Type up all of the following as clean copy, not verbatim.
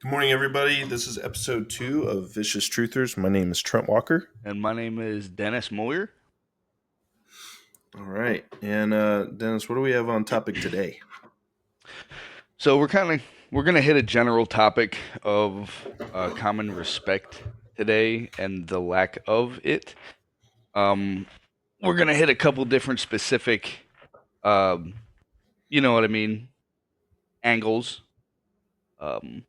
Good morning, everybody. This is episode 2 of Vicious Truthers. My name is Trent Walker. And my name is Dennis Moyer. All right. And Dennis, what do we have on topic today? So we're gonna hit a general topic of common respect today and the lack of it. Um, we're gonna hit a couple different specific, um, you know what I mean, angles. Um,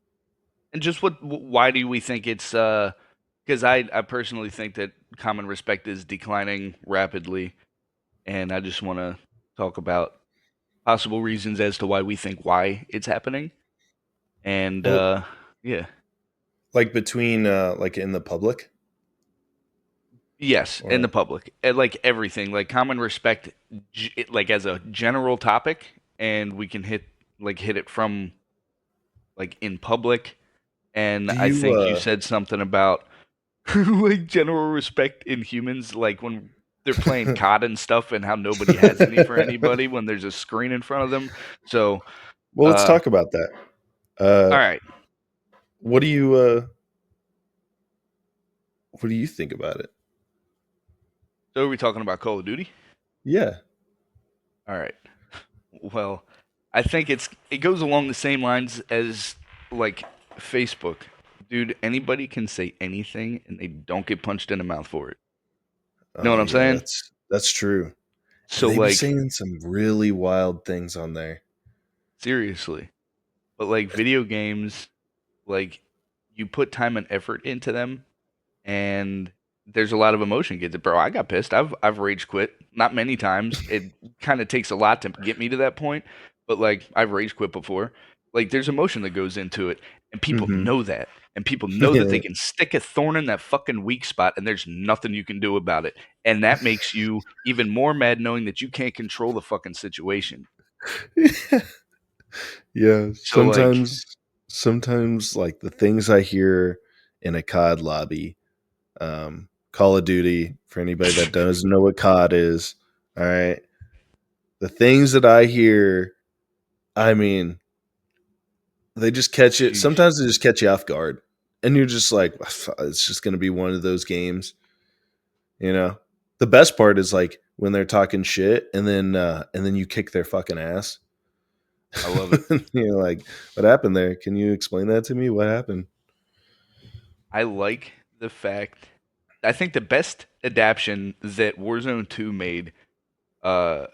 and just why do we think it's? Because I personally think that common respect is declining rapidly, and I just want to talk about possible reasons as to why we think why it's happening. And Well, yeah, like between like in the public yes, in the or public, and like everything, like common respect, like as a general topic, and we can hit it from like in public. And do I you think you said something about like general respect in humans, like when they're playing COD and stuff, and how nobody has any for anybody when there's a screen in front of them. So, Well, let's uh, talk about that. Uh all right. what do you what do you think about it? So are we talking about Call of Duty? Yeah. All right. Well, I think it goes along the same lines as like Facebook. Dude, anybody can say anything and they don't get punched in the mouth for it. You know Oh what I'm yeah, saying? that's true. And So they be like saying some really wild things on there. seriously. But like video games, like you put time and effort into them and there's a lot of emotion gets it. Bro, I got pissed. I've rage quit. Not many times. It kind of takes a lot to get me to that point, but like I've rage quit before. Like there's emotion that goes into it, and people Mhm. know that. And people know that they can stick a thorn in that fucking weak spot and there's nothing you can do about it. And that makes you even more mad knowing that you can't control the fucking situation. Yeah. Yeah, So like sometimes like the things I hear in a COD lobby, Call of Duty, for anybody that doesn't know what COD is, all right. The things that I hear, I mean, they just catch it. sheesh. Sometimes they just catch you off guard. And you're just like, it's just gonna be one of those games, you know? The best part is like when they're talking shit and then you kick their fucking ass. I love it. You're like, what happened there? Can you explain that to me? What happened? I like the fact I think the best adaptation that Warzone 2 made, uh,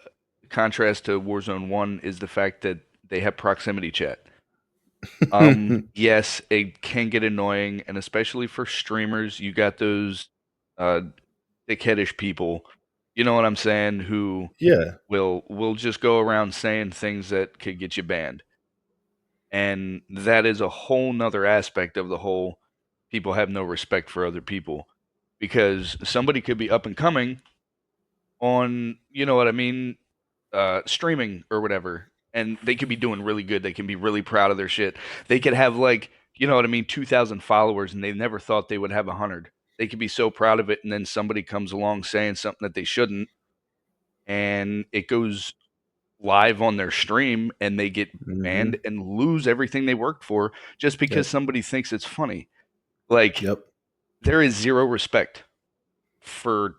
contrast to Warzone 1, is the fact that they have proximity chat. Yes, it can get annoying, and especially for streamers, you got those uh, dickheadish people. You know what I'm saying? Who Yeah. will just go around saying things that could get you banned, and that is a whole nother aspect of the whole. People have no respect for other people because somebody could be up and coming on, you know what I mean, streaming or whatever, and they could be doing really good. They can be really proud of their shit. They could have like, you know what I mean, 2,000 followers, and they never thought they would have 100. They could be so proud of it, and then somebody comes along saying something that they shouldn't, and it goes live on their stream, and they get banned Mhm. and lose everything they worked for just because Yep. somebody thinks it's funny. Like Yep. there is zero respect for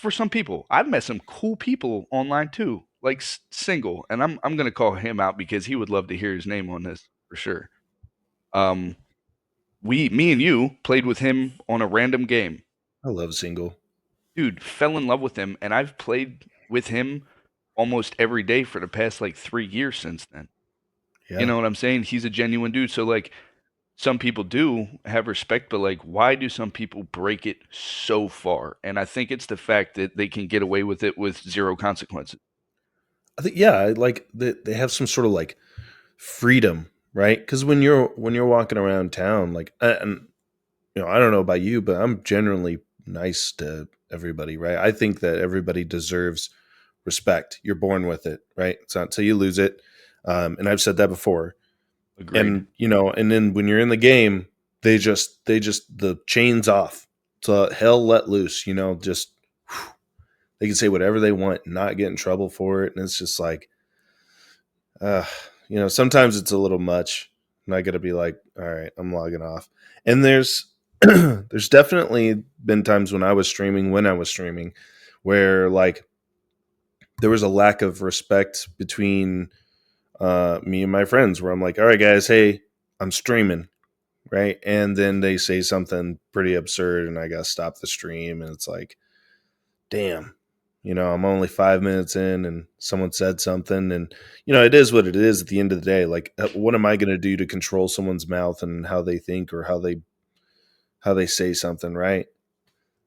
some people. I've met some cool people online too, like single, and I'm gonna call him out because he would love to hear his name on this for sure. Um, me and you played with him on a random game, I love single. dude. Fell in love with him, and I've played with him almost every day for the past like 3 years since then. You Yeah. know what I'm saying? He's a genuine dude. So like some people do have respect, but like, why do some people break it so far? And I think it's the fact that they can get away with it with zero consequences. I think yeah, like they have some sort of like freedom, right? Because when you're walking around town, like and I don't know about you, but I'm generally nice to everybody, right? I think that everybody deserves respect. You're born with it, right? It's not until you lose it. And I've said that before. Agreed. And and then when you're in the game, they just the chains off. So hell let loose, just whew, they can say whatever they want, not get in trouble for it. And it's just like, uh, sometimes it's a little much. and I got to be like, all right, I'm logging off. And there's there's definitely been times when I was streaming where like there was a lack of respect between me and my friends where I'm like, all right guys, hey, I'm streaming, right? And then they say something pretty absurd and I got to stop the stream and it's like, damn, I'm only 5 minutes in and someone said something. And, it is what it is at the end of the day. Like, what am I going to do to control someone's mouth and how they think or how they say something, right?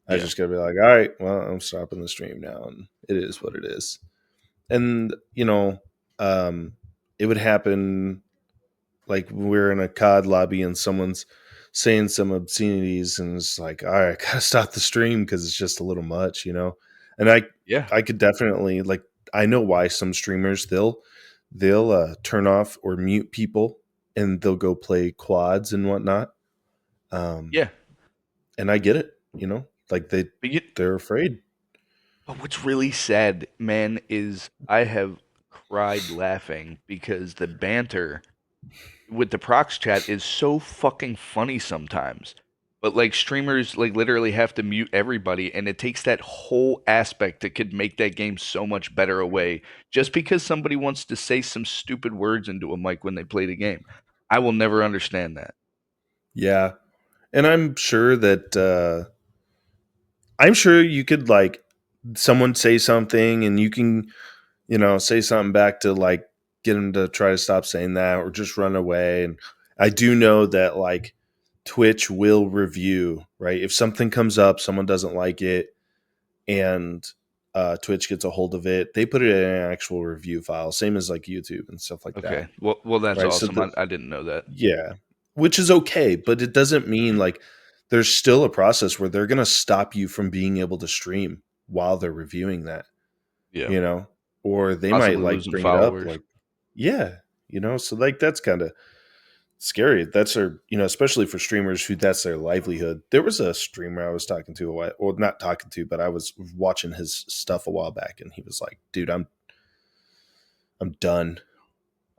I Yeah. just got to be like, all right, well, I'm stopping the stream now. And it is what it is. And, um, it would happen like we're in a COD lobby and someone's saying some obscenities and it's like, all right, I gotta stop the stream because it's just a little much. And I Yeah. I could definitely like I know why some streamers they'll turn off or mute people and they'll go play quads and whatnot. Um, Yeah. and I get it. Like But you, they're afraid. but what's really sad, man, is I have cried laughing because the banter with the prox chat is so fucking funny sometimes. But like streamers like literally have to mute everybody and it takes that whole aspect that could make that game so much better away just because somebody wants to say some stupid words into a mic when they play the game. I will never understand that. Yeah. And I'm sure you could like someone say something and you can say something back to like get them to try to stop saying that or just run away. And I do know that like Twitch will review, right? If something comes up, someone doesn't like it, and Twitch gets a hold of it, they put it in an actual review file, same as like YouTube and stuff like that, Okay. Well that's right? So awesome. the I didn't know that. yeah, which is okay, but it doesn't mean like there's still a process where they're gonna stop you from being able to stream while they're reviewing that, Yeah. you know, or they might Possibly like losing bring it up followers. like, yeah, so like that's kind of scary. That's especially for streamers who that's their livelihood. There was a streamer I was talking to a while, or not talking to, but I was watching his stuff a while back, and he was like, "Dude, I'm done.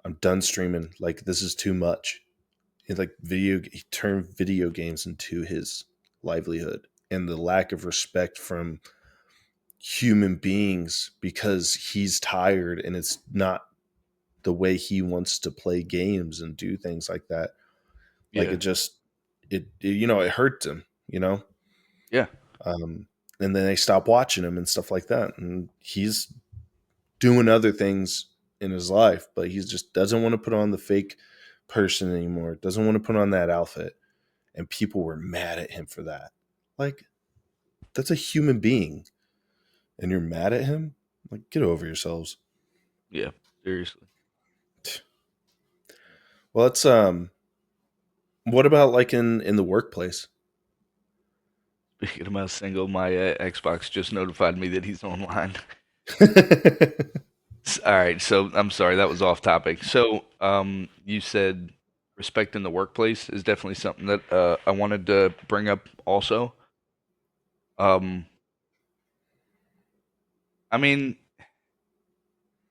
I'm done streaming. Like this is too much." He turned video games into his livelihood, and the lack of respect from human beings because he's tired and it's not the way he wants to play games and do things like that. Like Yeah. it hurt him. Yeah. Um, and then they stop watching him and stuff like that. And he's doing other things in his life, but he just doesn't want to put on the fake person anymore. Doesn't want to put on that outfit. And people were mad at him for that. Like, that's a human being. And you're mad at him? Like, get over yourselves. Yeah. Seriously. Well, it's what about like in the workplace? Speaking of my single, my Xbox just notified me that he's online. All right, so I'm sorry, that was off topic. So, you said respect in the workplace is definitely something that I wanted to bring up also. Um, I mean,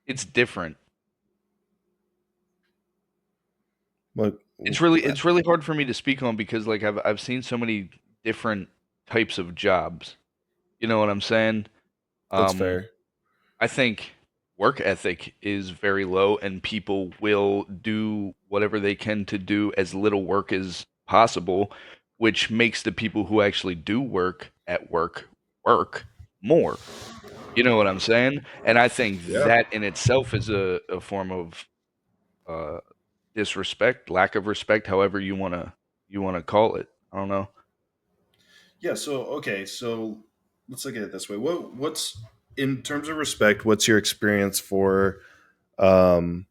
it's different. Like, It's really hard for me to speak on because like I've seen so many different types of jobs. You know what I'm saying? that's Um, fair. I think work ethic is very low, and people will do whatever they can to do as little work as possible, which makes the people who actually do work at work more. You know what I'm saying? And I think Yeah. that in itself is a form of uh, disrespect, lack of respect, however you wanna call it. I don't know. Yeah. So okay. So let's look at it this way. What's in terms of respect? What's your experience for um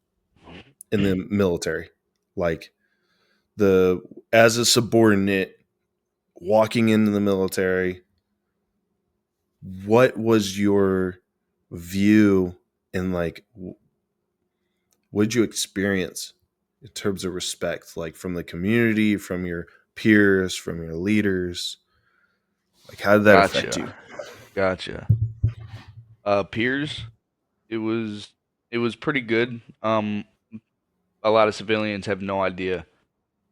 in the military? Like the as a subordinate walking into the military, what was your view and like what did you experience in terms of respect, like from the community, from your peers, from your leaders? Like how did that affect Gotcha, you? gotcha. Peers, it was it was pretty good. A lot of civilians have no idea.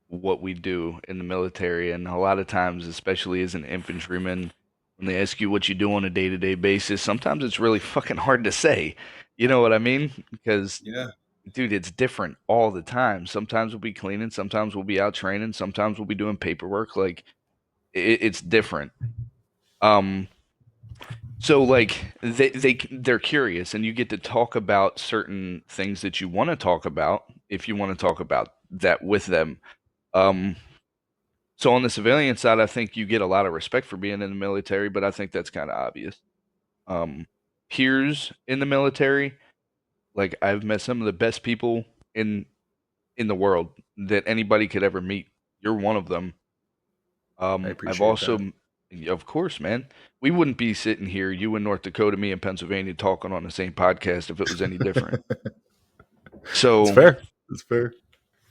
what we do in the military. And a lot of times, especially as an infantryman, when they ask you what you do on a day-to-day basis, sometimes it's really fucking hard to say. You know what I mean? Because Yeah. dude, it's different all the time. Sometimes we'll be cleaning, sometimes we'll be out training, sometimes we'll be doing paperwork. Like it's different. Um, so like they're curious, and you get to talk about certain things that you want to talk about if you want to talk about that with them. Um, so on the civilian side, I think you get a lot of respect for being in the military, but I think that's kind of obvious. Um, Peers in the military, like I've met some of the best people in in the world that anybody could ever meet. You're one of them. I I've appreciate that. also, of course, man, we wouldn't be sitting here, you in North Dakota, me in Pennsylvania, talking on the same podcast if it was any different. It's So, fair. It's fair.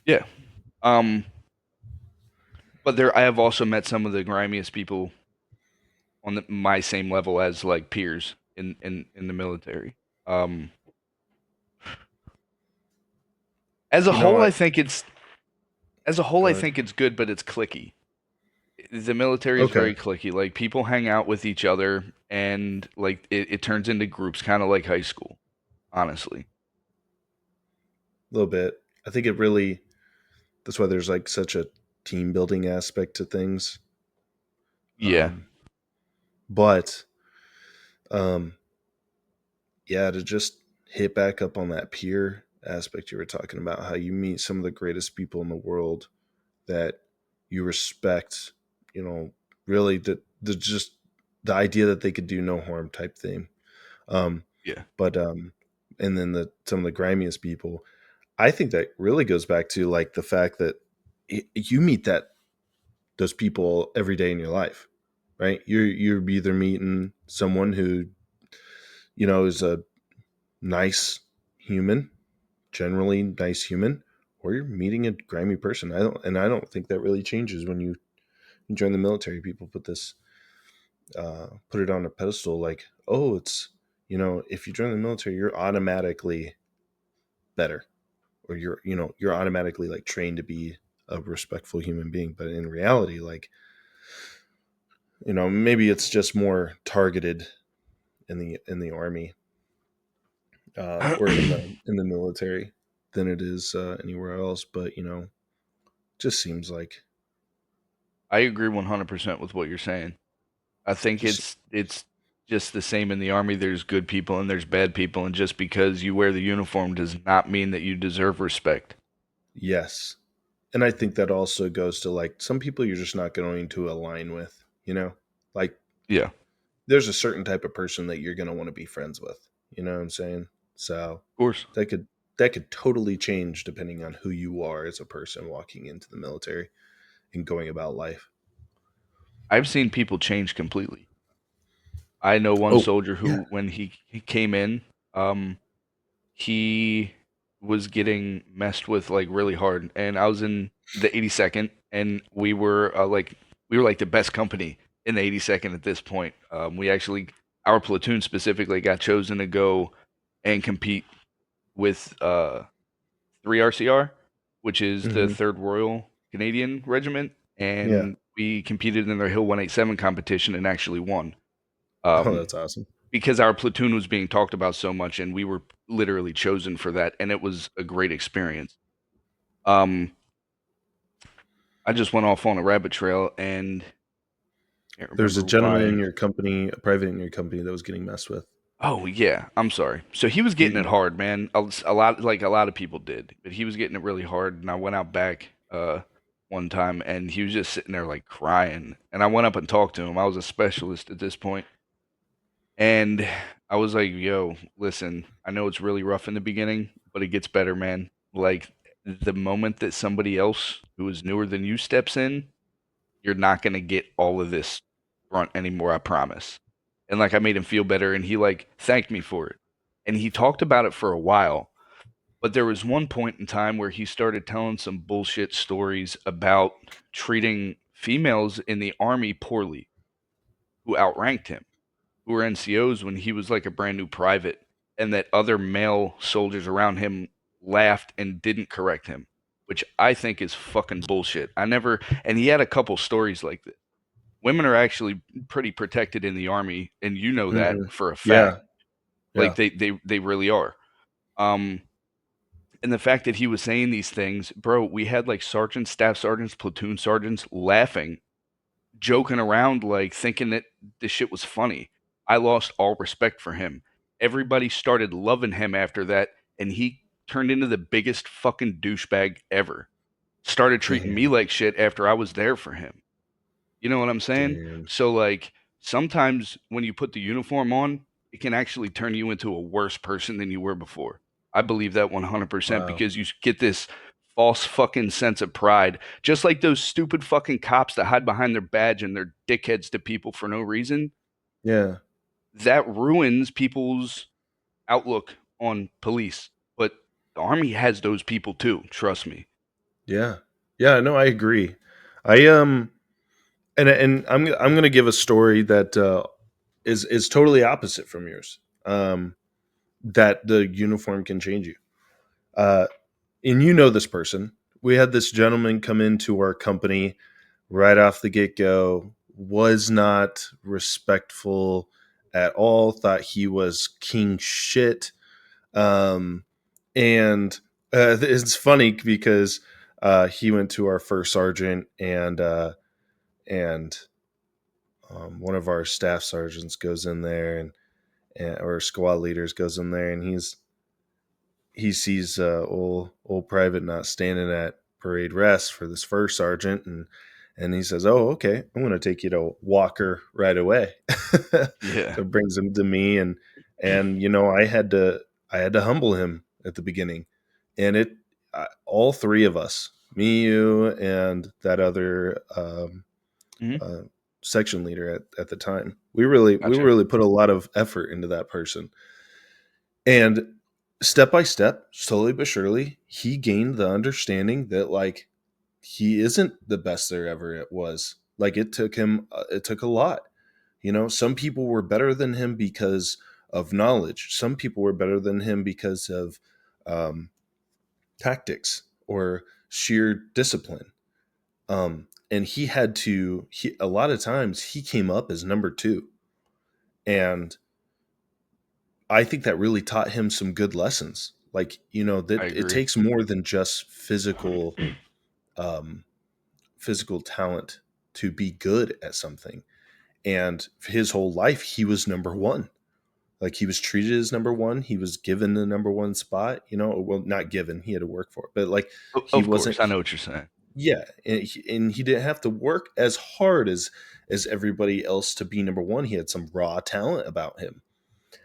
yeah. Um, but there, I have also met some of the grimiest people on my same level as like peers in the military. Um, as a You know, whole, I I think it's as a whole, go I ahead. think it's good, but it's clicky. The military is Okay. very clicky. Like people hang out with each other, and like it turns into groups, kind of like high school. Honestly, A little bit. I think it really that's why there's like such a team building aspect to things. yeah, Um, but um, yeah, to just hit back up on that peer aspect you were talking about, how you meet some of the greatest people in the world that you respect, you know, really the just the idea that they could do no harm type thing. Um, yeah, but and then the some of the grimiest people, I think that really goes back to like the fact that you meet that those people every day in your life, right? You're either meeting someone who is a nice human, generally nice human, or you're meeting a grimy person. I don't think that really changes when you join the military. People put it on a pedestal like, oh, it's if you join the military, you're automatically better, or you're automatically like trained to be a respectful human being. But in reality, like maybe it's just more targeted in the army or in the military than it is anywhere else. But just seems like I agree 100% with what you're saying. I think just it's just the same in the army. There's good people and there's bad people, and just because you wear the uniform does not mean that you deserve respect. yes. And I think that also goes to like some people you're just not going to align with, like Yeah, of there's a certain type of person that you're going to want to be friends with. You know what I'm saying? So course. that could that could totally change depending on who you are as a person walking into the military and going about life. I've seen people change completely. I know one Oh, soldier yeah. who, when he came in, um, he was getting messed with like really hard, and I was in the 82nd, and we were like the best company in the 82nd at this point. We actually, our platoon specifically got chosen to go and compete with 3 RCR, which is the Hmm. Third Royal Canadian Regiment, Yeah. and we competed in their Hill 187 competition and actually won. Oh, Um, that's awesome. because our platoon was being talked about so much, and we were literally chosen for that, and it was a great experience. Um, I just went off on a rabbit trail and can't There's a remember gentleman in why. your company, a private in your company that was getting messed with. Oh yeah, I'm sorry. So he was getting it Yeah. hard, man. A lot, like a lot of people did, but he was getting it really hard. And I went out back one time, and he was just sitting there like crying. And I went up and talked to him. I was a specialist at this point, and I was like, "Yo, listen, I know it's really rough in the beginning, but it gets better, man. Like the moment that somebody else who is newer than you steps in, you're not gonna get all of this grunt anymore, I promise." And like I made him feel better, and he like thanked me for it. And he talked about it for a while, but there was one point in time where he started telling some bullshit stories about treating females in the army poorly who outranked him, who were NCOs when he was like a brand new private, and that other male soldiers around him laughed and didn't correct him. which I think is fucking bullshit. I never, and he had a couple stories like this. Women are actually pretty protected in the army, and you know that Hmm. for a fact. Yeah, Like yeah, they really are. Um, and the fact that he was saying these things, bro, we had like sergeants, staff sergeants, platoon sergeants laughing, joking around, like thinking that this shit was funny. I lost all respect for him. Everybody started loving him after that, and he turned into the biggest fucking douchebag ever. Started treating me damn, like shit after I was there for him. You know what I'm saying? damn, So like sometimes when you put the uniform on, it can actually turn you into a worse person than you were before. I believe that 100% wow, because you get this false fucking sense of pride. Just like those stupid fucking cops that hide behind their badge and they're dickheads to people for no reason. yeah, That ruins people's outlook on police. But the army has those people too, trust me. yeah, yeah. No, I agree. I and I'm gonna give a story that is totally opposite from yours. That the uniform can change you. Uh, and you know this person. We had this gentleman come into our company right off the get go, was not respectful at all, thought he was king shit. Um, and it's funny because he went to our first sergeant and one of our staff sergeants goes in there and or squad leaders goes in there and he sees old private not standing at parade rest for this first sergeant and he says, "Oh, okay, I'm going to take you to Walker right away." Yeah. So brings him to me and I had to humble him at the beginning, and all three of us, me, you, and that other Hmm. uh, section leader at the time, we Gotcha. really put a lot of effort into that person. And step by step, slowly but surely, he gained the understanding that like he isn't the best there ever it was. Like it took a lot. You know, some people were better than him because of knowledge. Some people were better than him because of um, tactics or sheer discipline. And he had to. A lot of times he came up as number two, and I think that really taught him some good lessons. Like, you know, I that it agree. takes more than just um, physical talent to be good at something. And his whole life, he was number one. Like he was treated as number one. He was given the number one spot. You know, well, not given. He had to work for it, but like he Of course, wasn't. I know what you're saying. Yeah, and he didn't have to work as hard as everybody else to be number one. He had some raw talent about him.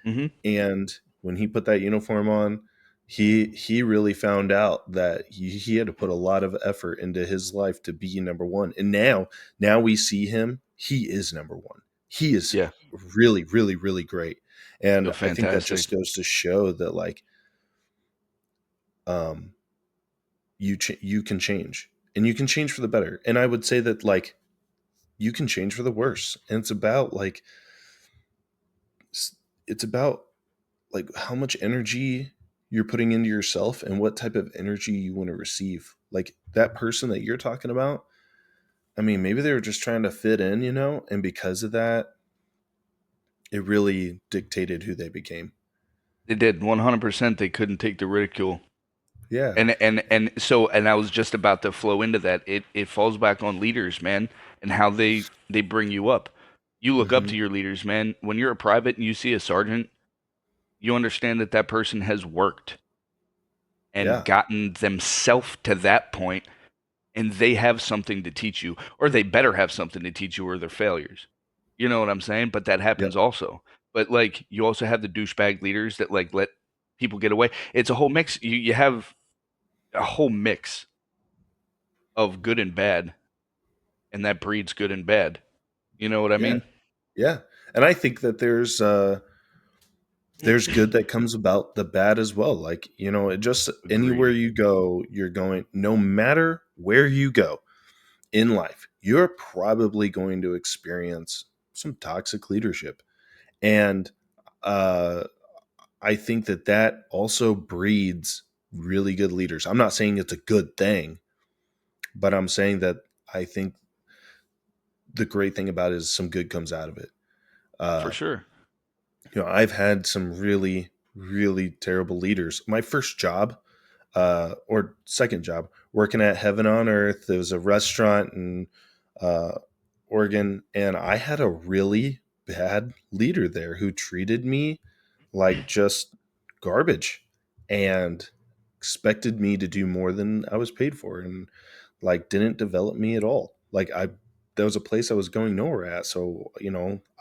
Hmm. And when he put that uniform on, he really found out that he had to put a lot of effort into his life to be number one. And now we see him, he is number one. He is Yeah. really, really, really great. And I think that Fantastic. just goes to show that like um you can change and you can change for the better. And I would say that like you can change for the worse. And it's about like it's about like how much energy you're putting into yourself and what type of energy you want to receive. Like that person that you're talking about, I mean, maybe they were just trying to fit in, you know, and because of that, it really dictated who they became. They did 100%. They couldn't take the ridicule. Yeah. And I was just about to flow into that. It falls back on leaders, man, and how they bring you up. You look up Hmm. to your leaders, man. When you're a private and you see a sergeant, you understand that that person has worked and Yeah. gotten themselves to that point, and they have something to teach you, or they better have something to teach you, or they're failures. You know what I'm saying? But that Yep. happens also. But like, you also have the douchebag leaders that like let people get away. It's a whole mix. You have a whole mix of good and bad, and that breeds good and bad. You know what I Yeah. mean? Yeah. And I think that there's good that comes about the bad as well. Like, you know, it just anywhere Agreed. you go, you're going, no matter where you go in life, you're probably going to experience some toxic leadership. And uh, I think that that also breeds. really good leaders. I'm not saying it's a good thing, but I'm saying that I think the great thing about it is some good comes out of it. For Uh, sure. I've had some really, really terrible leaders. My first job, or second job, working at Heaven on Earth. It was a restaurant in uh, Oregon, and I had a really bad leader there who treated me like just garbage and expected me to do more than I was paid for, and like didn't develop me at all. Like I, there was a place I was going nowhere at, so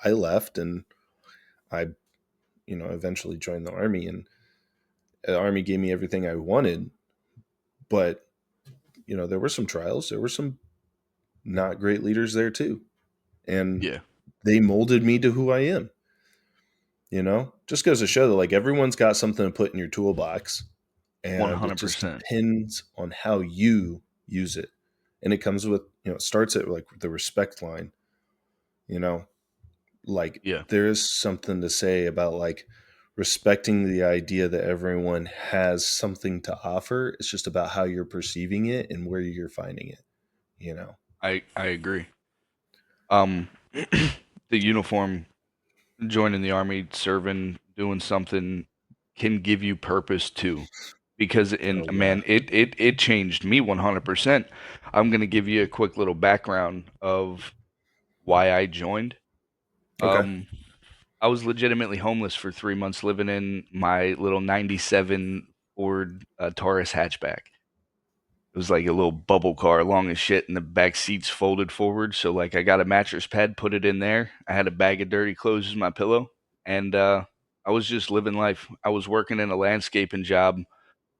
I left and I eventually joined the army, and the army gave me everything I wanted, but there were some trials, there were some not great leaders there too, and Yeah. they molded me to who I am. Just goes to show that like everyone's got something to put in your toolbox, and it just 100%. depends on how you use it. And it comes with it starts at like the respect line. you know like Yeah. there is something to say about like respecting the idea that everyone has something to offer. It's just about how you're perceiving it and where you're finding it you know I agree. Um, the uniform, joining the army, serving, doing something can give you purpose too. Because in Oh yeah. man, it changed me 100%. I'm gonna give you a quick little background of why I joined. Okay. Um, I was legitimately homeless for 3 months, living in my little '97 Ford Taurus hatchback. It was like a little bubble car, long as shit, and the back seats folded forward. So like, I got a mattress pad, put it in there. I had a bag of dirty clothes as my pillow, and I was just living life. I was working in a landscaping job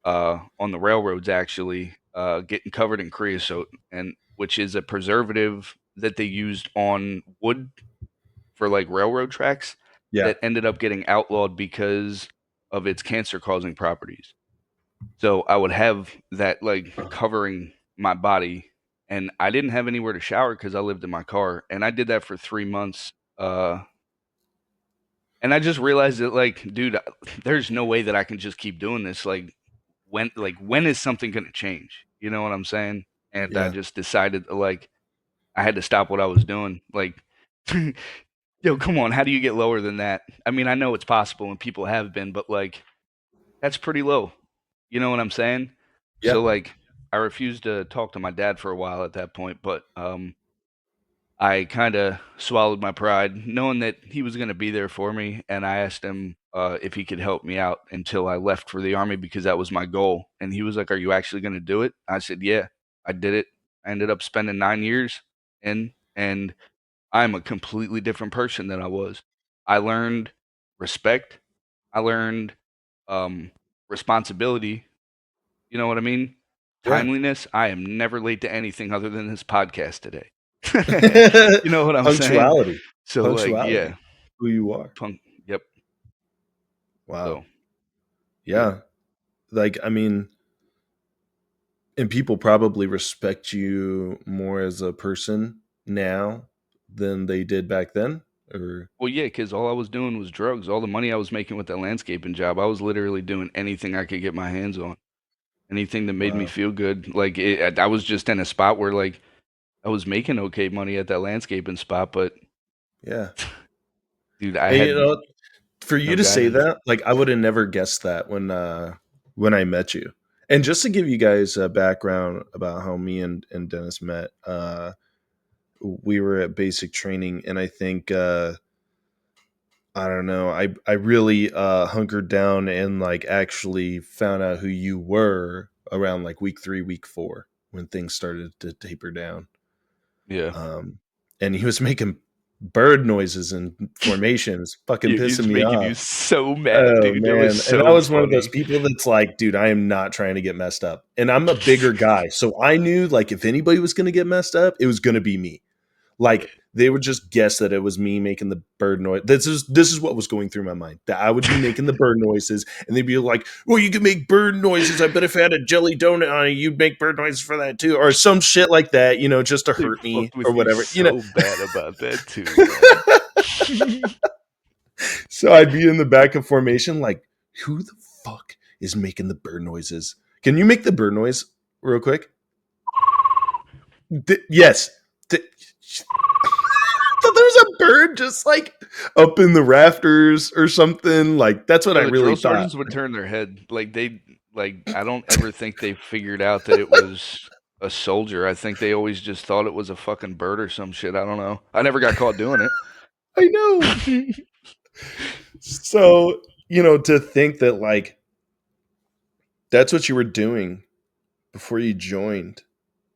on the railroads, actually, getting covered in creosote, and which is a preservative that they used on wood for like railroad tracks Yeah. that ended up getting outlawed because of its cancer causing properties. So I would have that like covering my body, and I didn't have anywhere to shower because I lived in my car, and I did that for 3 months. And I just realized that, like, dude, there's no way that I can just keep doing this. Like when is something gonna change? You know what I'm saying? And I Yeah. just decided like I had to stop what I was doing. Like, yo, come on, how do you get lower than that? I mean, I know it's possible and people have been, but like that's pretty low. You know what I'm saying? Yeah. So like I refused to talk to my dad for a while at that point, but I kind of swallowed my pride, knowing that he was going to be there for me, and I asked him if he could help me out until I left for the army because that was my goal. And he was like, "Are you actually going to do it?" I said, "Yeah, I did it." I ended up spending 9 years in, and I'm a completely different person than I was. I learned respect. I learned um, responsibility. You know what I mean? Yeah. Timeliness. I am never late to anything other than this podcast today. You know what I'm saying? Punctuality. So like, Punctuality. yeah, Who you are. punk. Yep. Wow. So yeah. Yeah. Like, I mean, and people probably respect you more as a person now than they did back then. Or Well, yeah, because all I was doing was drugs. All the money I was making with that landscaping job, I was literally doing anything I could get my hands on, anything that made me wow. feel good. Like I was just in a spot where like I was making okay money at that landscaping spot, but Yeah. dude, I And had for you no to say guidance. that, like I would have never guessed that when I met you. And just to give you guys a background about how me and Dennis met, we were at basic training, and I think I don't know, I really hunkered down and like actually found out who you were around like week 3, week 4 when things started to taper down. Yeah, Um, and he was making bird noises and formations, fucking he pissing was me making off. you so mad, Oh dude. That was man, and I so was one of those funny. people that's like, dude, I am not trying to get messed up. And I'm a bigger guy, so I knew like if anybody was going to get messed up, it was going to be me. Yeah, Like they would just guess that it was me making the bird noise. This is what was going through my mind. That I would be making the bird noises, and they'd be like, "Well, you can make bird noises. I bet if I had a jelly donut on it, you'd make bird noises for that too," or some shit like that. Just to they hurt me fucked or with you whatever. so bad about that too, man. So I'd be in the back of formation, like, who the fuck is making the bird noises. Can you make the bird noise real quick? Yes. Thought there was a bird just like up in the rafters or something. Like that's what I No, the really drill thought. sergeants would turn their head. I don't ever think they figured out that it was a soldier. I think they always just thought it was a fucking bird or some shit. I don't know. I never got caught doing I know. it. So, to think that like that's what you were doing before you joined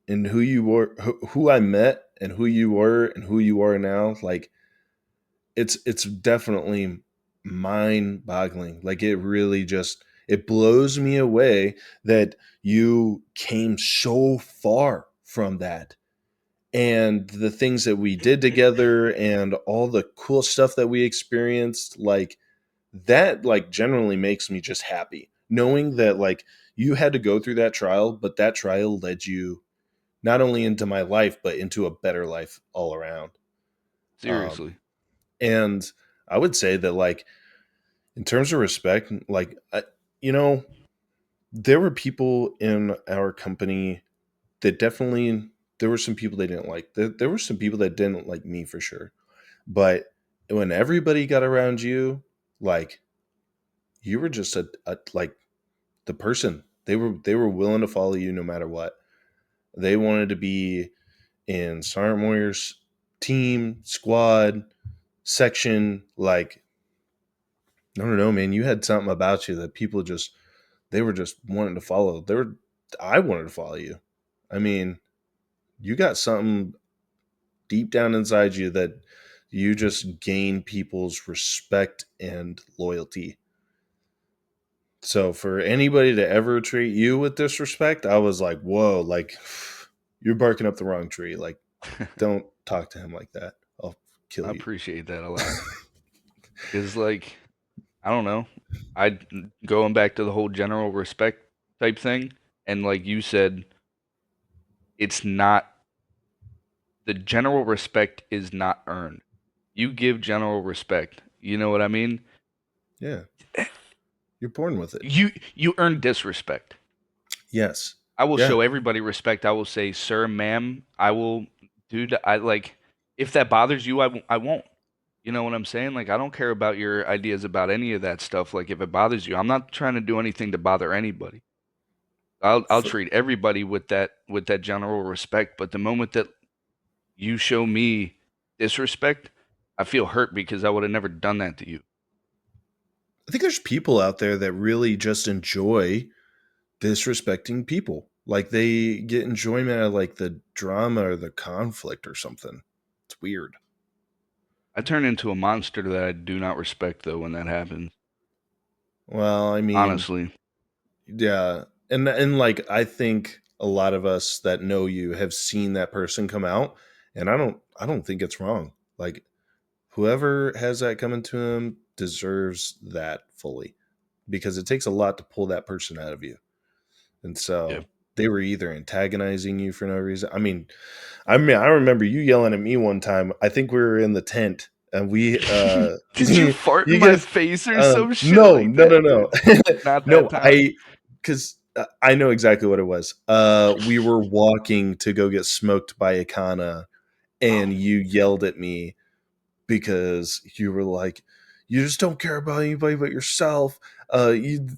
and who you were, who I met and who you were and who you are now, like it's definitely mind-boggling. Like it really just it blows me away that you came so far from that and the things that we did together and all the cool stuff that we experienced, like that like generally makes me just happy knowing that like you had to go through that trial, but that trial led you not only into my life but into a better life all around. um, Seriously. and I would say that like in terms of respect, like you know there were people in our company that definitely, there were some people they didn't like. There were some people that didn't like me for sure, but when everybody got around you, like you were just a like the person. They were willing to follow you no matter what. They wanted to be in Sergeant Moyer's team, squad, section. Like, I don't know, man. You had something about you that people just they were just wanting to follow. I wanted to follow you. I mean, you got something deep down inside you that you just gain people's respect and loyalty. So for anybody to ever treat you with disrespect, I was like, whoa, like you're barking up the wrong tree. Like, don't talk to him like that. I'll I kill you. appreciate that a lot. Because, like, I don't know. I going back to the whole general respect type thing, and like you said, it's not the general respect is not earned. You give general respect. You know what I mean? Yeah, you're born with it. You earn disrespect. Yes. I will Yeah. show everybody respect. I will say, "Sir, ma'am." I will, dude. I like if that bothers you, I won't. You know what I'm saying? Like I don't care about your ideas about any of that stuff. Like if it bothers you, I'm not trying to do anything to bother anybody. I'll For, treat everybody with that general respect. But the moment that you show me disrespect, I feel hurt because I would have never done that to you. I think there's people out there that really just enjoy disrespecting people. Like they get enjoyment out of like the drama or the conflict or something. It's weird. I turn into a monster that I do not respect though when that happens. Well, I mean, Honestly, yeah. And like I think a lot of us that know you have seen that person come out, and I don't think it's wrong. Like whoever has that coming to him deserves that fully because it takes a lot to pull that person out of you. And yeah. so they were either antagonizing you for no reason. I mean, I remember you yelling at me one time. I think we were in the tent and we Did you fart in you my guys face or some shit no, like no, that, no, no. dude? Not that No, time. cuz I know exactly what it was. We were walking to go get smoked by Akana Oh, and you yelled at me because you were like, you just don't care about anybody but yourself. You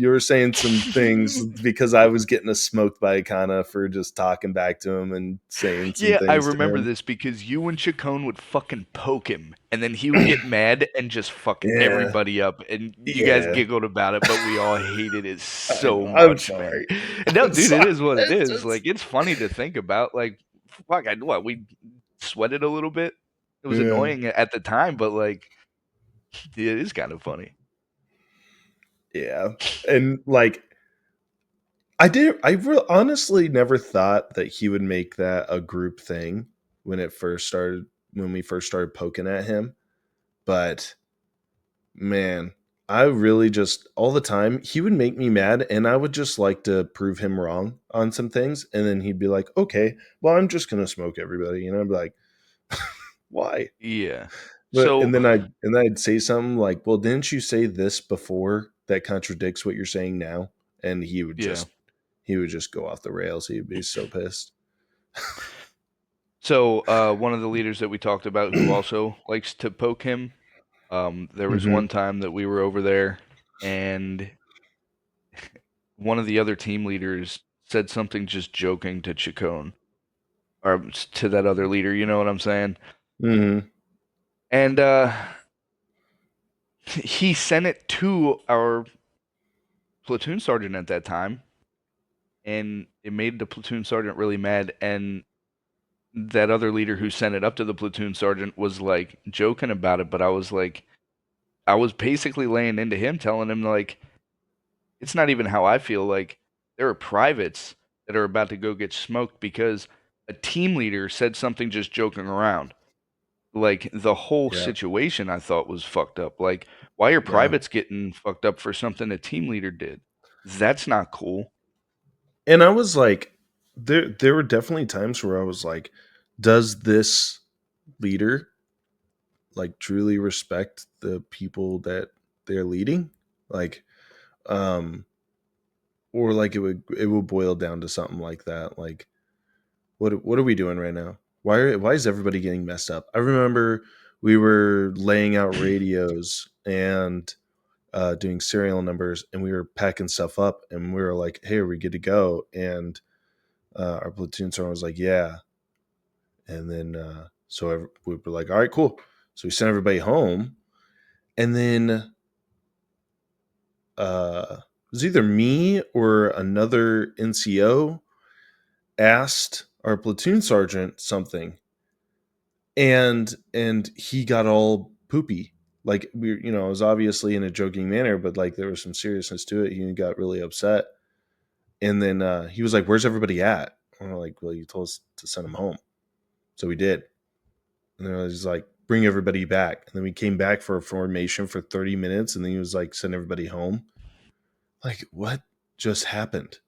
were saying some things because I was getting a smoked by Akana for just talking back to him and saying some yeah, I things to remember him. this because you and Chacon would fucking poke him, and then he would get mad and just fuck Yeah, everybody up, and you guys yeah. giggled about it, but we all hated it I so know. I'm much, man. sorry. And no, I'm dude, it sorry. is what it It's is. just Like, it's funny to think about. Like, fuck, what we sweated a little bit. It was yeah, annoying at the time, but like, it is kind of funny. yeah. And like honestly never thought that he would make that a group thing when it first started when we first started poking at him. But man, I really just all the time he would make me mad and I would just like to prove him wrong on some things and then he'd be like, "Okay, well I'm just going to smoke everybody." And I'd be like, "Why?" Yeah. But So and then I'd say something like, "Well, didn't you say this before?" that contradicts what you're saying now, and Yeah. he would just go off the rails. He'd be so pissed. So, one of the leaders that we talked about who also likes to poke him, there was Hmm. one time that we were over there, and one of the other team leaders said something just joking to Chacon, or to that other leader, you know what I'm saying? Hmm. And he sent it to our platoon sergeant at that time, and it made the platoon sergeant really mad. And that other leader who sent it up to the platoon sergeant was like joking about it, but I was like, I was basically laying into him, telling him like, it's not even how I feel. Like, there are privates that are about to go get smoked because a team leader said something just joking around. Like, the whole Yeah, situation I thought was fucked up. Like, why are yeah. privates getting fucked up for something a team leader did? That's not cool. And I was like, there were definitely times where I was like, does this leader like truly respect the people that they're leading? Like, um, or like it would boil down to something like that. Like, what are we doing right now? Why is everybody getting messed up? I remember we were laying out radios and doing serial numbers, and we were packing stuff up, and we were like, "Hey, are we good to go?" And our platoon sergeant was like, "Yeah." And then we were like, "All right, cool." So we sent everybody home, and then it was either me or another NCO asked our platoon sergeant something, and he got all poopy. Like, it was obviously in a joking manner, but like there was some seriousness to it. He got really upset, and then he was like, "Where's everybody at?" And we're like, "Well, you told us to send them home, so we did." And then I was like, "Bring everybody back." And then we came back for a formation for 30 minutes, and then he was like, "Send everybody home." Like, what just happened?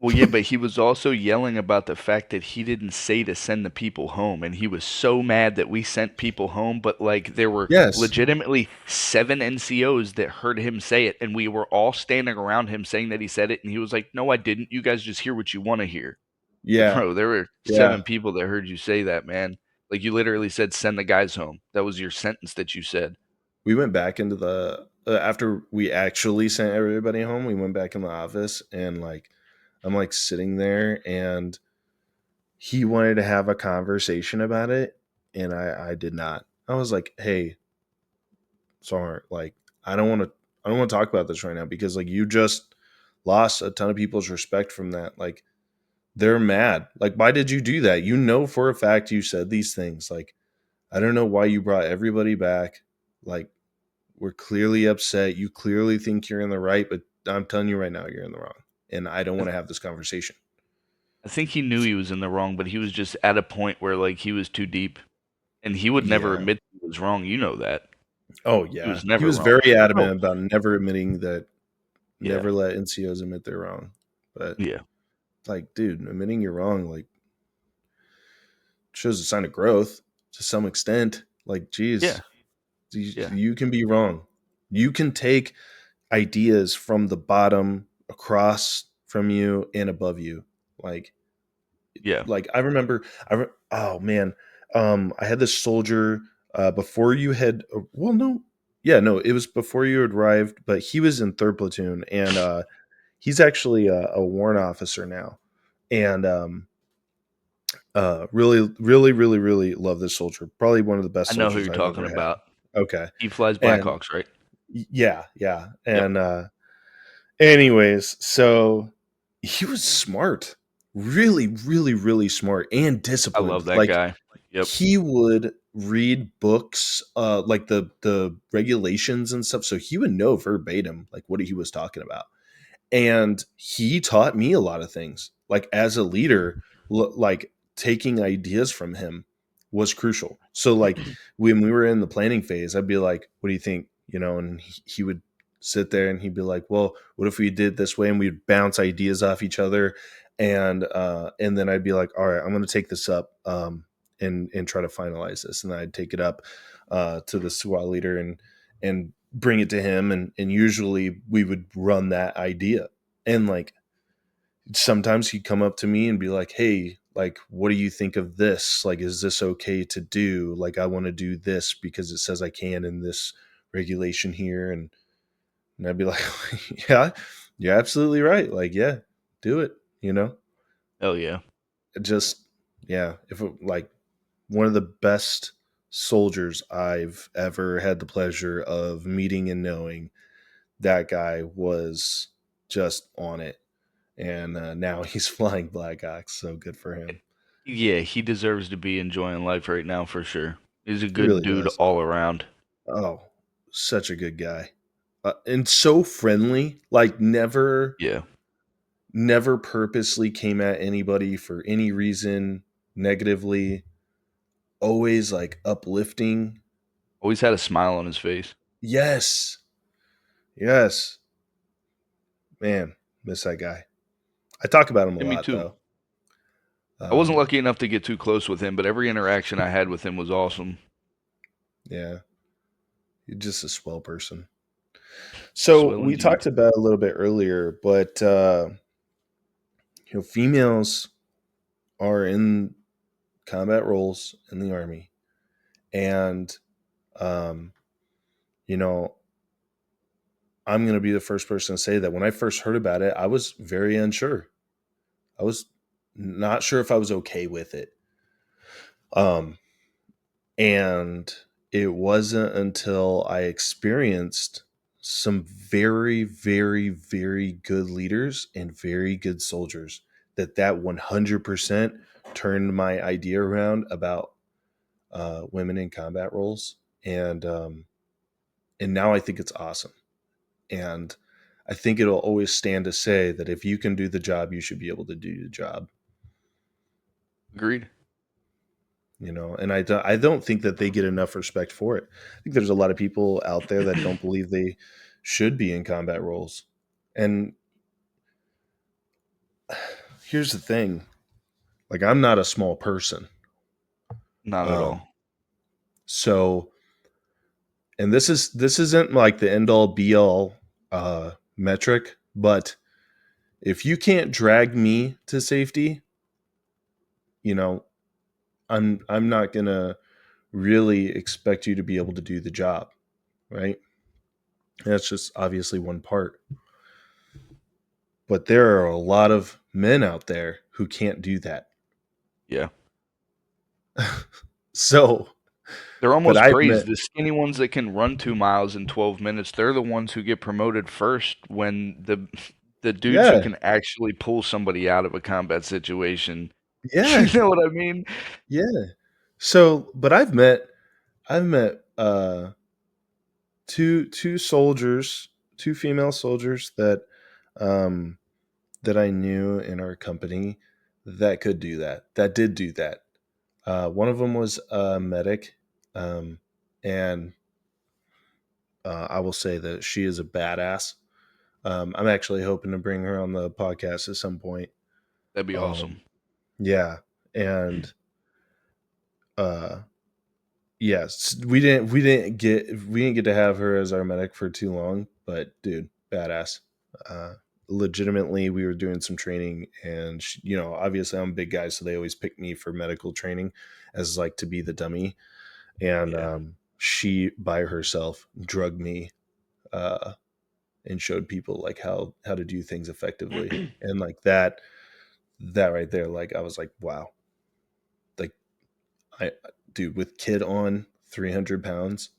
Well, yeah, but he was also yelling about the fact that he didn't say to send the people home, and he was so mad that we sent people home, but like there were Yes. legitimately 7 NCOs that heard him say it, and we were all standing around him saying that he said it, and he was like, "No, I didn't. You guys just hear what you want to hear." Like, Yeah. bro, there were Yeah. 7 people that heard you say that, man. Like, you literally said, "Send the guys home." That was your sentence that you said. We went back into the after we actually sent everybody home. We went back in the office, and like I'm like sitting there, and he wanted to have a conversation about it, and I did not. I was like, "Hey, sorry, like I don't want to talk about this right now because like you just lost a ton of people's respect from that. Like they're mad. Like why did you do that? You know for a fact you said these things. Like I don't know why you brought everybody back. Like we're clearly upset. You clearly think you're in the right, but I'm telling you right now you're in the wrong. And I don't I, want to have this conversation." I think he knew he was in the wrong, but he was just at a point where like he was too deep, and he would never Yeah. admit he was wrong. You know that. Oh He yeah. was He never was wrong. very Bro, adamant about never admitting that, yeah, never let NCOs admit they're wrong. But yeah, like, dude, admitting you're wrong, like shows a sign of growth to some extent. Like, yeah, geez, you yeah, you can be wrong. You can take ideas from the bottom, across from you, and above you. Like, yeah. I remember, oh man, I had this soldier before you had. Well, no, yeah, no, it was before you had arrived, but he was in third platoon, and he's actually a warrant officer now, and really, really, really, really love this soldier. Probably one of the best I know who soldiers you're I've talking ever had. about. Okay. He flies And Blackhawks, right? yeah, yeah. Yep. And anyways, so he was smart. Really, really, really smart and I love disciplined. that Like guy. Yep. he would read books, like the regulations and stuff. So he would know verbatim like what he was talking about, and he taught me a lot of things like as a leader. Like taking ideas from him was crucial. So like when we were in the planning phase, I'd be like, "What do you think?" And he would sit there and he'd be like, "Well, what if we did this way?" And we'd bounce ideas off each other, and then I'd be like, "All right, I'm going to take this up, and try to finalize this." And then I'd take it up to the SWAT leader, and bring it to him, and usually we would run that idea. And like sometimes he'd come up to me and be like, "Hey, like what do you think of this? Like is this okay to do? Like I want to do this because it says I can in this regulation here." And I'd be like, "Yeah, you're absolutely right. Like yeah, do it, you know?" Oh yeah. Just yeah, if it, like one of the best soldiers I've ever had the pleasure of meeting and knowing, that guy was just on it. And now he's flying Black Ops, so good for him. Yeah, he deserves to be enjoying life right now for sure. He's a He good really dude does. all around. Oh, such a good guy. And so friendly, like Yeah. never purposely came at anybody for any reason negatively, always like uplifting. Always had a smile on his face. Yes. Yes. Man, miss that guy. I talk about him a Yeah, me lot too. though. I wasn't Um, lucky enough to get too close with him, but every interaction I had with him was awesome. yeah, he's just a swell person. Yes, So well, we indeed. talked about it a little bit earlier, but females are in combat roles in the army, and um, you know, I'm going to be the first person to say that when I first heard about it, I was very unsure. I was not sure if I was okay with it. Um, and it wasn't until I experienced some very, very, very good leaders and very good soldiers that 100% turned my idea around about women in combat roles. And now I think it's awesome. And I think it'll always stand to say that if you can do the job, you should be able to do the job. Agreed. And I don't think that they get enough respect for it. I think there's a lot of people out there that don't believe they should be in combat roles. And here's the thing, like I'm not a small person. Not at Um, all. so and this isn't like the end all be all metric, but if you can't drag me to safety, you know, I'm not gonna really expect you to be able to do the job, right? That's just obviously one part. But there are a lot of men out there who can't do that. Yeah. So, They're but almost I've praised. met, The skinny ones that can run 2 miles in 12 minutes, they're the ones who get promoted first when the dudes who yeah, can actually pull somebody out of a combat situation. You yeah, know what I mean? yeah. So, but I've met two soldiers, two female soldiers um that I knew in our company that could do that. That did do that. One of them was a medic, um, and I will say that she is a badass. I'm actually hoping to bring her on the podcast at some point. That'd be Um, awesome. yeah, and uh, yes, we didn't get to have her as our medic for too long, but dude, badass. Uh, Legitimately, we were doing some training, and she, obviously I'm a big guy, so they always pick me for medical training as like to be the dummy, and Yeah. she by herself drugged me. Uh, and showed people like how to do things effectively, and like that right there, like I was like, wow, like I dude with kid on 300 pounds,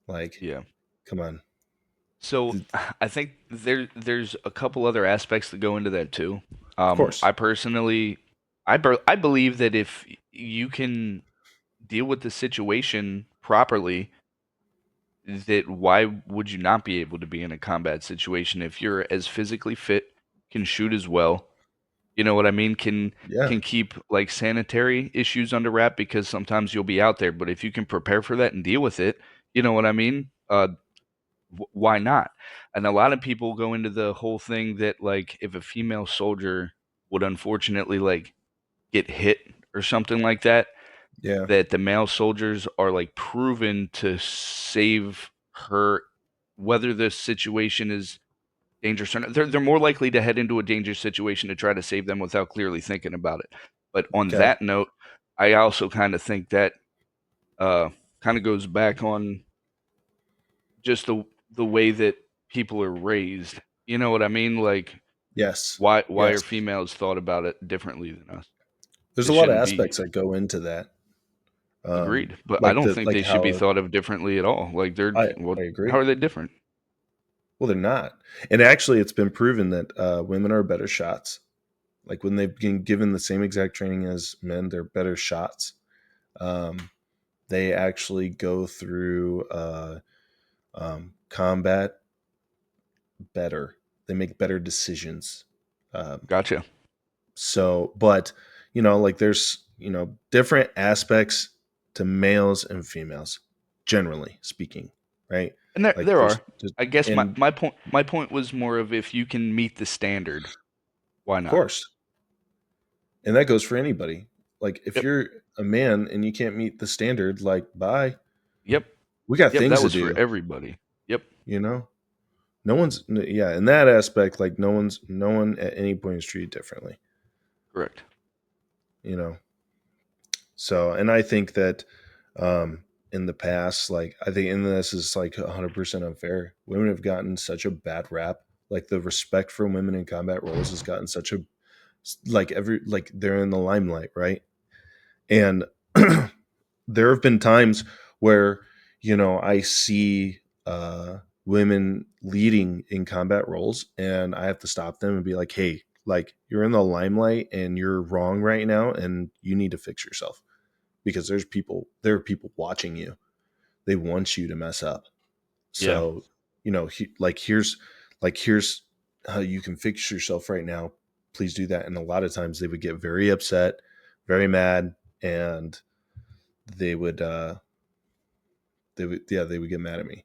like Yeah. come on. So Th- I think there's a couple other aspects that go into that too. of course. I personally, I believe that if you can deal with the situation properly, that why would you not be able to be in a combat situation if you're as physically fit, can shoot as well, you know what I mean, Yeah, can keep like sanitary issues under wrap because sometimes you'll be out there, but if you can prepare for that and deal with it, you know what I mean? Why not? And a lot of people go into the whole thing that like if a female soldier would unfortunately like get hit or something like that, yeah, that the male soldiers are like proven to save her whether this situation is dangerous or not. They're more likely to head into a dangerous situation to try to save them without clearly thinking about it. But on Okay. that note, I also kind of think that uh, kind of goes back on just the way that people are raised. You know what I mean? Like Yes. why Yes. are females thought about it differently than us? There's It a lot of shouldn't be. aspects that go into that. Agreed, but I Like don't the think like they should be how thought of differently at all. Like they're I what? How agree. are they different? Well, they're not. And actually, it's been proven that women are better shots. Like when they've been given the same exact training as men, they're better shots. Um, they actually go through combat better. They make better decisions. Um, Gotcha. but like there's different aspects to males and females, generally speaking, right? And there Like there there's are. I guess my, and my point my point was more of if you can meet the standard, why of not? course, and that goes for anybody. Like if Yep. you're a man and you can't meet the standard, like bye, Yep. we got Yep. things That to was for do. everybody. Yep. You know, yeah, in that aspect, like no one at any point is treated differently. Correct. You know, so and I think that in the past, like I think, and this is like 100% unfair. Women have gotten such a bad rap. Like the respect for women in combat roles has gotten such a like they're in the limelight, right? And there have been times where I see women leading in combat roles, and I have to stop them and be like, "Hey, like you're in the limelight and you're wrong right now, and you need to fix yourself because there are people watching you. They want you to mess up. Yeah. So here's how you can fix yourself right now. Please do that." And a lot of times they would get very upset, very mad, and they would they would get mad at me.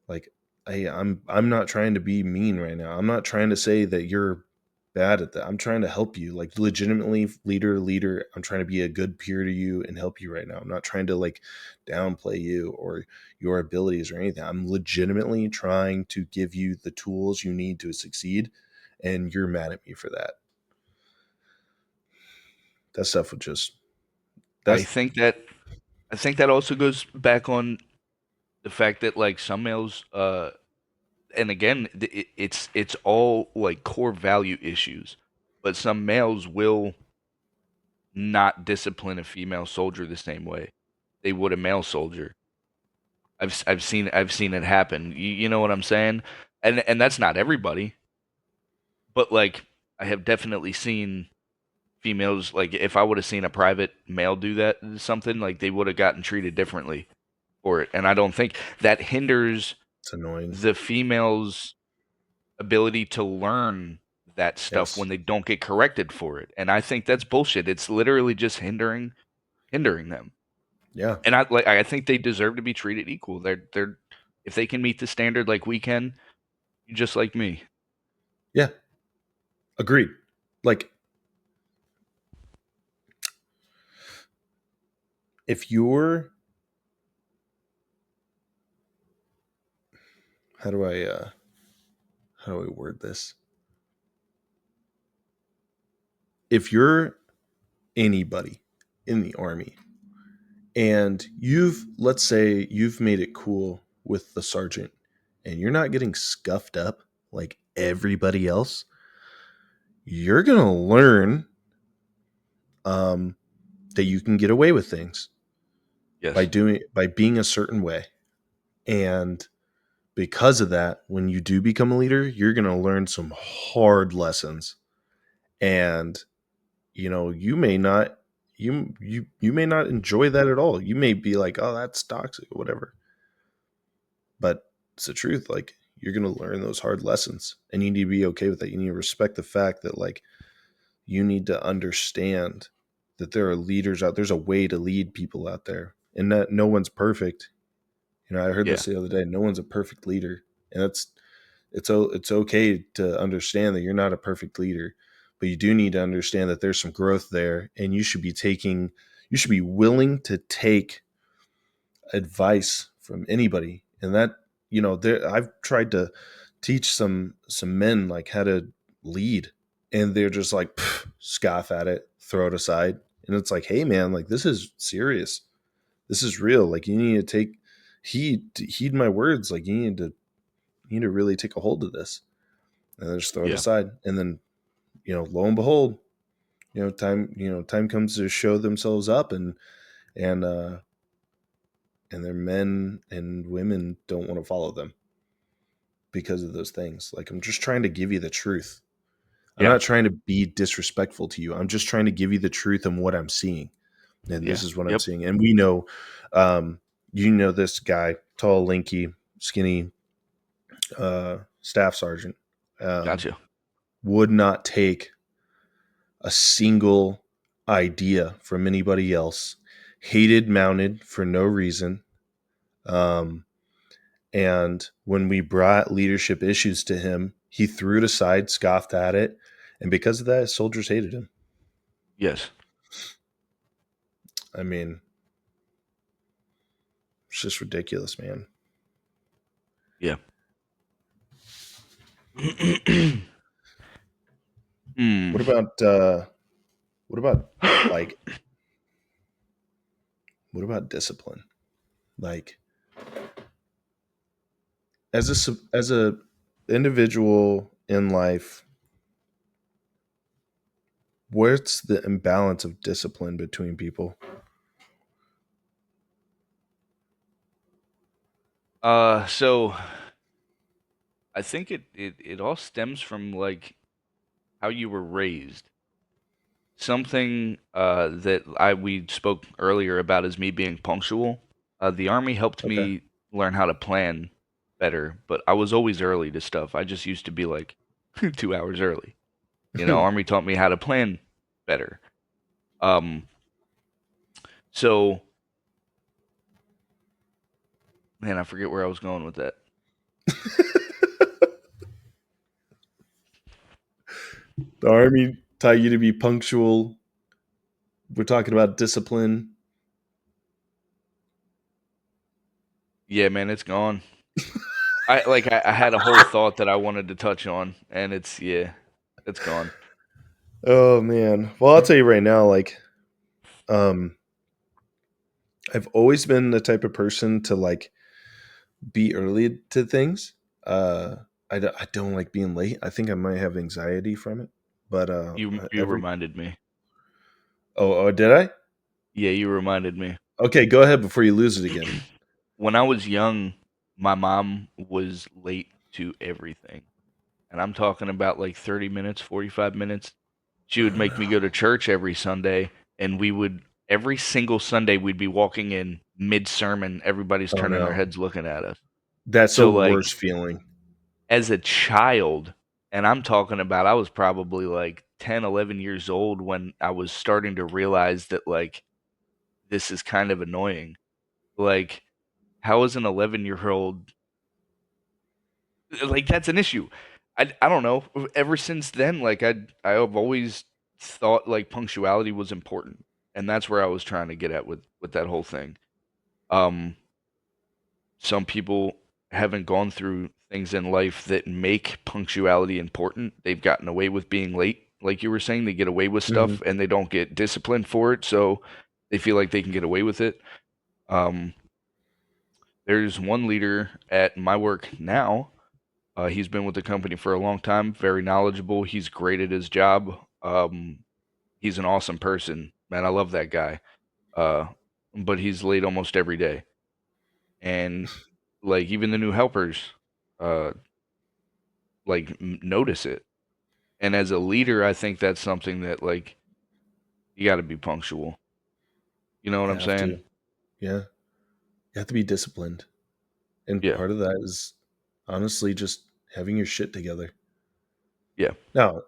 Like, hey, I'm not trying to be mean right now. I'm not trying to say that you're bad at that. I'm trying to help you, like legitimately, leader. I'm trying to be a good peer to you and help you right now. I'm not trying to like downplay you or your abilities or anything. I'm legitimately trying to give you the tools you need to succeed, and you're mad at me for that. That stuff would just I that's think that I think that also goes back on the fact that like some males and again it's all like core value issues. But some males will not discipline a female soldier the same way they would a male soldier. I've seen it happen. You know what I'm saying? And that's not everybody, but like I have definitely seen females like if I would have seen a private male do that something like they would have gotten treated differently for it. And I don't think that hinders it's annoying. the females' ability to learn that stuff Yes. when they don't get corrected for it. And I think that's bullshit. It's literally just hindering them. Yeah. And I think they deserve to be treated equal. They're if they can meet the standard like we can, just like me. Yeah. Agreed. Like if you're how do I how do I word this? If you're anybody in the army and let's say you've made it cool with the sergeant and you're not getting scuffed up like everybody else, you're going to learn um, that you can get away with things Yes. by being a certain way. And because of that, when you do become a leader, you're going to learn some hard lessons. And you may not you may not enjoy that at all. You may be like, oh, that's toxic or whatever, but it's the truth. Like you're going to learn those hard lessons, and you need to be okay with that. You need to respect the fact that like you need to understand that there are leaders out there's a way to lead people out there, and that no one's perfect. I heard Yeah. this the other day. No one's a perfect leader, and it's okay to understand that you're not a perfect leader, but you do need to understand that there's some growth there, and you should be willing to take advice from anybody, and that I've tried to teach some men like how to lead, and they're just like scoff at it, throw it aside, and it's like, hey man, like this is serious, this is real. Like you need to take heed my words. Like you need to really take a hold of this, and then just throw it Yeah. aside, and then lo and behold, time comes to show themselves up, and and their men and women don't want to follow them because of those things. Like I'm just trying to give you the truth. I'm Yeah. not trying to be disrespectful to you. I'm just trying to give you the truth and what I'm seeing. And Yeah. this is what I'm Yep. seeing. And we know, um, this guy, tall, lanky, skinny, staff sergeant, um, Gotcha. would not take a single idea from anybody else. Hated mounted for no reason. Um, And when we brought leadership issues to him, he threw it aside, scoffed at it. And because of that, soldiers hated him. Yes. I mean, it's just ridiculous, man. Yeah. Hmm. What about what about like what about discipline? Like as a individual in life, where's the imbalance of discipline between people? So I think it all stems from like how you were raised. Something that I we spoke earlier about is me being punctual. The army helped Okay. me learn how to plan better, but I was always early to stuff. I just used to be like 2 hours early. Army taught me how to plan better. Um, so man, I forget where I was going with that. The army taught you to be punctual. We're talking about discipline. Yeah, man, it's gone. I had a whole thought that I wanted to touch on, and it's gone. Oh man. Well, I'll tell you right now, like, um, I've always been the type of person to like be early to things. Uh, I don't like being late. I think I might have anxiety from it. But You every reminded me. oh, did I? Yeah, you reminded me. Okay, go ahead before you lose it again. When I was young, my mom was late to everything. And I'm talking about like 30 minutes, 45 minutes. She would Oh make me no. go to church every Sunday, and every single Sunday, we'd be walking in mid sermon. Everybody's Oh turning their no. heads looking at us. That's the So, like, worst feeling. as a child, and I'm talking about I was probably like 10, 11 years old when I was starting to realize that, like, this is kind of annoying. Like, how is an 11-year-old like that's an issue. I don't know. Ever since then, like I've always thought like punctuality was important, and that's where I was trying to get at with that whole thing. Um, some people haven't gone through things in life that make punctuality important. They've gotten away with being late, like you were saying. They get away with Hmm. stuff, and they don't get disciplined for it, so they feel like they can get away with it. Um, there's one leader at my work now. He's been with the company for a long time, very knowledgeable. He's great at his job. He's an awesome person, man. I love that guy. Uh, but he's late almost every day, and like even the new helpers, uh, like notice it. And as a leader, I think that's something that like you got to be punctual. You know what You I'm have saying? to. Yeah. You have to be disciplined. And Yeah, part of that is honestly just having your shit together. yeah, Now,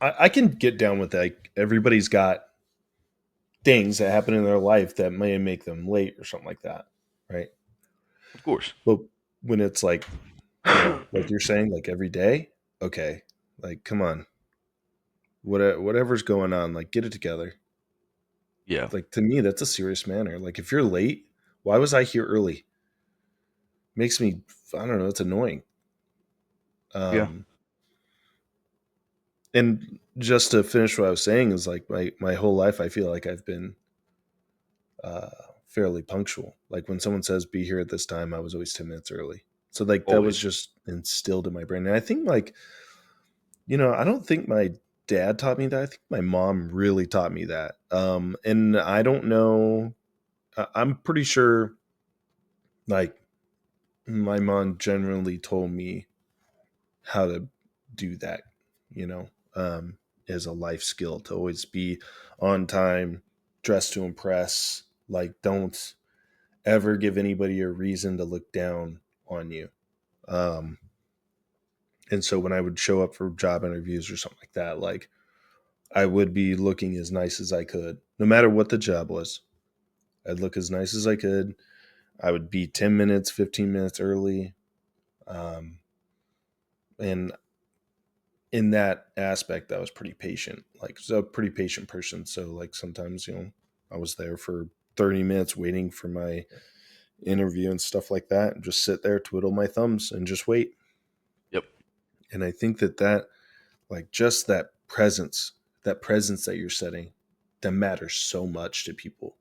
I can get down with that. Like, everybody's got things that happen in their life that may make them late or something like that, right? of course. But when it's like, like you're saying, like every day, okay, like come on, whatever's going on, like get it together. Yeah, Like to me, that's a serious manner. Like if you're late, why was I here early? Makes me, I don't know, it's annoying. Yeah. Um, and just to finish what I was saying is like my whole life, I feel like I've been uh, fairly punctual. Like when someone says be here at this time, I was always 10 minutes early. So like that was Always. just instilled in my brain. And I think like I don't think my dad taught me that. I think my mom really taught me that. And I don't know. I'm pretty sure like my mom generally told me how to do that. You know, as a life skill to always be on time, dress to impress. Like don't ever give anybody a reason to look down on you. Um, and so when I would show up for job interviews or something like that, like I would be looking as nice as I could, no matter what the job was. I'd look as nice as I could. I would be 10 minutes, 15 minutes early. Um, and in that aspect, I was pretty patient. Like, so a pretty patient person. So, like, sometimes, I was there for 30 minutes waiting for my interview and stuff like that, and just sit there, twiddle my thumbs, and just wait. Yep. And I think that like just that presence that you're setting, that matters so much to people.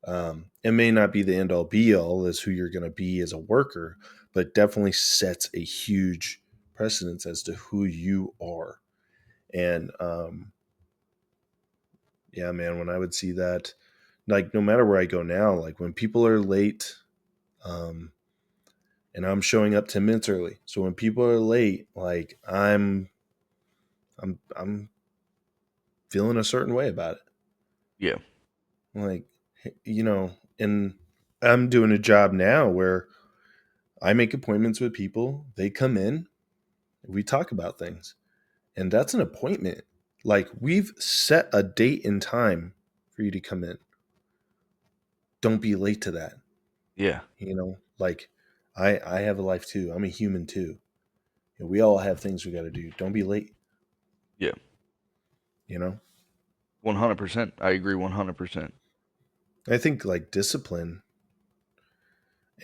It may not be the end all be all as who you're going to be as a worker, but definitely sets a huge precedence as to who you are. And yeah, man, when I would see that, like no matter where I go now, like when people are late, um, and I'm showing up 10 minutes early, so when people are late, like I'm feeling a certain way about it. Yeah. Like, and I'm doing a job now where I make appointments with people. They come in, we talk about things, and that's an appointment. Like, we've set a date and time for you to come in. Don't be late to that. Yeah. Like I have a life too. I'm a human too. We all have things we got to do. Don't be late. Yeah. You know. 100%. I agree 100%. I think like discipline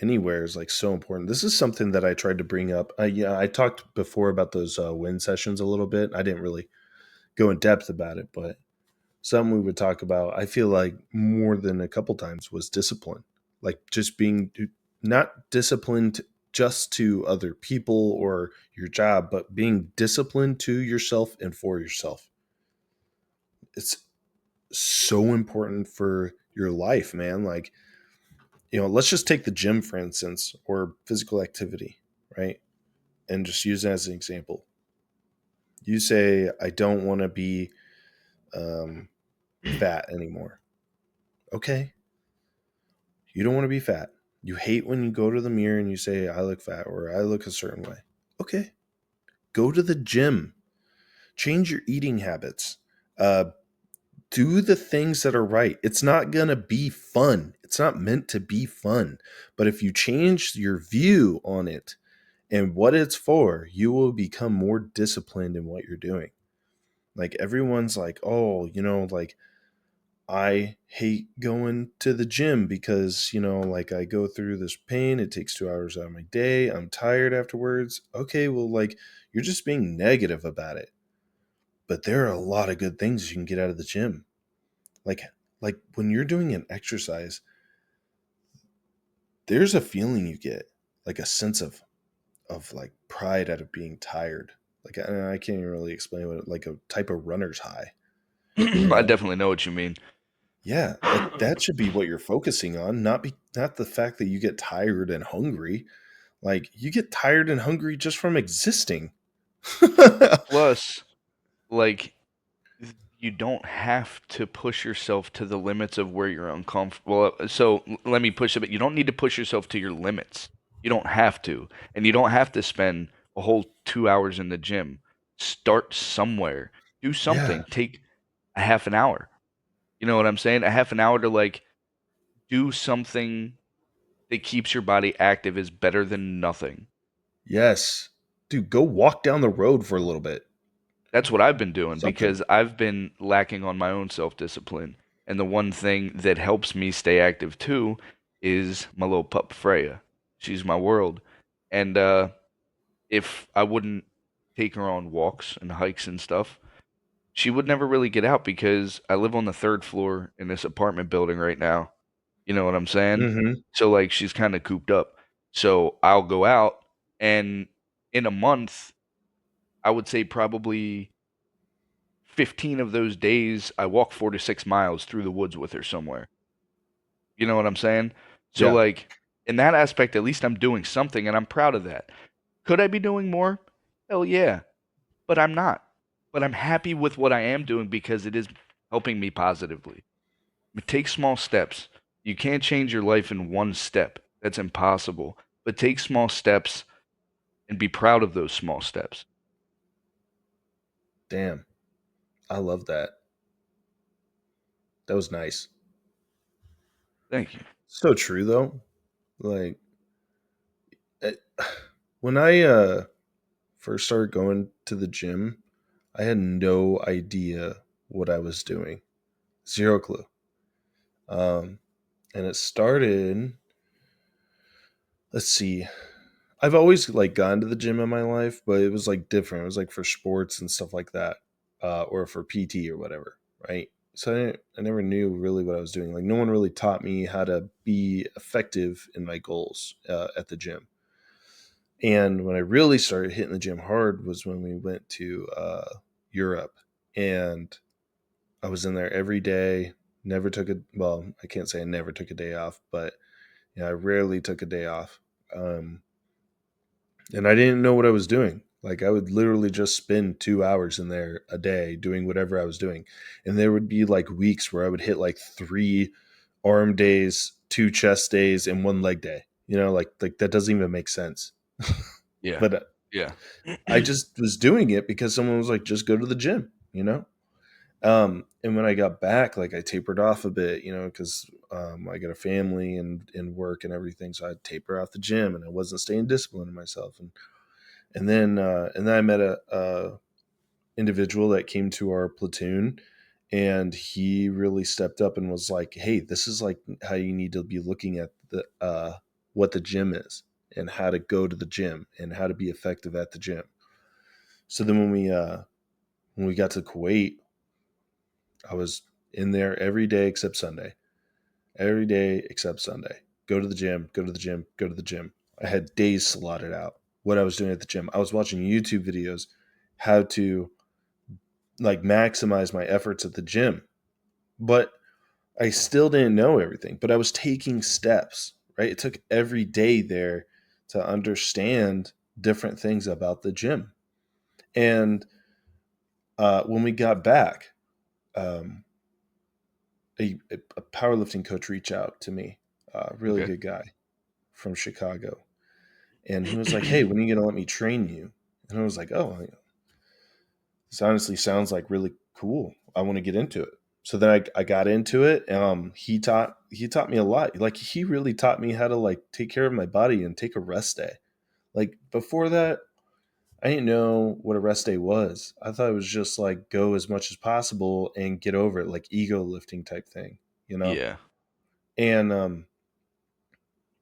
anywhere is like so important. This is something that I tried to bring up. Yeah, I talked before about those win sessions a little bit. I didn't really go in depth about it, but something we would talk about, I feel like more than a couple times, was discipline. Like just being not disciplined just to other people or your job, but being disciplined to yourself and for yourself. It's so important for your life, man. Like, let's just take the gym, for instance, or physical activity, right? And just use it as an example. You say, I don't want to be um, fat anymore. Okay. You don't want to be fat. You hate when you go to the mirror and you say, I look fat or I look a certain way. Okay. Go to the gym. Change your eating habits. Uh, do the things that are right. It's not going to be fun. It's not meant to be fun. But if you change your view on it and what it's for, you will become more disciplined in what you're doing. Like everyone's like, oh, like I hate going to the gym because, like I go through this pain. It takes 2 hours out of my day. I'm tired afterwards. Okay, well, like you're just being negative about it. But there are a lot of good things you can get out of the gym. Like, like when you're doing an exercise, there's a feeling you get, like a sense of like pride out of being tired. Like I can't even really explain what, like a type of runner's high. You I know, definitely know what you mean. Yeah, like that should be what you're focusing on, not the fact that you get tired and hungry. Like you get tired and hungry just from existing. Plus, like, you don't have to push yourself to the limits of where you're uncomfortable. So let me push it, but you don't need to push yourself to your limits. You don't have to, and you don't have to spend a whole 2 hours in the gym. Start somewhere. Do Yeah. something. Take a half an hour. You know what I'm saying? A half an hour to like do something that keeps your body active is better than nothing. Yes. Dude, go walk down the road for a little bit. That's what I've been doing Something. because I've been lacking on my own self-discipline. And the one thing that helps me stay active too is my little pup Freya. She's my world. And if I wouldn't take her on walks and hikes and stuff, she would never really get out because I live on the third floor in this apartment building right now. You know what I'm saying? Hmm. So like she's kind of cooped up. So I'll go out and in a month, I would say probably 15 of those days I walk 4 to 6 miles through the woods with her somewhere. You know what I'm saying? So Yeah. like in that aspect, at least I'm doing something and I'm proud of that. Could I be doing more? Hell yeah. But I'm not. But I'm happy with what I am doing because it is helping me positively. Take small steps. You can't change your life in one step. That's impossible. But take small steps and be proud of those small steps. Damn. I love that. That was nice. Thank you. So true though. Like it, when I first started going to the gym, I had no idea what I was doing. Zero clue. Um, and it started. Let's see. I've always like gone to the gym in my life, but it was like different. It was like for sports and stuff like that, or for PT or whatever, right? So I never knew really what I was doing. Like no one really taught me how to be effective in my goals at the gym. And when I really started hitting the gym hard was when we went to Europe, and I was in there every day. Never took a well, I can't say I never took a day off, but I rarely took a day off. And I didn't know what I was doing. Like I would literally just spend 2 hours in there a day doing whatever I was doing, and there would be like weeks where I would hit like 3 arm days, 2 chest days, and 1 leg day. Like that doesn't even make sense. Yeah. But Yeah. I just was doing it because someone was like, just go to the gym, you know? And when I got back, like I tapered off a bit, because I got a family and work and everything. So I taper off the gym and I wasn't staying disciplined in myself. And then I met a individual that came to our platoon, and he really stepped up and was like, hey, this is like how you need to be looking at the what the gym is and how to go to the gym and how to be effective at the gym. So then when we got to Kuwait, I was in there every day except Sunday. Every day except Sunday. Go to the gym, go to the gym, go to the gym. I had days slotted out what I was doing at the gym. I was watching YouTube videos how to like maximize my efforts at the gym. But I still didn't know everything, but I was taking steps, right? It took every day there to understand different things about the gym. And when we got back, um, a powerlifting coach reached out to me, a really Okay. good guy from Chicago. And he was like, hey, when are you going to let me train you? And I was like, oh, this honestly sounds like really cool. I want to get into it. So then I got into it. He taught me a lot. Like he really taught me how to like take care of my body and take a rest day. Like before that, I didn't know what a rest day was. I thought it was just like go as much as possible and get over it, like ego lifting type thing, you know? Yeah. And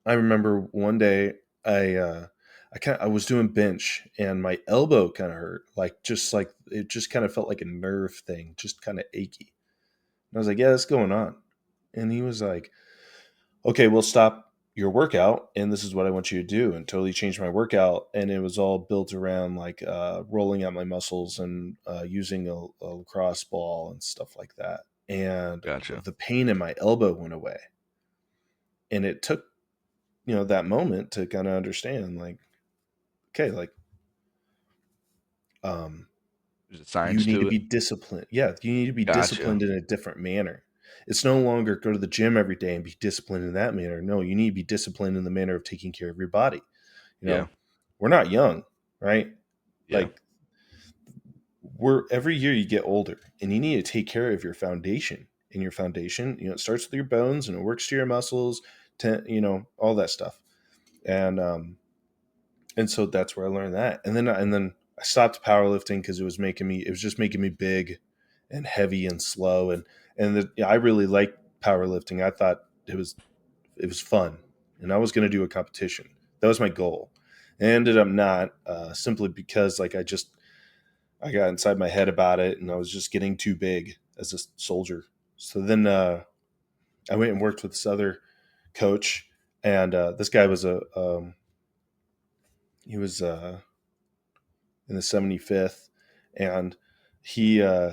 I remember one day I was doing bench and my elbow kind of hurt, like just like it just kind of felt like a nerve thing, just kind of achy. And I was like, "Yeah, that's going on." And he was like, "Okay, we'll stop your workout, and this is what I want you to do." And totally changed my workout, and it was all built around like rolling out my muscles and using a lacrosse ball and stuff like that. And Gotcha. the pain in my elbow went away, and it took that moment to kind of understand like, okay, like um There's a you science need to to it. be disciplined. Yeah, you need to be Gotcha. disciplined in a different manner. It's no longer go to the gym every day and be disciplined in that manner. No, you need to be disciplined in the manner of taking care of your body. you Yeah. know we're not young, right? Yeah. Like we're every year you get older, and you need to take care of your foundation. And your foundation, it starts with your bones and it works to your muscles, all that stuff. And so that's where I learned that. And then I stopped powerlifting because it was just making me big and heavy and slow. I really liked powerlifting. I thought it was fun, and I was going to do a competition. That was my goal. It ended up not, simply because like I got inside my head about it, and I was just getting too big as a soldier. So then I went and worked with this other coach, and this guy was he was in the 75th, and he uh,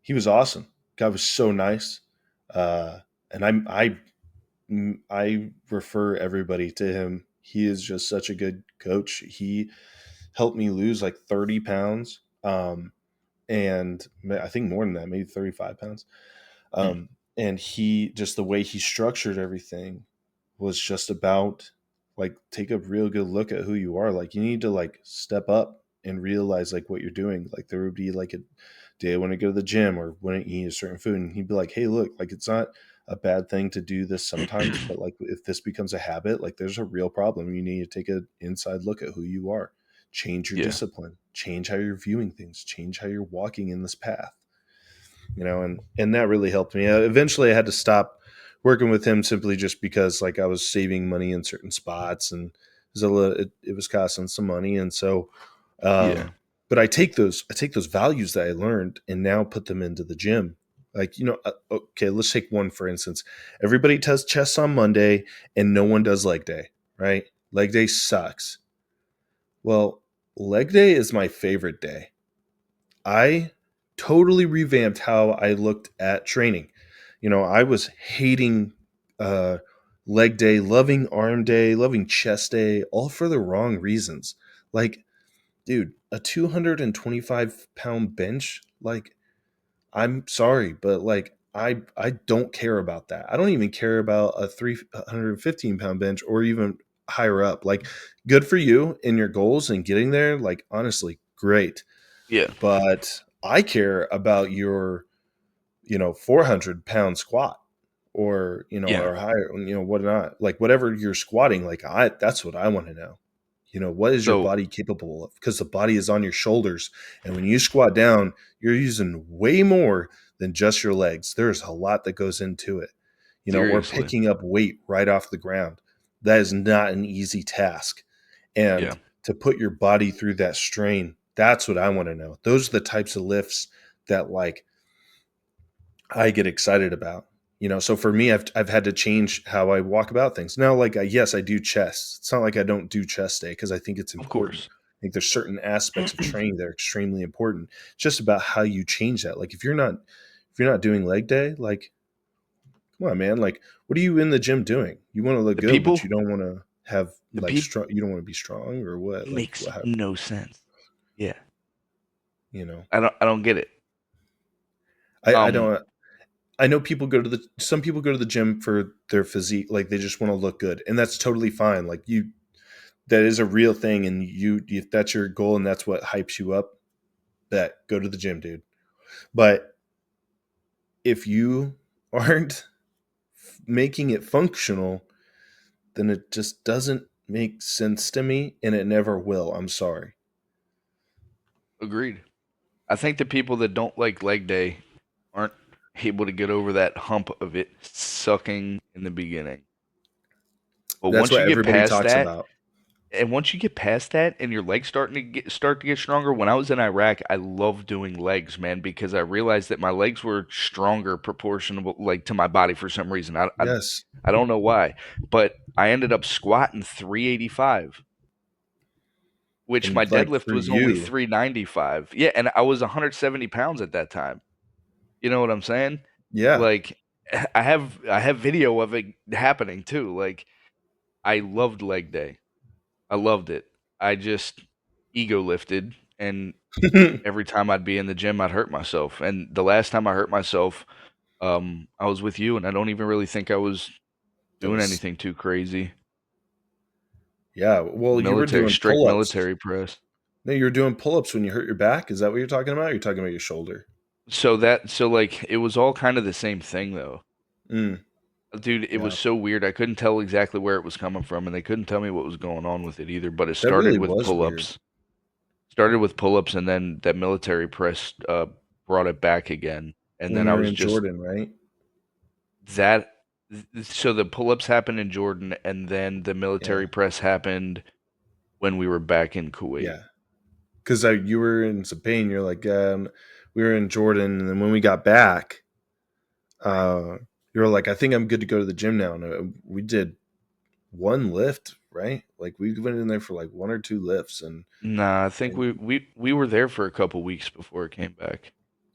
he was awesome. Guy was so nice, and I refer everybody to him. He is just such a good coach. He helped me lose like 30 pounds, and I think more than that, maybe 35 pounds. Hmm. And he just the way he structured everything was just about like take a real good look at who you are. Like you need to like step up and realize like what you're doing. Like there would be like a day when I go to the gym or when I eat a certain food, and he'd be like, "Hey, look, like it's not a bad thing to do this sometimes, but like if this becomes a habit, like there's a real problem. You need to take an inside look at who you are, change your Yeah. discipline, change how you're viewing things, change how you're walking in this path." And that really helped me. Eventually I had to stop working with him simply just because like I was saving money in certain spots, and it was costing some money. And so Yeah. but I take those values that I learned and now put them into the gym. Like, okay, let's take one for instance. Everybody does chest on Monday and no one does leg day, right? Leg day sucks. Well, leg day is my favorite day. I totally revamped how I looked at training. I was hating uh, leg day, loving arm day, loving chest day, all for the wrong reasons. Like, dude, a 225-pound bench, like, I'm sorry, but like, I don't care about that. I don't even care about a 315-pound bench or even higher up. Like, good for you in your goals and getting there. Like, honestly, great, Yeah. but I care about your, 400-pound squat, or, Yeah. or higher, whatnot, like whatever you're squatting, like that's what I want to know. What is your So body capable of? Because the body is on your shoulders. And when you squat down, you're using way more than just your legs. There's a lot that goes into it, or seriously. picking up weight right off the ground. That is not an easy task. Yeah. And to put your body through that strain, that's what I want to know. Those are the types of lifts that like I get excited about. So for me, I've had to change how I walk about things. Now, like yes, I do chest. It's not like I don't do chest day because I think it's Of important. course. I think there's certain aspects of training that are extremely important. It's just about how you change that. Like if you're not doing leg day, like come on, man. Like what are you in the gym doing? You want to look The good, but people you don't want to have the like people strong. You don't want to be strong or what? Like makes what? How, no sense. Yeah. you know, I don't get it. I Um don't. I know some people go to the gym for their physique, like they just want to look good, and that's totally fine. Like that is a real thing, and if that's your goal and that's what hypes you up, that go to the gym, dude. But if you aren't making it functional, then it just doesn't make sense to me, and it never will. I'm sorry. agreed. I think the people that don't like leg day aren't able to get over that hump of it sucking in the beginning. But That's once what you get everybody past talks that, about. and once you get past that and your legs start to get stronger, when I was in Iraq, I loved doing legs, man, because I realized that my legs were stronger proportional like to my body for some reason. Yes, I don't know why, but I ended up squatting 385, which my and like deadlift for was only you, 395. Yeah, and I was 170 pounds at that time. You know what I'm saying? yeah. Like I have video of it happening too. Like I loved leg day. I loved it. I just ego lifted, and every time I'd be in the gym, I'd hurt myself. And the last time I hurt myself, I was with you, and I don't even really think I was That doing was anything too crazy. yeah. Well, you were Military, doing strict pull-ups. military press. No, you were doing pull-ups when you hurt your back. Is that what you're talking about? Or you're talking about your shoulder. So like it was all kind of the same thing though. Mm, Dude, it was yeah, so weird. I couldn't tell exactly where it was coming from, and they couldn't tell me what was going on with it either. But it that started really with was weird. pull-ups. Started with pull-ups, and then that military press brought it back again. And When then I you're was in just Jordan, right? that. So the pull-ups happened in Jordan, and then the military Yeah, press happened when we were back in Kuwait. yeah. Because you were in some pain. You're like, we were in Jordan, and then when we got back, uh, you were like, I think I'm good to go to the gym now. And we did one lift, right? Like we went in there for like one or two lifts, Nah, I think and we were there for a couple weeks before it came back.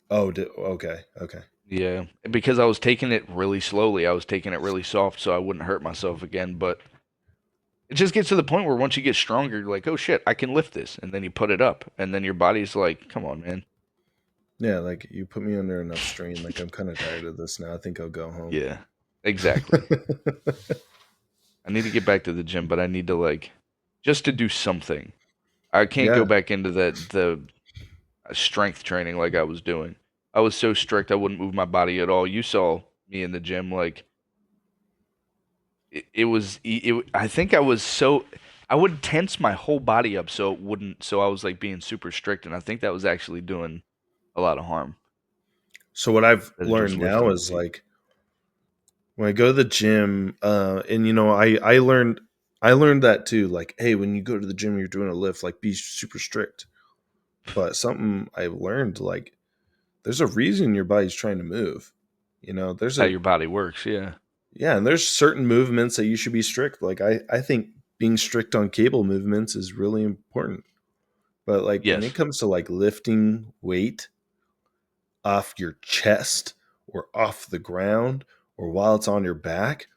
oh, okay, okay, Yeah, because I was taking it really slowly. I was taking it really soft so I wouldn't hurt myself again. But it just gets to the point where once you get stronger, you're like, oh shit, I can lift this. And then you put it up. And then your body's like, come on, man. yeah. Like you put me under enough strain. Like I'm kind of tired of this now. I think I'll go home. Yeah, exactly. I need to get back to the gym, but I need to like just to do something. I can't go Yeah. back into the strength training like I was doing. I was so strict I wouldn't move my body at all. You saw me in the gym like it was I think I was so I would tense my whole body up so it wouldn't so I was like being super strict and I think that was actually doing a lot of harm So what I've instead of just learned now lifting the is weight. like when I go to the gym, and I learned that too. Like, hey, when you go to the gym, you're doing a lift, like be super strict. But something I learned, like, there's a reason your body's trying to move. There's How a your body works, yeah. yeah, and there's certain movements that you should be strict. Like I think being strict on cable movements is really important. But like when it Yes, comes to like lifting weight off your chest or off the ground or while it's on your back,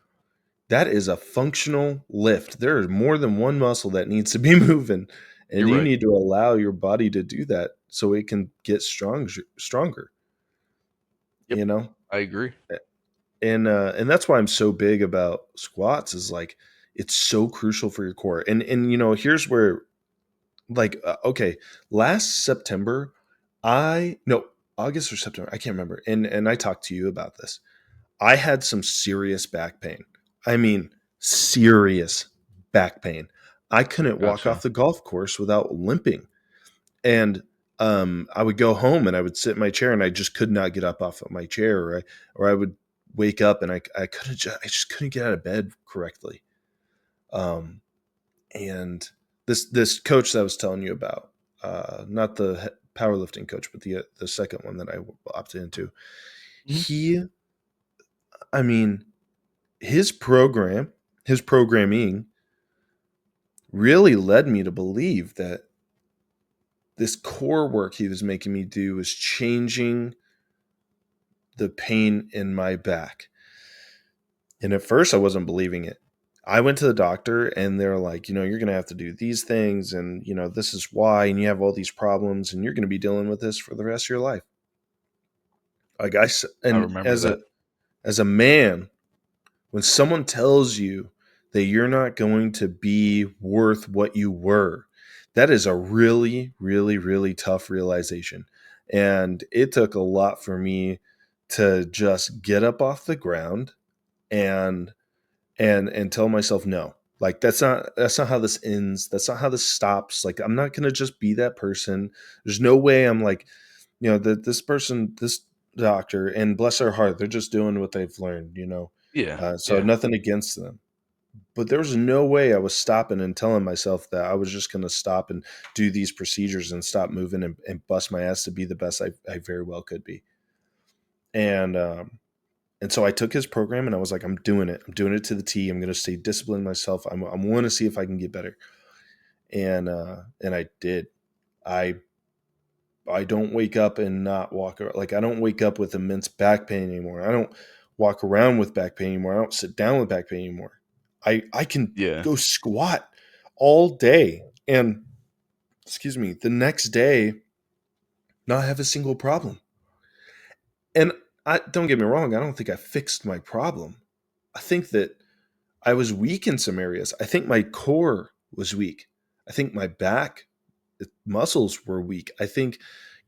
that is a functional lift. There is more than one muscle that needs to be moving, and you're you right. need to allow your body to do that so it can get stronger. Yep, You know, I agree. and that's why I'm so big about squats. Is like it's so crucial for your core. And here's where okay, last September, I no August or September, I can't remember. And I talked to you about this. I had some serious back pain. I mean, serious back pain. I couldn't walk off Gotcha. the golf course without limping. And I would go home and I would sit in my chair and I just could not get up off of my chair, or I would wake up and I just couldn't get out of bed correctly. Um, and this coach that I was telling you about, not the powerlifting coach, but the second one that I opted into, Mhm. he, I mean, his programming really led me to believe that this core work he was making me do was changing the pain in my back. And at first, I wasn't believing it. I went to the doctor and they're like, you're going to have to do these things. And, this is why. And you have all these problems and you're going to be dealing with this for the rest of your life. Like I and remember as that. a man, when someone tells you that you're not going to be worth what you were, that is a really, really, really tough realization. And it took a lot for me to just get up off the ground and tell myself no. Like that's not how this ends. That's not how this stops. Like I'm not gonna just be that person. There's no way I'm like, that this person, this doctor, and bless their heart, they're just doing what they've learned. Yeah, So yeah, nothing against them. But there was no way I was stopping and telling myself that I was just going to stop and do these procedures and stop moving and bust my ass to be the best I very well could be. And so I took his program and I was like, I'm doing it. I'm doing it to the T. I'm going to stay disciplined myself. I'm going to see if I can get better. And I did. I I don't wake up and not walk like I don't wake up with immense back pain anymore. I don't walk around with back pain anymore. I don't sit down with back pain anymore. I can yeah. go squat all day and excuse me, the next day not have a single problem. And I don't get me wrong, I don't think I fixed my problem. I think that I was weak in some areas. I think my core was weak. I think my back muscles were weak. I think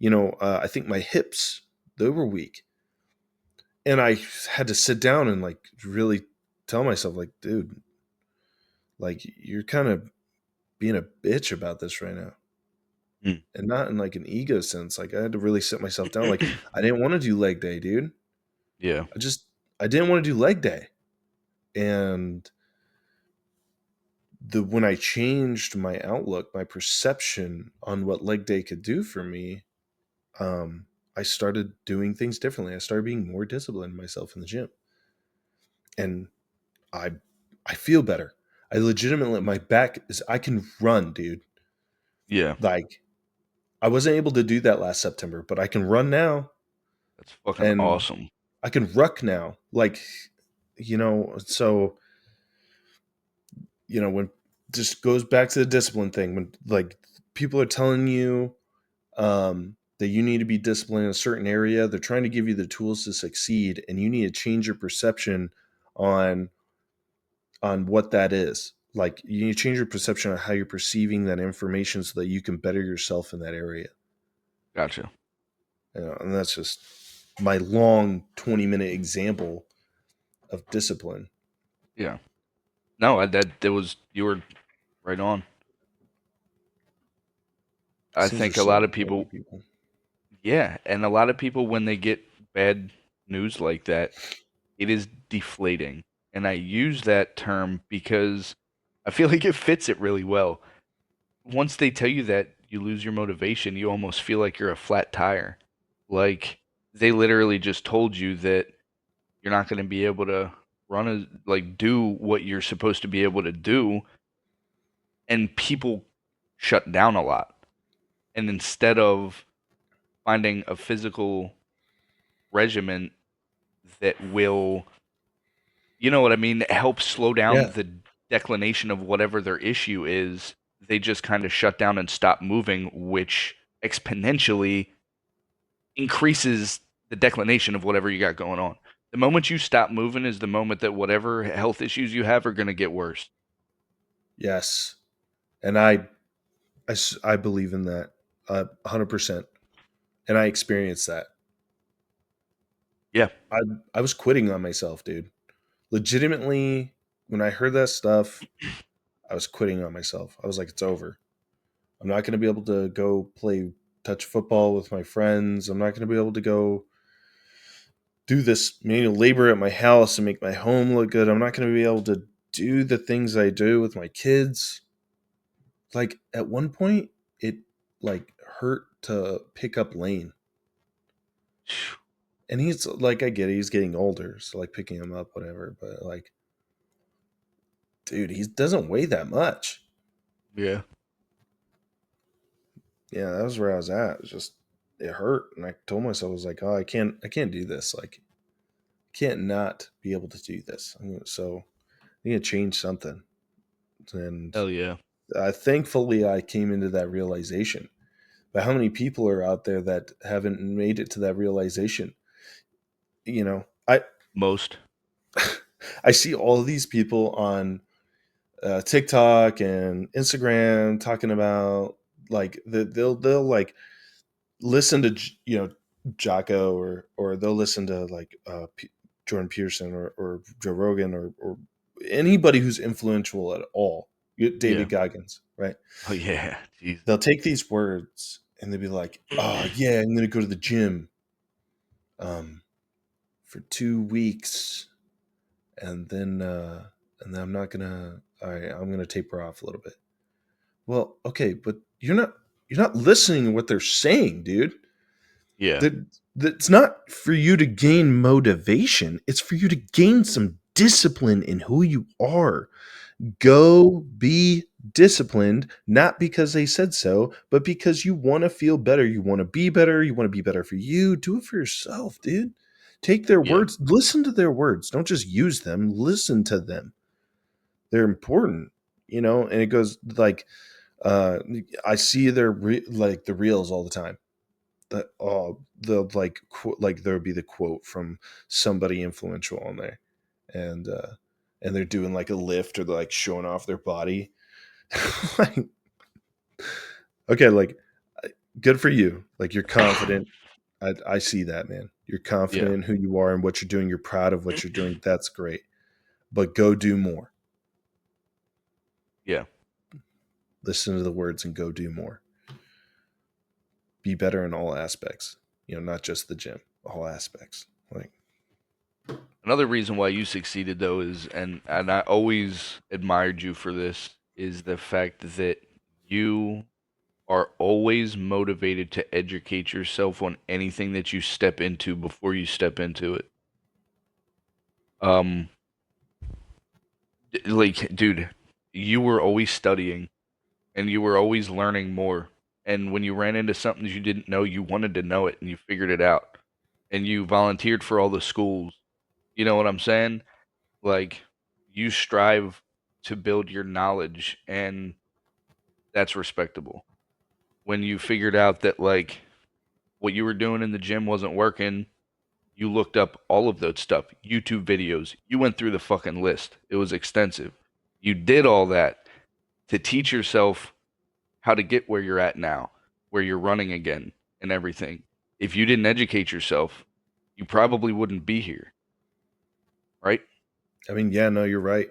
my hips, they were weak. And I had to sit down and like really tell myself, like, dude, like you're kind of being a bitch about this right now. Mm. And not in like an ego sense. Like I had to really sit myself down. Like I didn't want to do leg day, dude. Yeah, I didn't want to do leg day. And the when I changed my outlook, my perception on what leg day could do for me, I started doing things differently. I started being more disciplined myself in the gym, and I I feel better. I legitimately, my back is, I can run, dude. Yeah, Like, I wasn't able to do that last September, but I can run now, that's fucking and awesome. I can ruck now. Like, so when, just goes back to the discipline thing, when like people are telling you that you need to be disciplined in a certain area, they're trying to give you the tools to succeed, and you need to change your perception on what that is. Like, you need to change your perception on how you're perceiving that information so that you can better yourself in that area. Gotcha. And that's just my long 20-minute example of discipline. Yeah. No, that was you were right on. I These things are think a so lot of important to people, people. yeah, and a lot of people when they get bad news like that, it is deflating. And I use that term because I feel like it fits it really well. Once they tell you that, you lose your motivation. You almost feel like you're a flat tire. Like they literally just told you that you're not going to be able to do what you're supposed to be able to do, and people shut down a lot. And instead of finding a physical regimen that will, you know what I mean, help slow down Yeah. the declination of whatever their issue is, they just kind of shut down and stop moving, which exponentially increases the declination of whatever you got going on. The moment you stop moving is the moment that whatever health issues you have are going to get worse. Yes. And I believe in that 100%. And I experienced that. Yeah, I, I was quitting on myself, dude. Legitimately, when I heard that stuff, I was quitting on myself. I was like, it's over. I'm not going to be able to go play touch football with my friends. I'm not going to be able to go do this manual labor at my house and make my home look good. I'm not going to be able to do the things I do with my kids. Like, at one point, it like hurt to pick up Lane. And he's like, I get it, he's getting older, so like picking him up, whatever. But like, dude, he doesn't weigh that much. yeah, Yeah, that was where I was at. It was just, it hurt, and I told myself, I was like, oh, I can't do this. Like, I can't not be able to do this. So I need to change something. And hell yeah, thankfully, I came into that realization. But how many people are out there that haven't made it to that realization? You know, most, I see all these people on TikTok and Instagram talking about, like, they'll like listen to Jocko, or they'll listen to like Jordan Peterson, or Joe Rogan, or anybody who's influential at all. yeah, David Goggins, right? oh yeah, Jesus, They'll take these words and they'll be like, "Oh yeah, I'm gonna go to the gym um, for 2 weeks, and then I'm not gonna. All right, I'm gonna taper off a little bit." Well, okay, but you're not listening to what they're saying, dude. yeah, That that's not for you to gain motivation. It's for you to gain some discipline in who you are. Go be disciplined, not because they said so, but because you want to feel better. You want to be better. You want to be better for you. Do it for yourself, dude. Take their yeah, words, listen to their words. Don't just use them, listen to them. They're important, and it goes like, uh, I see like the reels all the time. That they'll like like there'll be the quote from somebody influential on there, and they're doing like a lift, or they're like showing off their body. Like, okay, like, good for you. Like, you're confident. I see that, man. You're yeah, confident in who you are and what you're doing. You're proud of what you're doing. That's great. But go do more. yeah, Listen to the words and go do more. Be better in all aspects. Not just the gym. All aspects. Like, Another reason why you succeeded though is, and I always admired you for this, is the fact that you are always motivated to educate yourself on anything that you step into before you step into it. Um, like, dude, you were always studying and you were always learning more. And when you ran into something you didn't know, you wanted to know it and you figured it out. And you volunteered for all the schools. You know what I'm saying? Like, you strive to build your knowledge, and that's respectable. When you figured out that, like, what you were doing in the gym wasn't working, you looked up all of that stuff, YouTube videos. You went through the fucking list. It was extensive. You did all that to teach yourself how to get where you're at now, where you're running again and everything. If you didn't educate yourself, you probably wouldn't be here, right? I mean, yeah, no, you're right.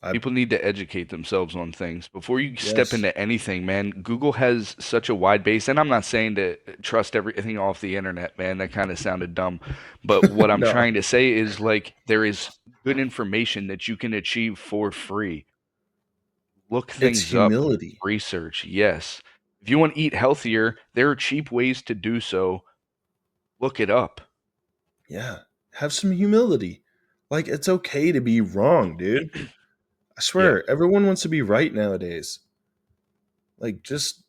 I People need to educate themselves on things before you step Yes. into anything, man. Google has such a wide base, and I'm not saying to trust everything off the internet, man. That kind of sounded dumb. But what I'm No, trying to say is, like, there is good information that you can achieve for free. Look it's things up, humility. research, yes. If you want to eat healthier, there are cheap ways to do so. Look it up. Yeah. Have some humility. Like it's okay to be wrong, dude. I Yeah, swear, everyone wants to be right nowadays. Like just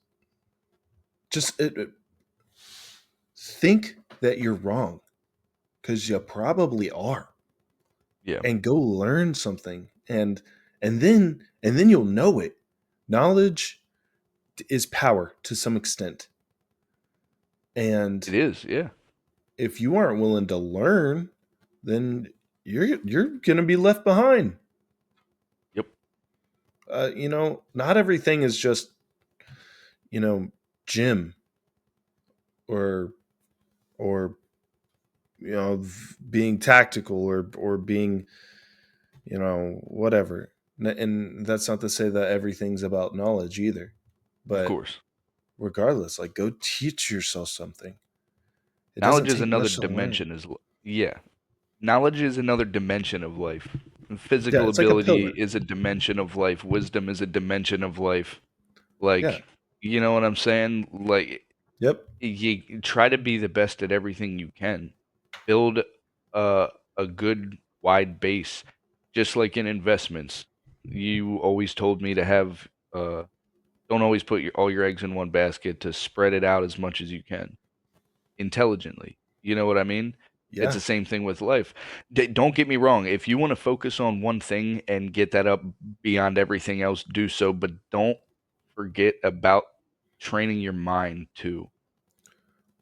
think that you're wrong cuz you probably are yeah, and go learn something and then you'll know it. Knowledge is power to some extent. it And is. Yeah, if you aren't willing to learn, then you're going to be left behind. yep, Not everything is just, you know, gym or or being tactical or being, whatever. And that's not to say that everything's about knowledge either. of But course. regardless, like go teach yourself something. It doesn't Knowledge is take another much to learn. dimension, yeah. Knowledge is another dimension of life. Yeah, Physical it's like a ability pillar. is a dimension of life. Wisdom is a dimension of life. Yeah. Like, you know what I'm saying? Like, Yep. you try to be the best at everything you can. Build a a good wide base, just like in investments. You always told me to have don't always put all your eggs in one basket, to spread it out as much as you can intelligently. You know what I mean? It's Yeah. the same thing with life. Don't get me wrong. If you want to focus on one thing and get that up beyond everything else, do so. But don't forget about training your mind too.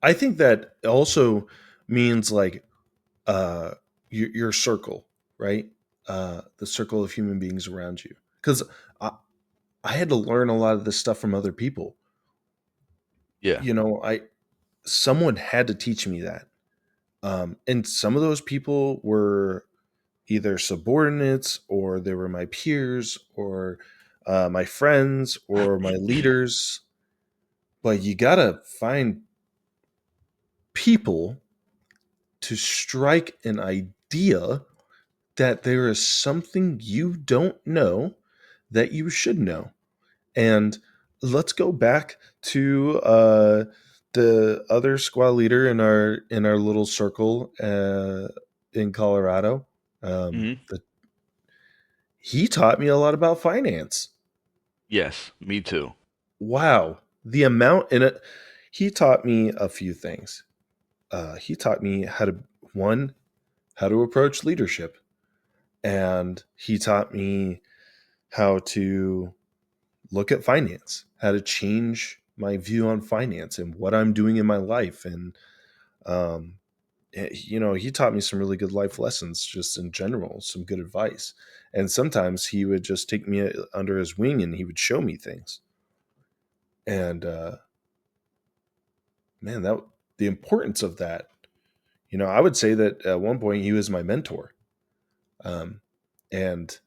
I think that also means like your circle, right? The circle of human beings around you. Because I had to learn a lot of this stuff from other people. Yeah. I someone had to teach me that, and some of those people were either subordinates or they were my peers or my friends or my leaders. But you gotta find people to strike an idea that there is something you don't know that you should know. And let's go back to the other squad leader in our little circle in Colorado. Hmm. He taught me a lot about finance. Yes, me too. Wow, the amount in it. He taught me a few things. He taught me how to approach leadership, and he taught me how to look at finance, how to change my view on finance and what I'm doing in my life. And, um, he taught me some really good life lessons just in general, some good advice. And sometimes he would just take me under his wing and he would show me things. And, man, the importance of that, I would say that at one point he was my mentor. Um, and,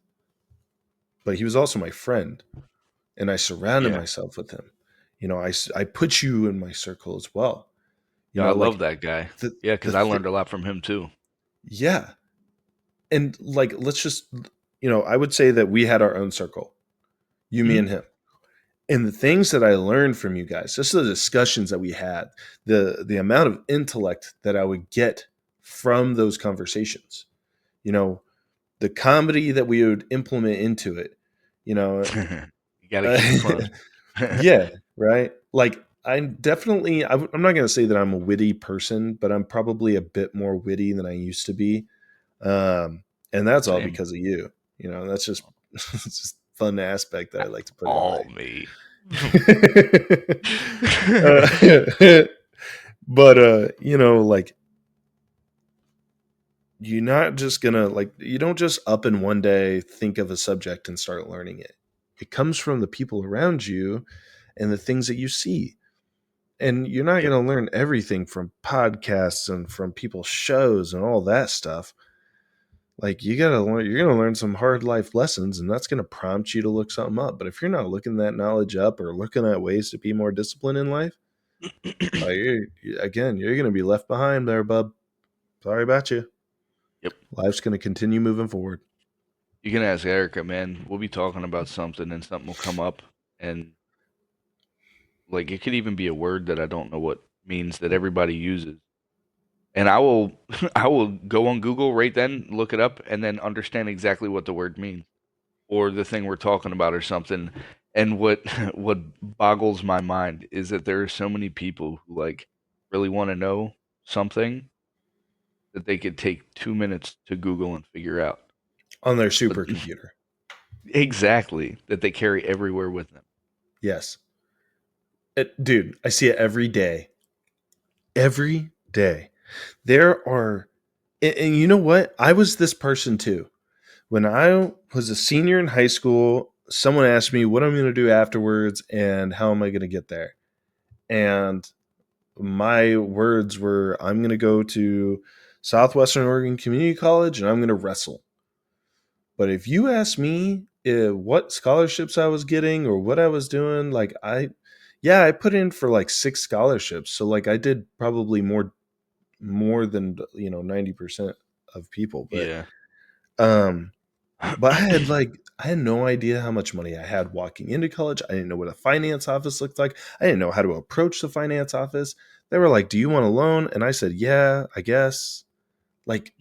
but he was also my friend and I surrounded Yeah. myself with him. I put you in my circle as well. Yeah, I love Like that guy. the Yeah, the because I learned a lot from him too. yeah, and like, let's just, I would say that we had our own circle, you, me, Mhm. and him. And the things that I learned from you guys, just the discussions that we had, the amount of intellect that I would get from those conversations, you know, the comedy that we would implement into it, you know, You gotta uh, keep it fun. yeah, right. Like I'm not going to say that I'm a witty person, but I'm probably a bit more witty than I used to be. Um, and that's all Same. because of you. That's just it's just fun aspect that I like to put in All my. me. uh, but like, you're not just gonna, like, you don't just up in one day think of a subject and start learning it. It comes from the people around you and the things that you see. And you're not Yep. going to learn everything from podcasts and from people's shows and all that stuff. Like, you're going to learn some hard life lessons, and that's going to prompt you to look something up. But if you're not looking that knowledge up or looking at ways to be more disciplined in life, you're going to be left behind there, bub. Sorry about you. Yep. Life's going to continue moving forward. You can ask Erica, man. We'll be talking about something and something will come up and like it could even be a word that I don't know what means that everybody uses. And I will I will go on Google right then, look it up, and then understand exactly what the word means or the thing we're talking about or something. And what what boggles my mind is that there are so many people who like really want to know something that they could take 2 minutes to Google and figure out. On their But supercomputer. exactly that they carry everywhere with them. Yes. Dude, I see it every day. Every day. There are, and you know what? I was this person too. When I was a senior in high school, someone asked me what I'm going to do afterwards and how am I going to get there. And my words were, I'm going to go to Southwestern Oregon Community College and I'm going to wrestle. But if you ask me what scholarships I was getting or what I was doing, like, I put in for like 6 scholarships. So like I did probably more than 90% of people. Yeah. Um, but I had no idea how much money I had walking into college. I didn't know what a finance office looked like. I didn't know how to approach the finance office. They were like, "Do you want a loan?" And I said, "Yeah, I guess." Like,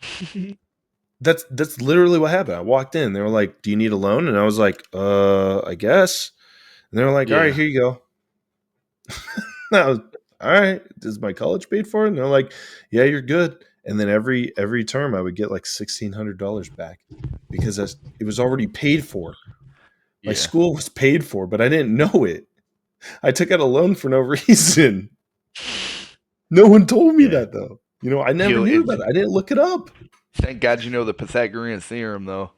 that's literally what happened. I walked in. They were like, "Do you need a loan?" And I was like, I guess." And they were like, "All right, Yeah. here you go." And I was, "All right, is my college paid for?" And they're like, "Yeah, you're good." And then every term I would get like $1,600 back because it was already paid for. My Yeah. school was paid for, but I didn't know it. I took out a loan for no reason. No one told me Yeah. that though. I never Yo, knew it, about it. I didn't look it up. thank God you know the Pythagorean theorem, though.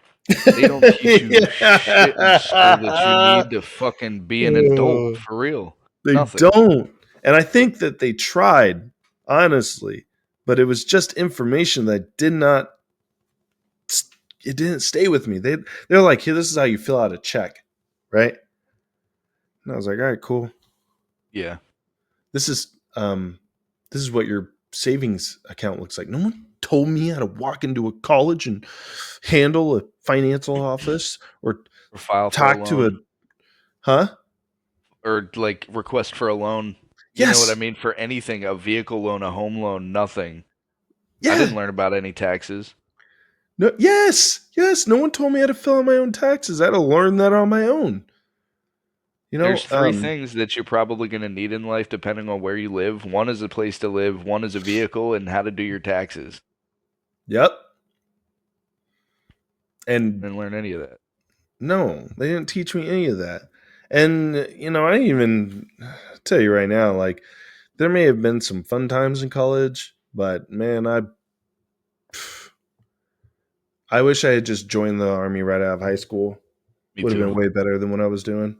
They don't teach you shit in school that you need to fucking be an adult Uh, for real. they Nothing. don't. And I think that they tried, honestly, but it was just information that it didn't stay with me. They're like, "Here, this is how you fill out a check." Right? And I was like, "All right, cool. Yeah. This is this is what your savings account looks like." No one told me how to walk into a college and handle a financial office or Or file for a talk to a, loan. huh? Or like request for a loan. You know what I Yes. mean? For anything, a vehicle loan, a home loan, nothing. I didn't Yeah. learn about any taxes. No, yes. Yes. No one told me how to fill out my own taxes. I had to learn that on my own. You There's know, three um, things that you're probably going to need in life depending on where you live. One is a place to live, one is a vehicle, and how to do your taxes. yep. And Didn't learn any of that. no, they didn't teach me any of that. And I even tell you right now, like, there may have been some fun times in college, but man, I wish I had just joined the army right out of high school. Me Would have too. been way better than what I was doing.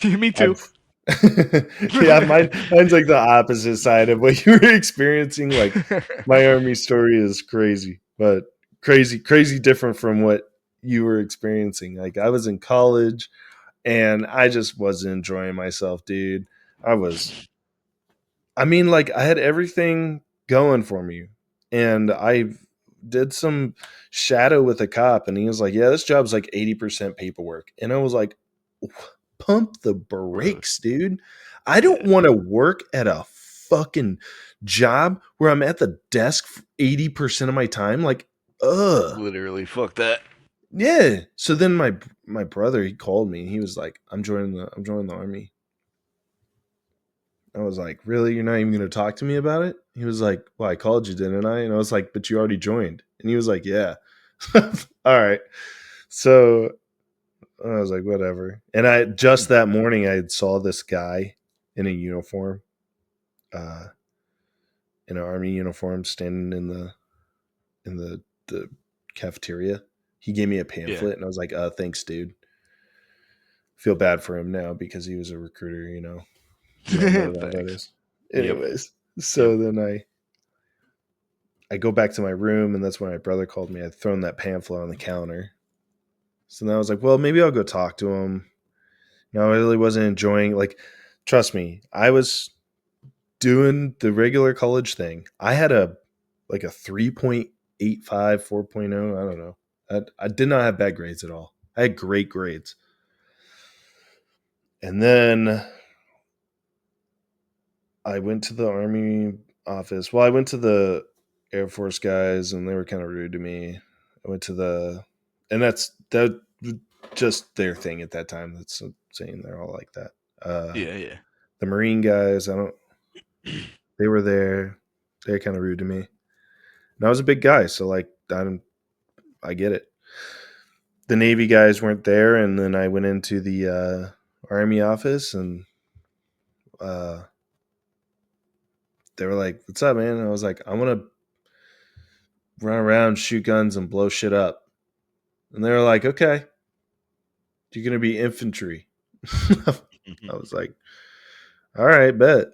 Me too. I've yeah, mine's like the opposite side of what you were experiencing. Like, my army story is crazy, but crazy different from what you were experiencing. Like, I was in college and I just wasn't enjoying myself, dude. I was I mean, like, I had everything going for me, and I did some shadow with a cop, and he was like, "Yeah, this job's like 80% paperwork," and I was like, "Pump the Bro, brakes, dude! I don't yeah. want to work at a fucking job where I'm at the desk for 80% of my time." Like, ugh. Literally, fuck that. Yeah. So then my brother, he called me. He was like, I'm joining the army." I was like, "Really? You're not even going to talk to me about it?" He was like, "Well, I called you, didn't I?" And I was like, "But you already joined." And he was like, "Yeah." All right. So I was like, "Whatever." And I just that morning I saw this guy in a uniform, uh, in an army uniform, standing in the cafeteria. He gave me a Yeah. pamphlet, and I was like, "Thanks, dude." Feel bad for him now because he was a recruiter. You all know how that Thanks. is. Yep. Anyways, Yep. so then I go back to my room, and that's when my brother called me. I'd thrown that pamphlet on the counter. So then I was like, well, maybe I'll go talk to him. No, I really wasn't enjoying, like, trust me, I was doing the regular college thing. I had a 3.85, 4.0. I don't know. I did not have bad grades at all. I had great grades. And then I went to the army office. Well, I went to the Air Force guys, and they were kind of rude to me. I went to and that just their thing at that time. That's saying they're all like that. Yeah, yeah. The Marine guys, I don't. They were there. They're kind of rude to me. And I was a big guy, so like I get it. The Navy guys weren't there, and then I went into the Army office, and uh, they were like, "What's up, man?" And I was like, "I want to run around, shoot guns, and blow shit up." And they were like, "Okay, you're gonna be infantry." I was like, "All right, bet."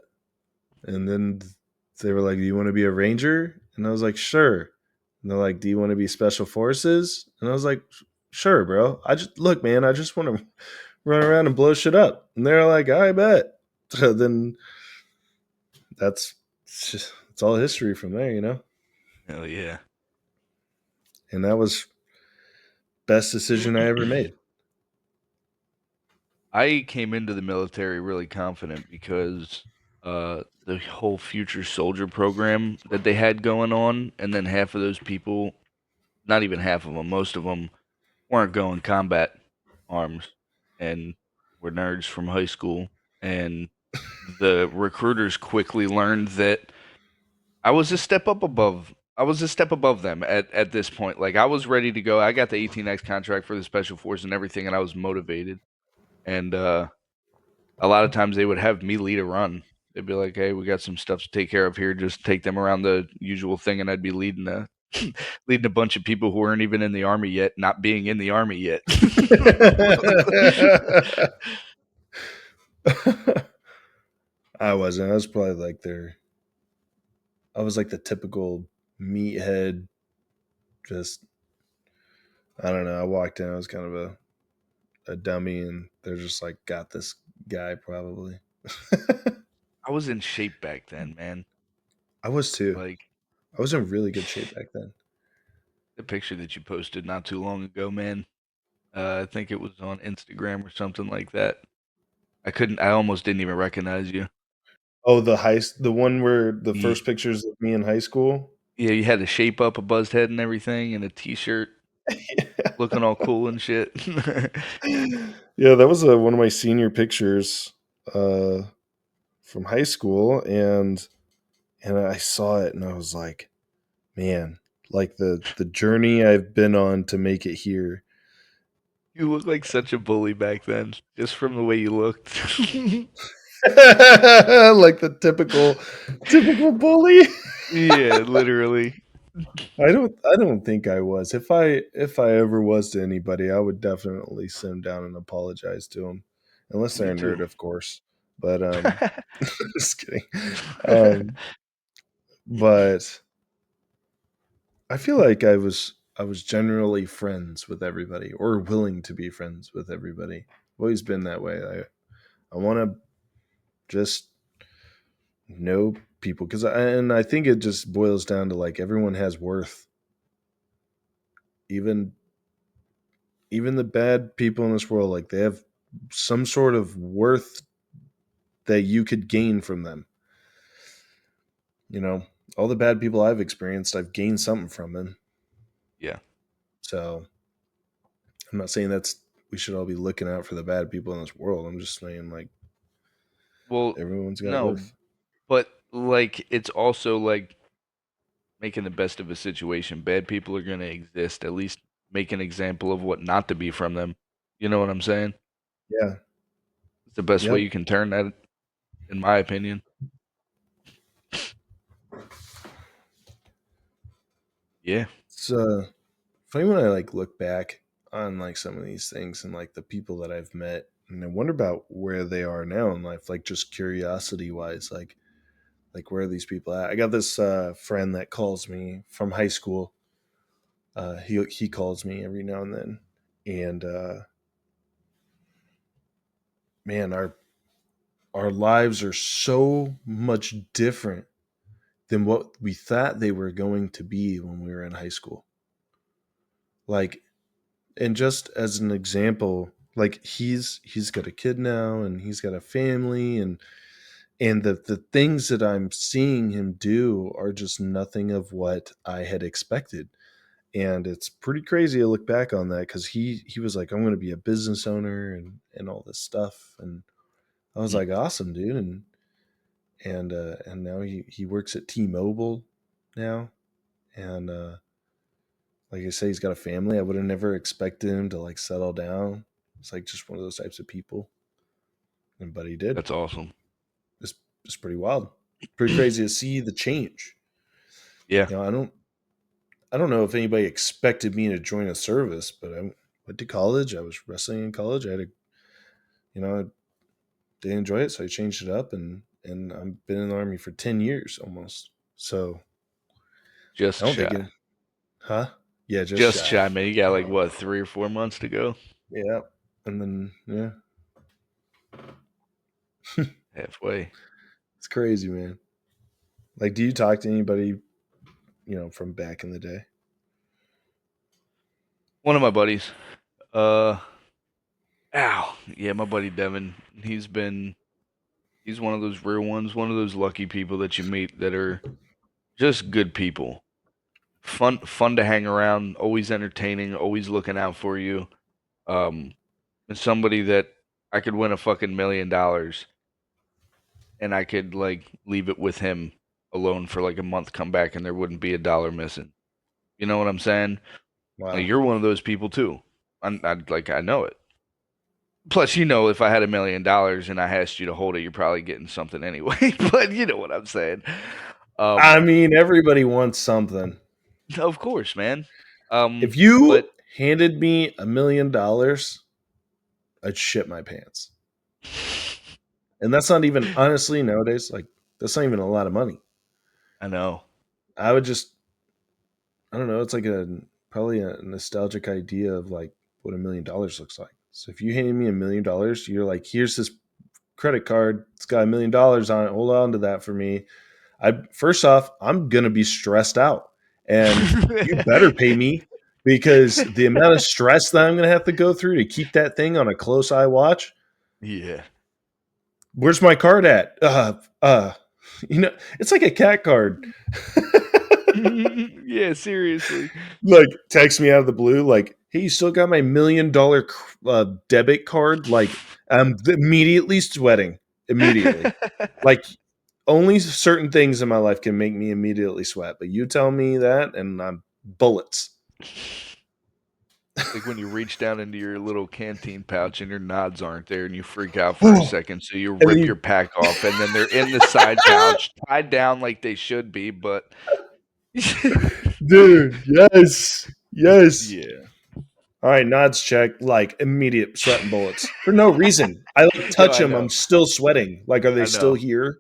And then they were like, "Do you want to be a ranger?" And I was like, "Sure." And they're like, "Do you want to be special forces?" And I was like, "Sure, bro. I just look, man. I just want to run around and blow shit up." And they're like, "I bet." So then that's it's all history from there. Hell yeah. And that was best decision I ever made. I came into the military really confident because the whole future soldier program that they had going on, and then half of those people, not even half of them, most of them weren't going combat arms and were nerds from high school. And the recruiters quickly learned that I was a step up above. I was a step above them at this point. Like I was ready to go. I got the 18X contract for the special force and everything, and I was motivated. And a lot of times they would have me lead a run. They'd be like, "Hey, we got some stuff to take care of here. Just take them around the usual thing," and I'd be leading a leading a bunch of people who weren't even in the army yet, not being in the army yet. I wasn't. I was probably like I was like the typical meathead. Just I don't know. I walked in. I was kind of a dummy, and they're just like, got this guy probably. I was in shape back then, man. I was too. Like I was in really good shape back then. the picture that you posted not too long ago, man. I think it was on Instagram or something like that. I almost didn't even recognize you. Oh, the one where the Ye- first pictures of me in high school. Yeah, you had to shape up a buzzed head and everything, and a t-shirt, looking all cool and shit. Yeah, that was one of my senior pictures uh, from high school, and I saw it, and I was like, man, like the journey I've been on to make it here. You look like such a bully back then, just from the way you looked. Like the typical bully. Yeah, literally. I don't think I was. If I ever was to anybody, I would definitely sit them down and apologize to them. Unless they're Me a too. nerd, of course. But just kidding. Um but I feel like I was generally friends with everybody, or willing to be friends with everybody. I've always been that way. I want to just know people, and I think it just boils down to like everyone has worth. even even the bad people in this world, like they have some sort of worth that you could gain from them. You know, all the bad people I've experienced, I've gained something from them. Yeah. So I'm not saying that's we should all be looking out for the bad people in this world. I'm just saying like Well, everyone's got no, worth. but like it's also like making the best of a situation. Bad people are going to exist. At least make an example of what not to be from them. You know what I'm saying? Yeah. It's the best way Yep. you can turn that, in my opinion. Yeah. It's funny when I like look back on like some of these things and like the people that I've met and I wonder about where they are now in life, like just curiosity wise, like where are these people at? I got this friend that calls me from high school. He calls me every now and then, and man, our lives are so much different than what we thought they were going to be when we were in high school. Like, and just as an example, like he's got a kid now and he's got a family and the things that I'm seeing him do are just nothing of what I had expected. And it's pretty crazy to look back on that because he was like, I'm going to be a business owner and all this stuff, and I was Mm, like, awesome, dude, and now he works at T-Mobile now, and like I say, he's got a family. I would have never expected him to like settle down. It's like just one of those types of people, and but he did. that's awesome. It's pretty wild, pretty crazy to see the change. Yeah. You know, I don't know if anybody expected me to join a service, but I went to college. I was wrestling in college. I had a, you know, I didn't enjoy it, so I changed it up, and I've been in the army for 10 years almost. So I Just don't think shy. it, huh? Yeah, just Just shy. shy, man. You got like what, 3 or 4 months to go? Yeah, and then yeah, Halfway. it's crazy, man. Like, do you talk to anybody from back in the day? One of my buddies. Uh ow. Yeah, my buddy Devin. He's one of those rare ones, one of those lucky people that you meet that are just good people. Fun to hang around, always entertaining, always looking out for you. Um and somebody that I could win a fucking $1 million and I could like leave it with him alone for like a month, come back and there wouldn't be a dollar missing. You know what I'm saying? Like Wow. you're one of those people too. I know it. Plus, if I had $1 million and I asked you to hold it, you're probably getting something anyway. But you know what I'm saying. I Um, mean, everybody wants something. of course, man. If But you handed me $1 million, I'd shit my pants. And that's not even honestly nowadays. Like that's not even a lot of money. I know. I would just I don't know. It's like a probably a nostalgic idea of like what $1 million looks like. So if you handed me $1 million, you're like, here's this credit card. It's got $1 million on it. Hold on to that for me. I first off, I'm gonna be stressed out, and you better pay me because the amount of stress that I'm gonna have to go through to keep that thing on a close eye watch. Yeah. Where's my card at? It's like a cat card. Yeah, seriously. Like text me out of the blue, like, "Hey, you still got my $1 million debit card?" Like, I'm immediately sweating. Immediately, like only certain things in my life can make me immediately sweat. But you tell me that, and I'm bullets. Like when you reach down into your little canteen pouch and your nods aren't there and you freak out for a and second, so you then rip your pack off and then they're in the side pouch, tied down like they should be, but dude, yes, yes. yeah. All right, nods check. Like immediate sweating bullets for no reason. I like No, touch I them. know. I'm still sweating. Like, are they I still know. here?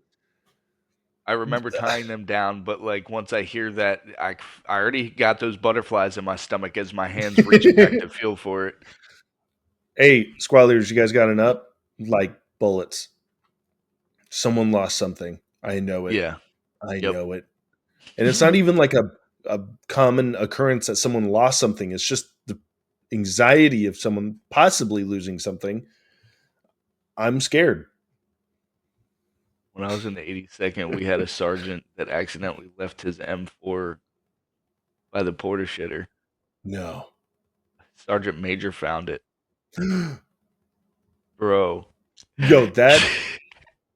I remember tying them down, but like once I hear that, I already got those butterflies in my stomach as my hands reach back to feel for it. Hey, squad leaders, you guys got an up? Like bullets. Someone lost something. I know it. Yeah. I Yep. know it. And it's not even like a a common occurrence that someone lost something. It's just the anxiety of someone possibly losing something. I'm scared. When I was in the 82nd, we had a sergeant that accidentally left his M4 by the porta shitter. No. Sergeant Major found it. Bro. Yo, that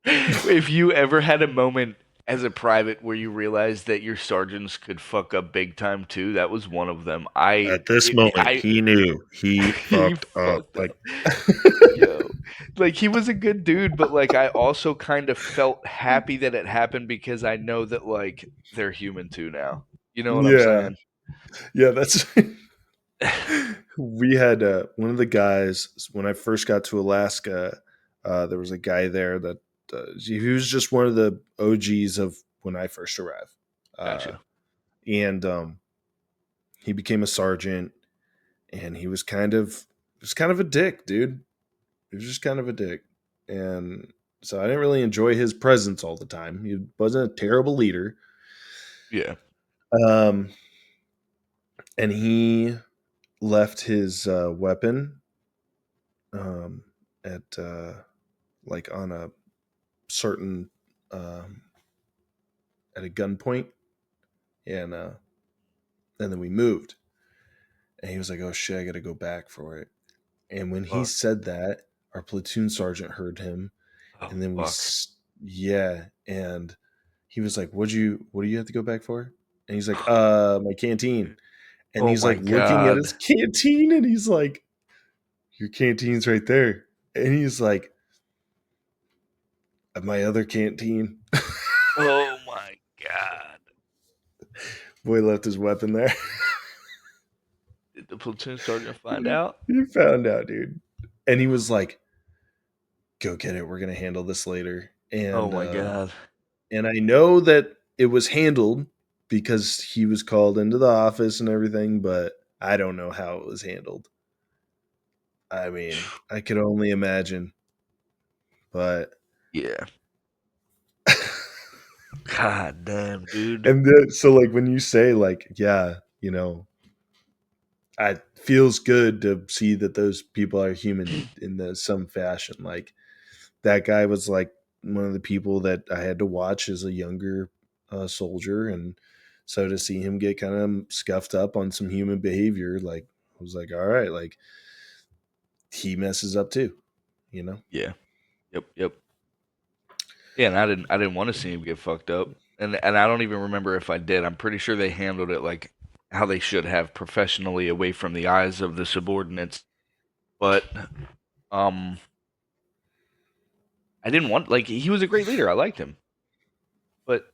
If you ever had a moment as a private where you realized that your sergeants could fuck up big time too, that was one of them. at this moment I he knew he he fucked up. fucked Like up. Yo. Like he was a good dude, but like I also kind of felt happy that it happened because I know that like they're human too now. You know what I'm yeah. saying? Yeah, that's we had one of the guys when I first got to Alaska. There was a guy there that he was just one of the OGs of when I first arrived, uh, Gotcha. and he became a sergeant, and he was kind of a dick, dude. He was just kind of a dick, and so I didn't really enjoy his presence all the time. He wasn't a terrible leader, Yeah. um, and he left his weapon um, at like on a certain um, at a gunpoint, and and then we moved, and he was like, "Oh shit, I got to go back for it." And when he Fuck. said that, our platoon sergeant heard him, Oh and then fuck. yeah, and he was like, What do you have to go back for?" And he's like, my canteen." And Oh he's my like looking at his god. canteen, and he's like, "Your canteen's right there." And he's like, "My other canteen." Oh my god. Boy left his weapon there. Did the platoon sergeant find out? He found out, dude. And he was like, "Go get it. We're gonna handle this later." Oh And my god. I know that it was handled because he was called into the office and everything, but I don't know how it was handled. I mean, I could only imagine, but Yeah. God damn, dude. and so like when you say like, yeah, it feels good to see that those people are human in some fashion. Like that guy was like one of the people that I had to watch as a younger soldier, and so to see him get kind of scuffed up on some human behavior, like I was like, all right, like he messes up too, you know? Yeah. Yep, yep. Yeah, and I didn't want to see him get fucked up. And I don't even remember if I did. I'm pretty sure they handled it like how they should have, professionally, away from the eyes of the subordinates. But um I didn't want, like, he was a great leader. I liked him. But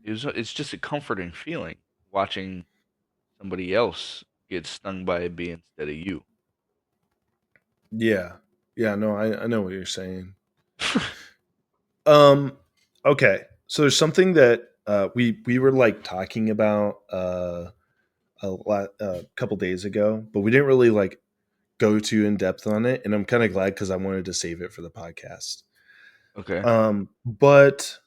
it's just a comforting feeling watching somebody else get stung by a bee instead of you. Yeah, yeah. No, I know what you're saying. Um, okay, so there's something that we were like talking about a couple days ago, but we didn't really like go too in depth on it, and I'm kind of glad because I wanted to save it for the podcast. Okay. But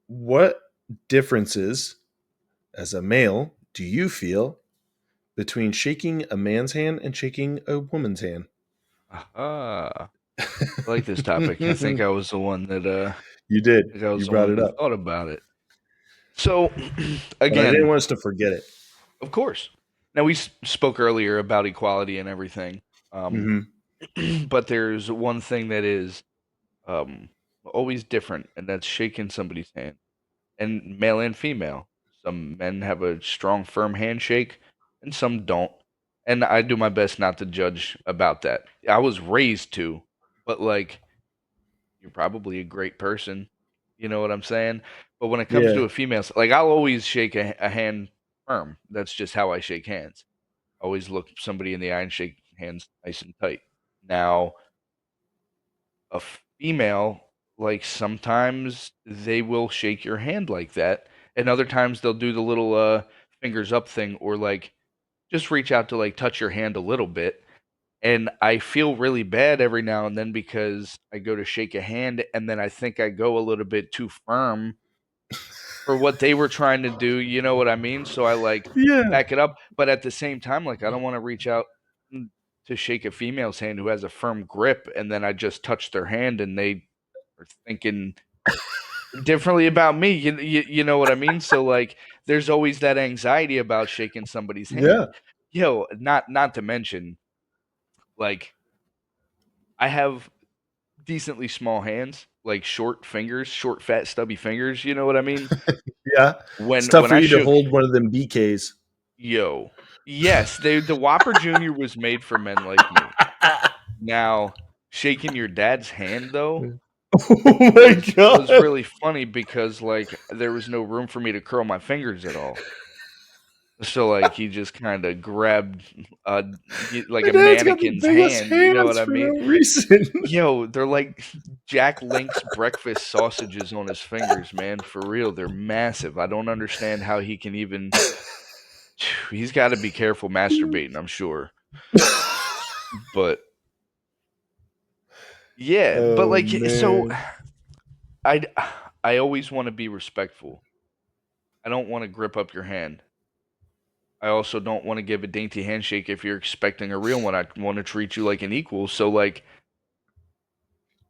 what differences as a male do you feel between shaking a man's hand and shaking a woman's hand? Aha. I like this topic. I think You did. I think I was You the brought one it that up, thought about it. So, but I didn't again, want us to forget it. of course. Now we spoke earlier about equality and everything. Um, Hmm. but there's one thing that is um always different, and that's shaking somebody's hand. And male and female. Some men have a strong, firm handshake, and some don't. And I do my best not to judge about that. I was raised to, but like, you're probably a great person. You know what I'm saying? But when it comes to Yeah, a female, like, I'll always shake a hand firm. That's just how I shake hands. Always look somebody in the eye and shake hands nice and tight. Now, a female, like, sometimes they will shake your hand like that, and other times they'll do the little fingers up thing, or like just reach out to like touch your hand a little bit. And I feel really bad every now and then because I go to shake a hand and then I think I go a little bit too firm, for what they were trying to do, you know what I mean? So I like Yeah. back it up, but at the same time, like I don't want to reach out to shake a female's hand who has a firm grip, and then I just touch their hand and they are thinking differently about me. You know what I mean? So like, there's always that anxiety about shaking somebody's Yeah. hand. Yo, not to mention, like I have decently small hands, like short fingers, short, fat, stubby fingers. You know what I mean? Yeah. It's tough When for I you to shook, hold one of them BKs. yo, yes, the Whopper Junior was made for men like me. Now, shaking your dad's hand though Oh my was god. really funny because like there was no room for me to curl my fingers at all. So like he just kind of grabbed like My a dad's got the mannequin's biggest hand, you know what hands I for mean? no reason. Yo, they're like Jack Link's breakfast sausages on his fingers, man. For real, they're massive. I don't understand how he can even. He's got to be careful masturbating, I'm sure. But yeah, but Oh like so, man. I I always want to be respectful. I don't want to grip up your hand. I also don't want to give a dainty handshake if you're expecting a real one. I want to treat you like an equal. So like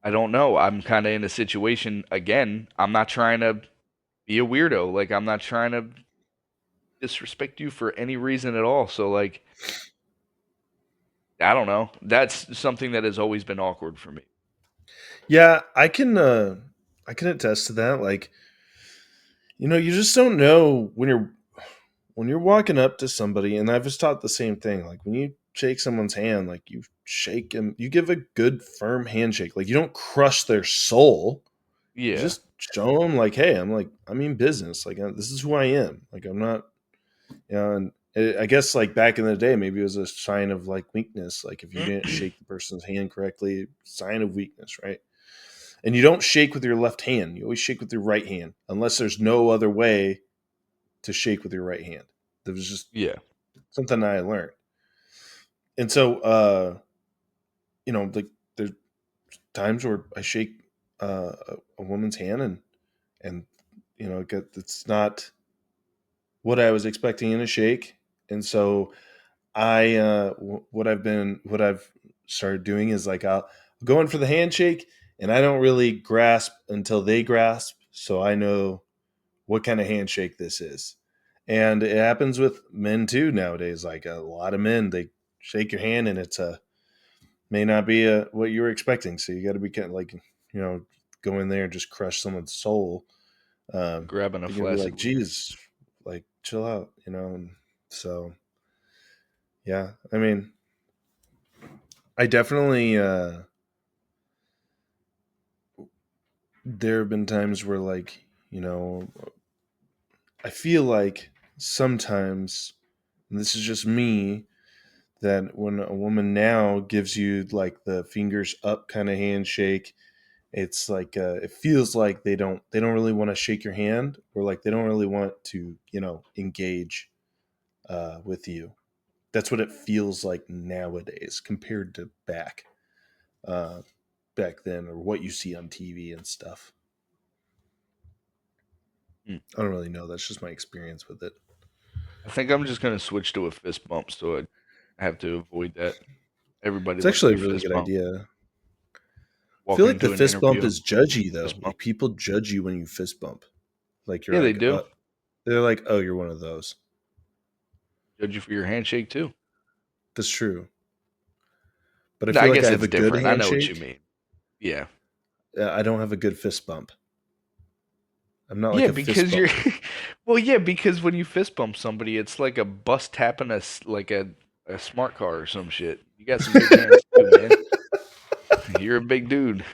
I don't know. I'm kind of in a situation again. I'm not trying to be a weirdo. Like I'm not trying to disrespect you for any reason at all. So like I don't know. That's something that has always been awkward for me. Yeah, I can attest to that. Like, you just don't know when you're walking up to somebody, and I've just taught the same thing. Like when you shake someone's hand, like you shake them, you give a good firm handshake. Like you don't crush their soul. You Yeah. just show them like, hey, I mean business. Like this is who I am. Like I'm not, and I guess like back in the day, maybe it was a sign of like weakness. Like if you didn't shake the person's hand correctly, sign of weakness, right? And you don't shake with your left hand. You always shake with your right hand, unless there's no other way to shake with your right hand. That was just Yeah. something I learned. And so, like there's times where I shake a woman's hand, and it's not what I was expecting in a shake. And so what I've started doing is like I'll go in for the handshake, and I don't really grasp until they grasp, so I know what kind of handshake this is. And it happens with men too nowadays. Like a lot of men, they shake your hand, and it's a may not be what you were expecting. So you got to be kind of like, go in there and just crush someone's soul. Grabbing a They're gonna be like, flaccid weed. "Geez, like chill out." And so yeah, I mean, I definitely there have been times where like I feel like sometimes, and this is just me, that when a woman now gives you like the fingers up kind of handshake, it's like it feels like they don't really want to shake your hand, or like they don't really want to engage with you. That's what it feels like nowadays compared to uh, back then, or what you see on TV and stuff. Hmm. I don't really know. That's just my experience with it. I think I'm just gonna switch to a fist bump, so I have to avoid that. Everybody It's loves actually their a really fist good bump. idea. I feel Walking like the into an fist bump interview, is judgy though. fist bump. Like people judge you when you fist bump. Like you're Yeah, they like, do. they're like, oh, you're one of those. Judge you for your handshake too. That's true. But I I feel like I guess have it's a good different. I know what you handshake. mean. Yeah. I don't have a good fist bump. I'm not like Yeah, a fist because you're bumper. well, yeah, because when you fist bump somebody, it's like a bus tapping like a smart car or some shit. You got some big hands too, man. You're a big dude.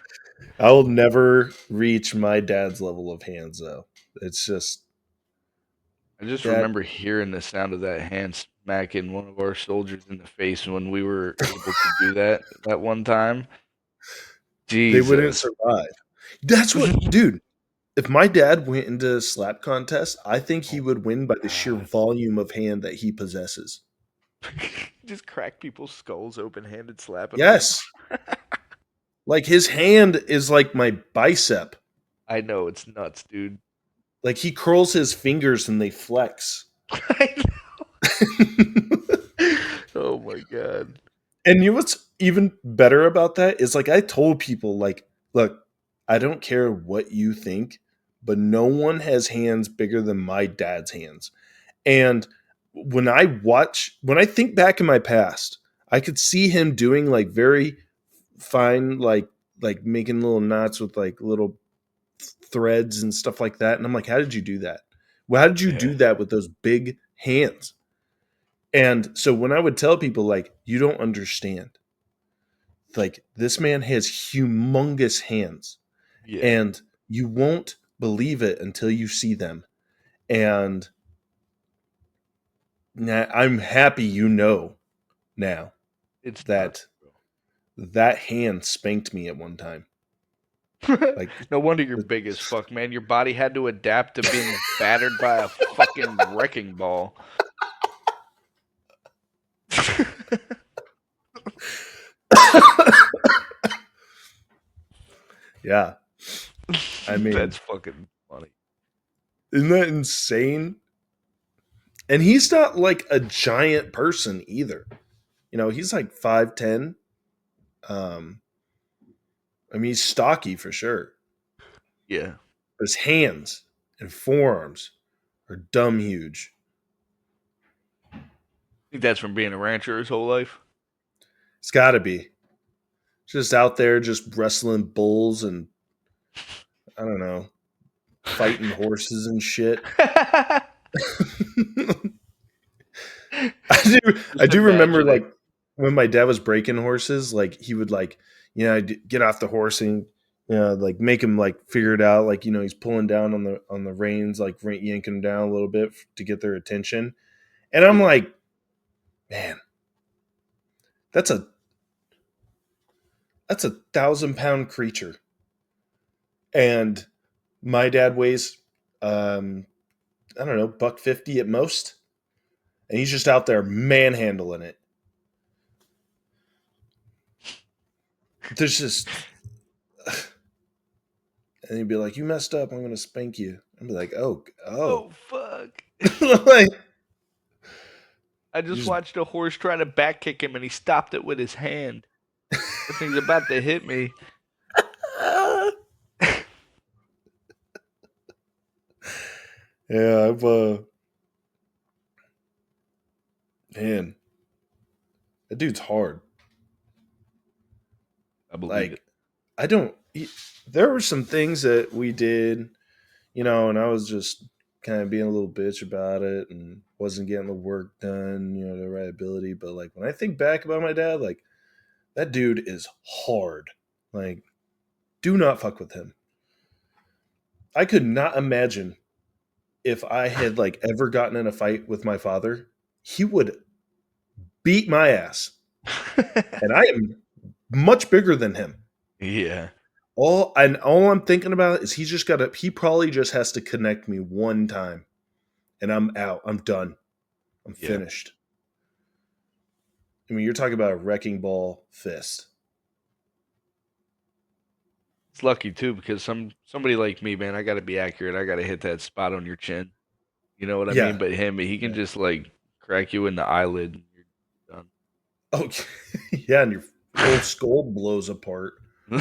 I will never reach my dad's level of hands though. It's just I just that remember hearing the sound of that hand smacking one of our soldiers in the face when we were able to do that one time. they wouldn't Jesus. survive. That's what, dude. If my dad went into a slap contest, I think he Oh would win by the sheer God. volume of hand that he possesses. Just crack people's skulls open-handed slapping them. Yes. Like his hand is like my bicep. I know it's nuts, dude. Like he curls his fingers and they flex. Oh my god. And you know what's even better about that is like I told people like, look, I don't care what you think, but no one has hands bigger than my dad's hands. And when I think back in my past, I could see him doing like very fine, like making little knots with like little threads and stuff like that. And I'm like, how did you do that? Well, how did you Yeah. do that with those big hands? And so when I would tell people like, you don't understand, like this man has humongous hands, Yeah. and you won't believe it until you see them. And now I'm happy you know now It's nuts, that that hand spanked me at one time. bro. Like, No wonder you're big as fuck, man. Your body had to adapt to being battered by a fucking wrecking ball. yeah, I That's mean, fucking funny. isn't that insane? And he's not like a giant person either. You know, he's like 5'10". Um, I mean, he's stocky for sure. Yeah. But his hands and forearms are dumb huge. Think that's from being a rancher his whole life. It's got to be just out there, just wrestling bulls and I don't know, fighting horses and shit. I Just do remember imagining. like when my dad was breaking horses, like he would like, get off the horse and like make him like figure it out, like he's pulling down on the reins, like yanking them down a little bit to get their attention. And I'm Yeah. like, man, that's a that's 1,000-pound creature. And my dad weighs, I don't know, buck 50 at most, and he's just out there manhandling it. There's just, and he'd be like, "You messed up. I'm gonna spank you." I'd be like, "Oh, oh," Oh fuck. like I you just just, watched a horse try to back kick him and he stopped it with his hand. That thing's about to hit me. yeah, man, that dude's hard. I believe it. Like, I don't. There were some things that we did, and I was just kind of being a little bitch about it and wasn't getting the work done, the right ability. But like when I think back about my dad, like that dude is hard. Like, do not fuck with him. I could not imagine if I had like ever gotten in a fight with my father, he would beat my ass. And I am much bigger than him. Yeah. All I'm thinking about is he probably just has to connect me one time and I'm out. I'm done. I'm Yeah. finished. I mean, you're talking about a wrecking ball fist. It's lucky too because somebody like me, man, I gotta be accurate. I gotta hit that spot on your chin. You know what I mean? Yeah. But him, he can Yeah. just like crack you in the eyelid and you're Oh, yeah, and your whole skull blows apart. done.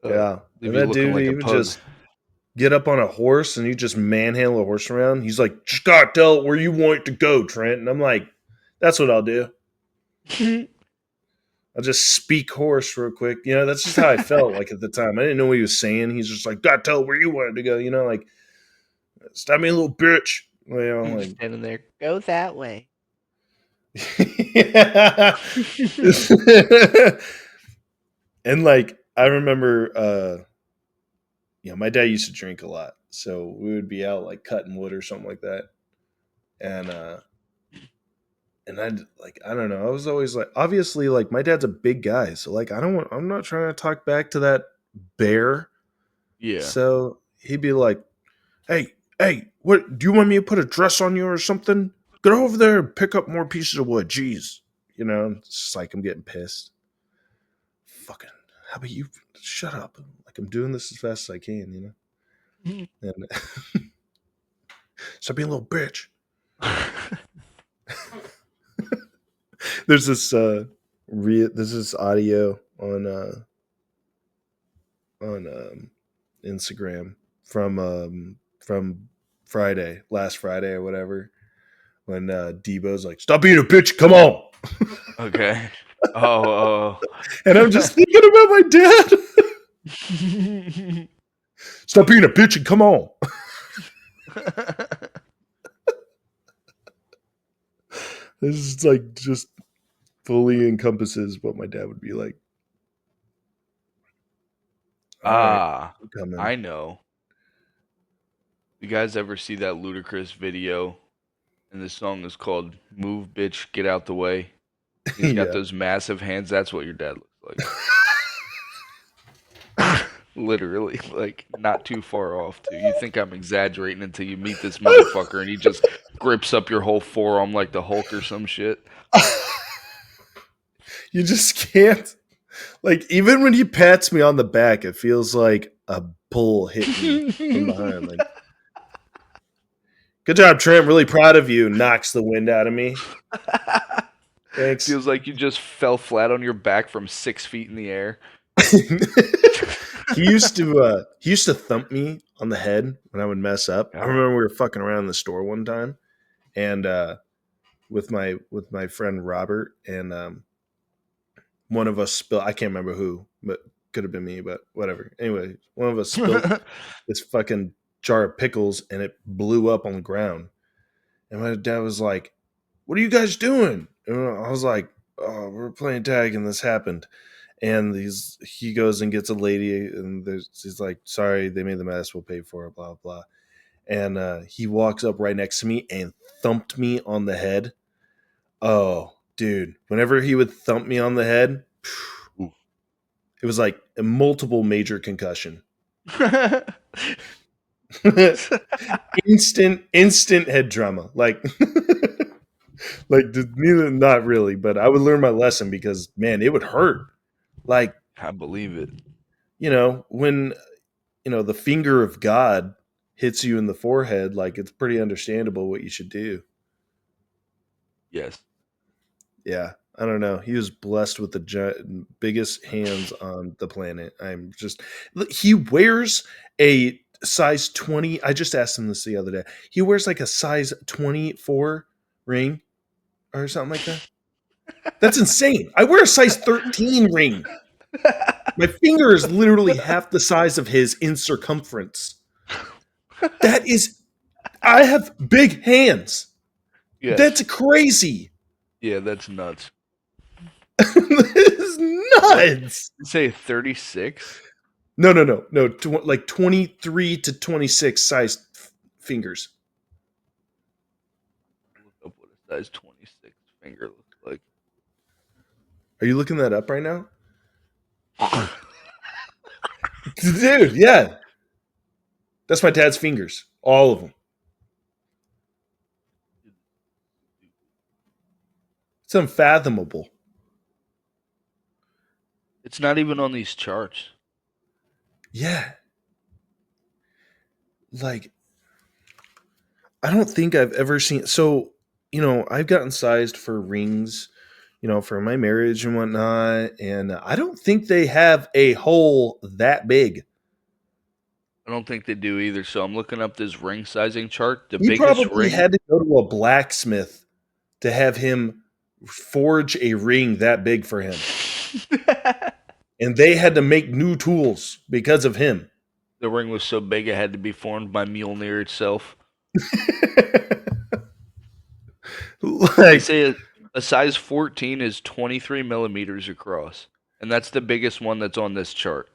Yeah. Leave And you that looking dude, like he a would pug. just get up on a horse and he just manhandle a horse around. He's like, just gotta tell it where you want it to go, Trent. And I'm like, that's what I'll do. I'll just speak horse real quick. That's just how I felt like at the time. I didn't know what he was saying. He's just like, gotta tell it where you want it to go, like, stop me, a little bitch. Like, Standing there, go that way. yeah. And like, I remember, my dad used to drink a lot. So we would be out like cutting wood or something like that. And, I don't know. I was always like, obviously, like my dad's a big guy, so like I'm not trying to talk back to that bear. Yeah. So he'd be like, hey, what do you want me to put a dress on you or something? Get over there and pick up more pieces of wood. Jeez. It's just like I'm getting pissed. Fucking. how about you shut up? Like, I'm doing this as fast as I can, And stop being a little bitch. There's this audio on Instagram from last Friday or whatever, when Debo's like, "Stop being a bitch, come on!" Okay. Oh. And I'm just thinking about my dad. Stop being a bitch and come on. This is like just fully encompasses what my dad would be like. All right, I'm coming. I know. You guys ever see that Ludacris video? And the song is called "Move, Bitch, Get Out the Way." He's got Yeah. those massive hands. That's what your dad looks like. Literally, like not too far off. Too. You think I'm exaggerating until you meet this motherfucker, and he just grips up your whole forearm like the Hulk or some shit. You just can't. Like, even when he pats me on the back, it feels like a bull hit me from behind. Like, good job, Trent. Really proud of you. Knocks the wind out of me. Thanks. Feels like you just fell flat on your back from 6 feet in the air. He used to thump me on the head when I would mess up. I God. remember we were fucking around in the store one time, and with my friend Robert, and one of us spilled. I can't remember who, but could have been me, but whatever. Anyway, one of us spilt this fucking jar of pickles, and it blew up on the ground. And my dad was like, "What are you guys doing?" And I was like, "Oh, we're playing tag, and this happened." And he goes and gets a lady, and he's like, "Sorry, they made the mess. We'll pay for it." Blah blah. And he walks up right next to me and thumped me on the head. Oh, dude! Whenever he would thump me on the head, it was like a multiple major concussion. instant head trauma. Like, neither, not really, but I would learn my lesson, because man, it would hurt. Like, I believe it. when the finger of God hits you in the forehead, like, it's pretty understandable what you should do. Yes. Yeah, I don't know. He was blessed with the biggest hands on the planet. He wears a size 20. I just asked him this the other day. He wears like a size 24 ring or something like that. That's insane. I wear a size 13 ring. My finger is literally half the size of his in circumference. I have big hands. Yes. That's crazy. Yeah, that's nuts. This is nuts. You say 36? No. Like 23 to 26 size fingers. Look up what a size 26 finger looks like. Are you looking that up right now? Dude, yeah. That's my dad's fingers. All of them. It's unfathomable. It's not even on these charts. Yeah. Like, I don't think I've ever seen. So, I've gotten sized for rings, for my marriage and whatnot. And I don't think they have a hole that big. I don't think they do either. So I'm looking up this ring sizing chart. The He biggest probably ring. had to go to a blacksmith to have him forge a ring that big for him. And they had to make new tools because of him. The ring was so big it had to be formed by Mjolnir itself. They say a size 14 is 23 millimeters across. And that's the biggest one that's on this chart.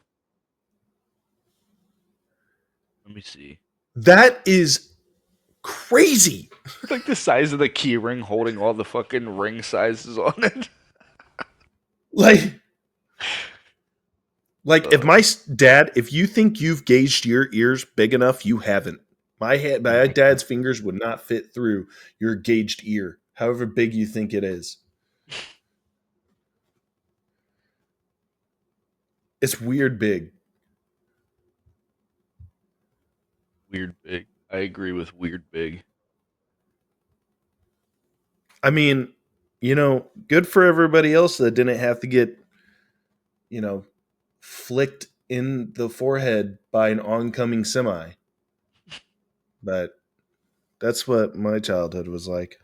Let me see. That is crazy. Like the size of the key ring holding all the fucking ring sizes on it. Like, if you think you've gauged your ears big enough, you haven't. My dad's fingers would not fit through your gauged ear, however big you think it is. It's weird big. Weird big. I agree with weird big. I mean, good for everybody else that didn't have to get, you know, flicked in the forehead by an oncoming semi. But that's what my childhood was like.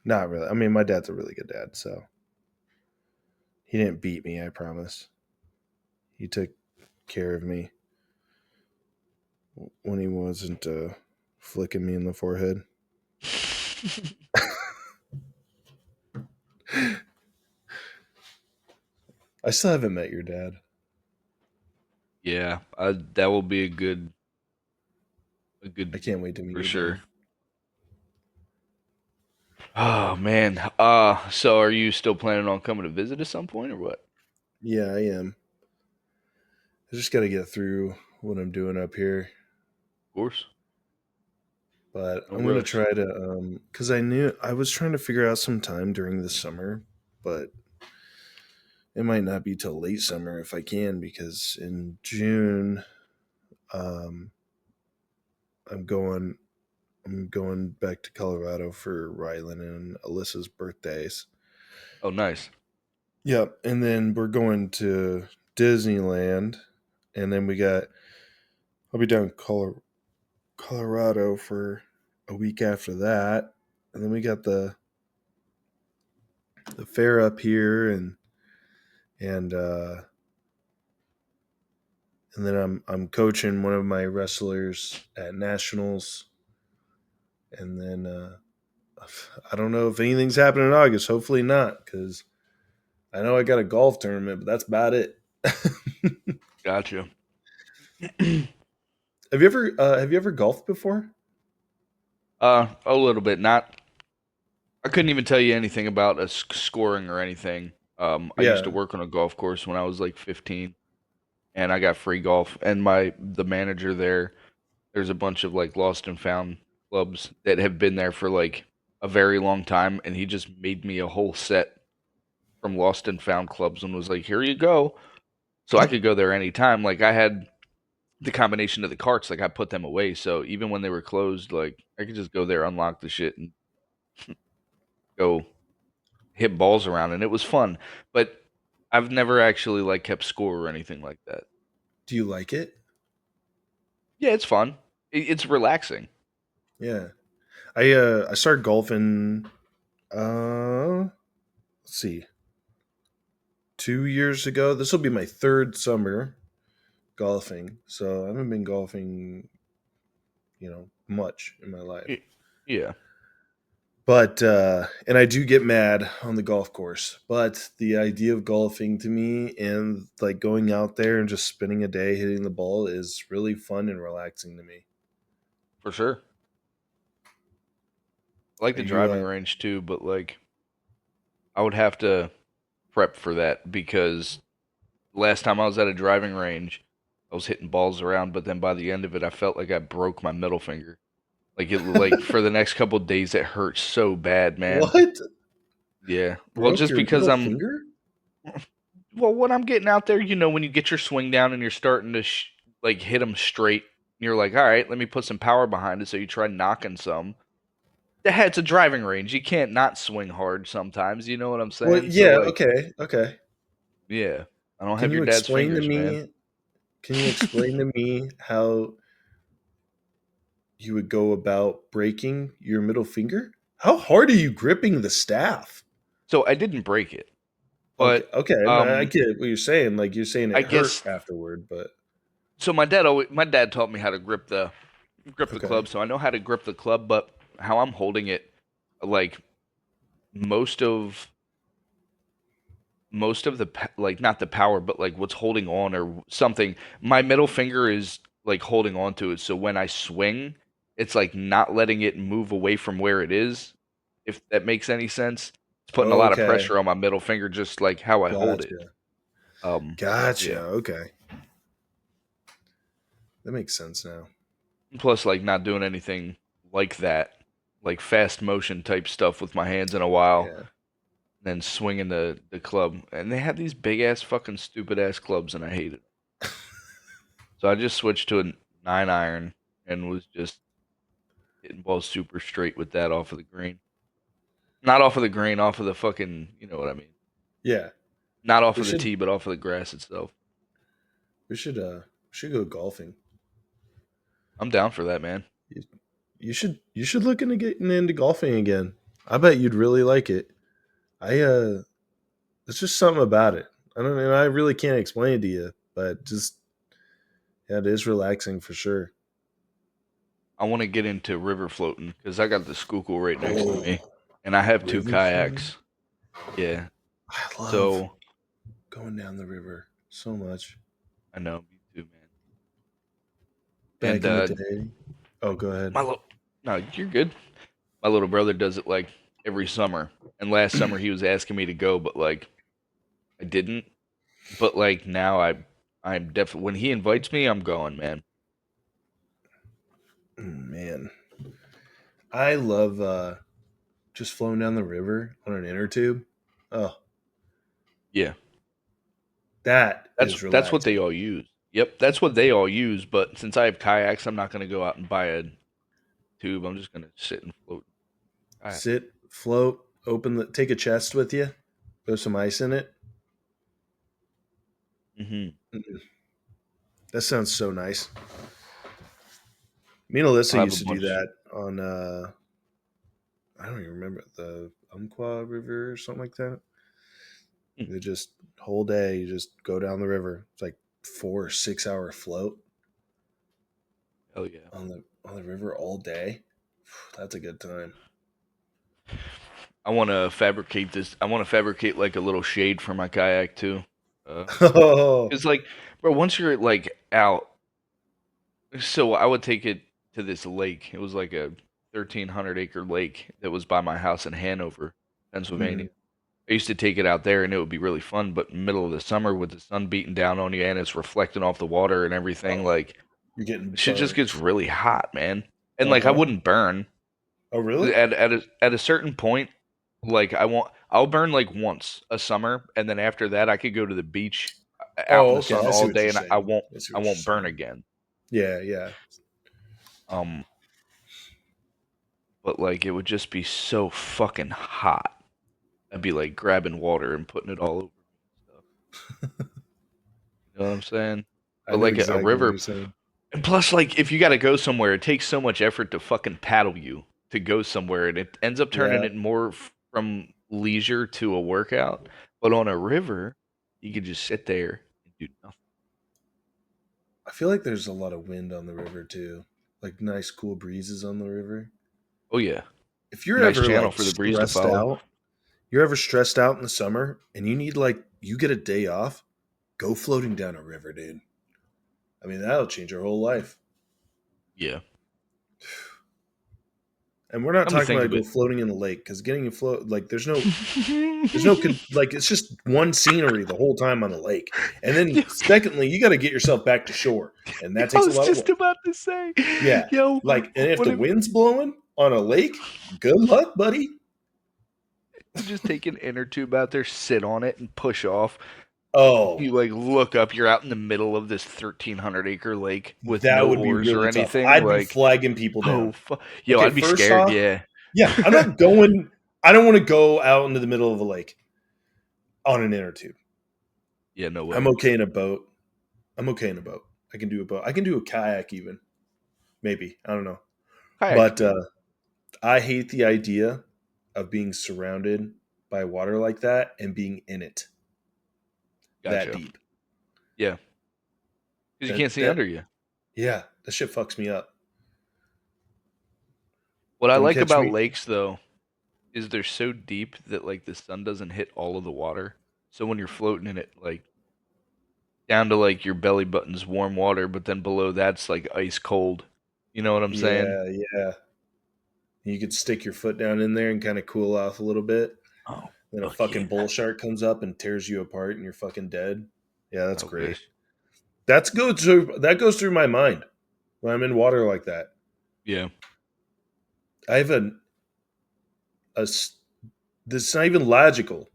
Not really. I mean, my dad's a really good dad, so he didn't beat me, I promise. He took care of me when he wasn't flicking me in the forehead. I still haven't met your dad. Yeah, that will be a I good can't wait to meet for your dad. sure. Oh man. So are you still planning on coming to visit at some point or what? Yeah, I am. I just got to get through what I'm doing up here, Of course. but No I'm gonna rush. try to because I knew I was trying to figure out some time during the summer, but it might not be till late summer if I can because in June, um, I'm going I'm going back to Colorado for Rylan and Alyssa's birthdays. Oh, nice. Yep, and then we're going to Disneyland, and then I'll be down in Colorado for a week after that, and then we got the fair up here, and and then I'm coaching one of my wrestlers at nationals, and then I don't know if anything's happening in August. Hopefully not, because I know I got a golf tournament, but that's about it. Gotcha. Have you ever golfed before? A little bit. Not. I couldn't even tell you anything about scoring or anything. I used to Yeah. work on a golf course when I was like 15, and I got free golf. And the manager there, there's a bunch of like lost and found clubs that have been there for like a very long time, and he just made me a whole set from lost and found clubs and was like, "Here you go." So I could go there anytime. Like I had the combination of the carts, like I put them away. So even when they were closed, like I could just go there, unlock the shit, and go hit balls around, and it was fun. But I've never actually like kept score or anything like that. Do you like it? Yeah, it's fun. It's relaxing. Yeah. I started golfing. Let's see, 2 years ago. This will be my third summer golfing, so I haven't been golfing, much in my life. Yeah, But and I do get mad on the golf course. But the idea of golfing to me and like going out there and just spending a day hitting the ball is really fun and relaxing to me. for sure. I like Are the you driving range too, but like I would have to prep for that because last time I was at a driving range, I was hitting balls around, but then by the end of it, I felt like I broke my middle finger. Like for the next couple of days, it hurt so bad, man. what? Yeah. Well, Broke just your because middle finger? when I'm getting out there, when you get your swing down and you're starting to like hit them straight, you're like, all right, let me put some power behind it. So you try knocking some. Yeah, it's a driving range. You can't not swing hard sometimes. You know what I'm Well, saying? So yeah, like, okay, okay. yeah, I don't Can have your you dad's explain to fingers, man. me? Can you explain to me how you would go about breaking your middle finger? How hard are you gripping the staff? So I didn't break it, Okay, but okay, I um, get what you're saying. Like you're saying I it hurt guess afterward, but so. My dad taught me how to grip the okay. club, so I know how to grip the club. But how I'm holding it, like most of like not the power, but like what's holding on or something. My middle finger is like holding on to it, so when I swing, it's like not letting it move away from where it is. If that makes any sense, it's putting a lot of Okay. pressure on my middle finger, just like how I hold it. Gotcha. Um, Gotcha. yeah. Okay. That makes sense now. Plus, like not doing anything like that, like fast motion type stuff with my hands in a while. Yeah. and then swinging the club. And they had these big ass fucking stupid ass clubs, and I hated it. So I just switched to a 9 iron and was just hitting balls super straight with that off of the green. Not off of the green, off of the fucking, you know what I mean. Yeah, Not off we of the should tee, but off of the grass itself. we should go golfing. I'm down for that, man. You, you should look into getting into golfing again. I bet you'd really like it. I There's just something about it. I don't know. I really can't explain it to you, but just yeah, it is relaxing for sure. I want to get into river floating because I got the Schuylkill right next to Oh, me, and I have two river floating. kayaks. Yeah, I love so going down the river so much. I know me too, man. And Back in the day. Oh, go ahead. my little, no, you're good. My little brother does it like every summer, and last summer he was asking me to go, but like I didn't. But like now I'm definitely when he invites me, I'm going, man. Man, I love just flowing down the river on an inner tube. Oh, Yeah, that is that's what they relaxing. all use. Yep, that's what they all use. But since I have kayaks, I'm not gonna go out and buy a tube. I'm just gonna sit and float. Kayak. Sit, float, take a chest with you, throw some ice in it. Mm-hmm. Mm-mm. That sounds so nice. Me and Alyssa I'll have a used to do bunch. that on I don't even remember the Umpqua River or something like that. Hmm. They just whole day you just go down the river. It's like 4 or 6 hour float Hell yeah. on the river all day. That's a good time. I want to fabricate this. I want to fabricate like a little shade for my kayak too. Uh, Oh, it's like, bro, once you're like out, so I would take it to this lake. It was like a 1,300-acre lake that was by my house in Hanover, mhm. Pennsylvania. I used to take it out there, and it would be really fun. But middle of the summer, with the sun beating down on you and it's reflecting off the water and everything, Oh, like you're getting shit just gets burnt. really hot, man. And Uh like I huh. wouldn't burn Oh, really? at a certain point. Like I'll burn like once a summer, and then after that, I could go to the beach out in Oh, the okay. sun I see all what day, you're and I saying. won't I see I what won't you're burn saying. again. Yeah, yeah. Um, but like it would just be so fucking hot. I'd be like grabbing water and putting it all over me and stuff. You know what I'm saying? I But know like a exactly what river, you're saying. and plus like if you got to go somewhere, it takes so much effort to fucking paddle you to go somewhere, and it ends up turning Yeah, it more from leisure to a workout. But on a river, you could just sit there and do nothing. I feel like there's a lot of wind on the river too, like nice cool breezes on the river. Oh yeah, If you're nice ever channel like for the breeze to follow. you're ever stressed out in the summer and you need like you get a day off, go floating down a river, dude. I mean, that'll change your whole life. Yeah, And we're not come to talking think about of go it. floating in the lake because getting a float like like it's just one scenery the whole time on the lake. And yo, then secondly, you got to get yourself back to shore, and yo, that I takes a was lot of just work. about to say, Yeah, yo, like and if what the if wind's blowing on a lake, good luck, buddy. you just take an inner tube out there, sit on it, and push off? Oh, You like look up, you're out in the middle of this 1,300-acre lake with that no would be oars or really tough. anything. I'd be Like, flagging people oh, down. yo, Okay, I'd be first scared. off, Yeah, yeah, I'm not going. I don't want to go out into the middle of a lake on an inner tube. yeah, no I'm way. okay in a boat. I'm okay in a boat. I can do a boat. I can do a kayak even. Maybe. I don't know. Kayak's But good. I hate the idea of being surrounded by water like that and being in it that Gotcha. deep. Yeah, because you can't That see that under you. yeah, that shit fucks me up. What I Don't like catch about me. lakes though is they're so deep that like the sun doesn't hit all of the water. So when you're floating in it, like down to like your belly button's warm water, but then below that's like ice cold. You know what I'm saying? Yeah, yeah. You could stick your foot down in there and kind of cool off a little bit. Oh, Then a fuck yeah. fucking bull shark comes up and tears you apart and you're fucking dead. Yeah, that's I great. wish. That goes through my mind when I'm in water like that. Yeah. I have a this is not even logical.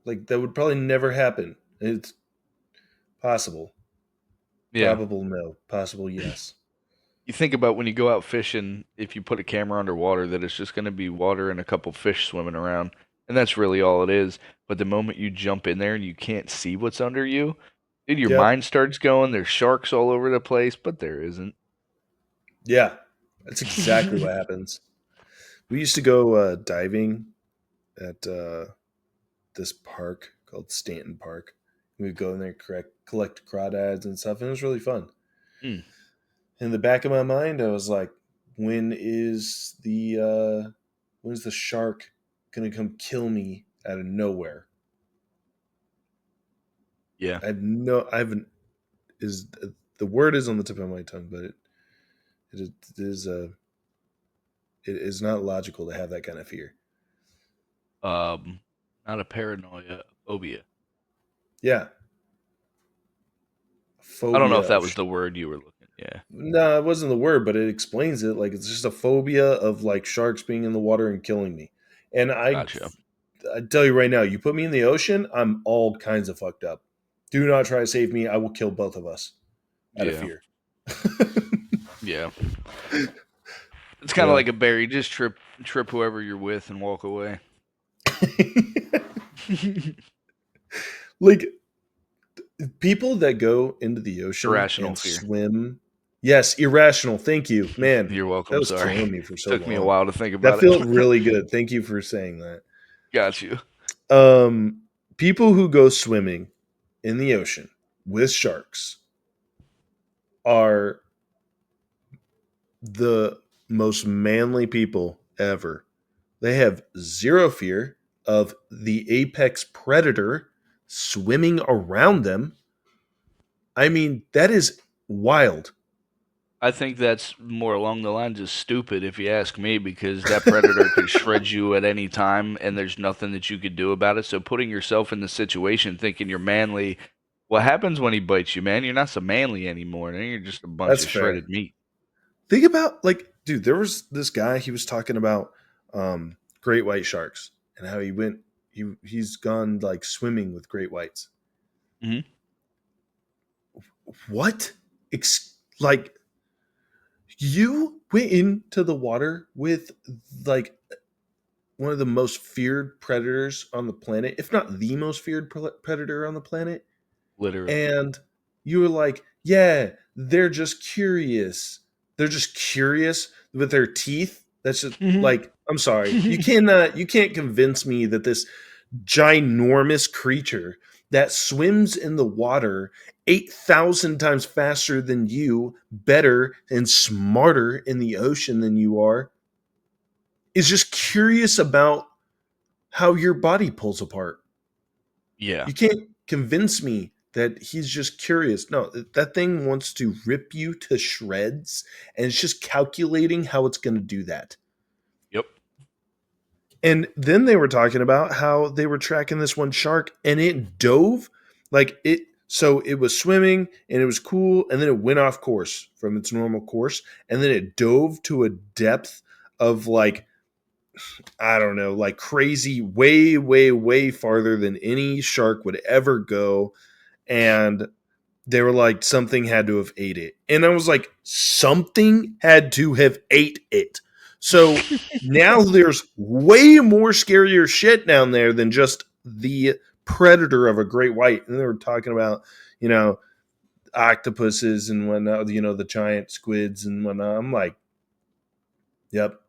Like that would probably never happen. It's possible. Yeah. Probable no. Possible yes. You think about when you go out fishing, if you put a camera underwater, that it's just going to be water and a couple fish swimming around. And that's really all it is. But the moment you jump in there and you can't see what's under you, dude, your Yep. mind starts going. There's sharks all over the place, but there isn't. Yeah. That's exactly what happens. We used to go diving at this park called Stanton Park. We'd go in there, collect crawdads and stuff, and it was really fun. Mm, In the back of my mind, I was like, when's the shark gonna come kill me out of nowhere? yeah. I haven't is the word is on the tip of my tongue, but it is it is not logical to have that kind of fear. Um, Not a paranoia, a phobia. Yeah, I don't know phobia if that of was the word you were looking. Yeah, no, it wasn't the word, but it explains it. Like it's just a phobia of like sharks being in the water and killing me. And gotcha. I tell you right now, you put me in the ocean, I'm all kinds of fucked up. Do not try to save me. I will kill both of us out of Yeah, fear. yeah. It's kind of Yeah. like a bear. You just trip whoever you're with and walk away. Like people that go into the ocean Irrational and fear. swim. Yes, irrational. Thank you. Man, You're that welcome. was Sorry, killing me for so took me a long. while to think That about felt it. really good. Thank you for saying that. Got you. Um, People who go swimming in the ocean with sharks are the most manly people ever. They have zero fear of the apex predator swimming around them. I mean, that is wild. I think that's more along the lines of stupid, if you ask me, because that predator could shred you at any time, and there's nothing that you could do about it. So putting yourself in the situation, thinking you're manly, what happens when he bites you, man? You're not so manly anymore. Then you're just a bunch That's of fair. shredded meat. Think about like, dude, there was this guy, he was talking about great white sharks and how he's gone like swimming with great whites. Hmm. What? Like you went into the water with like one of the most feared predators on the planet, if not the most feared predator on the planet, Literally. and you were like, "Yeah, they're just curious. They're just curious with their teeth." That's just like, I'm sorry, you can't convince me that this ginormous creature that swims in the water 8,000 times faster than you, better and smarter in the ocean than you are, is just curious about how your body pulls apart. Yeah. You can't convince me that he's just curious. No, that thing wants to rip you to shreds and it's just calculating how it's going to do that. Yep. And then they were talking about how they were tracking this one shark and it dove like it. So it was swimming and it was cool. And then it went off course from its normal course. And then it dove to a depth of like, I don't know, like crazy, way, way, way farther than any shark would ever go. And they were like, something had to have ate it. And I was like, something had to have ate it. So now there's way more scarier shit down there than just the predator of a great white. And they were talking about, you know, octopuses and whatnot, you know, the giant squids and whatnot. I'm like, yep,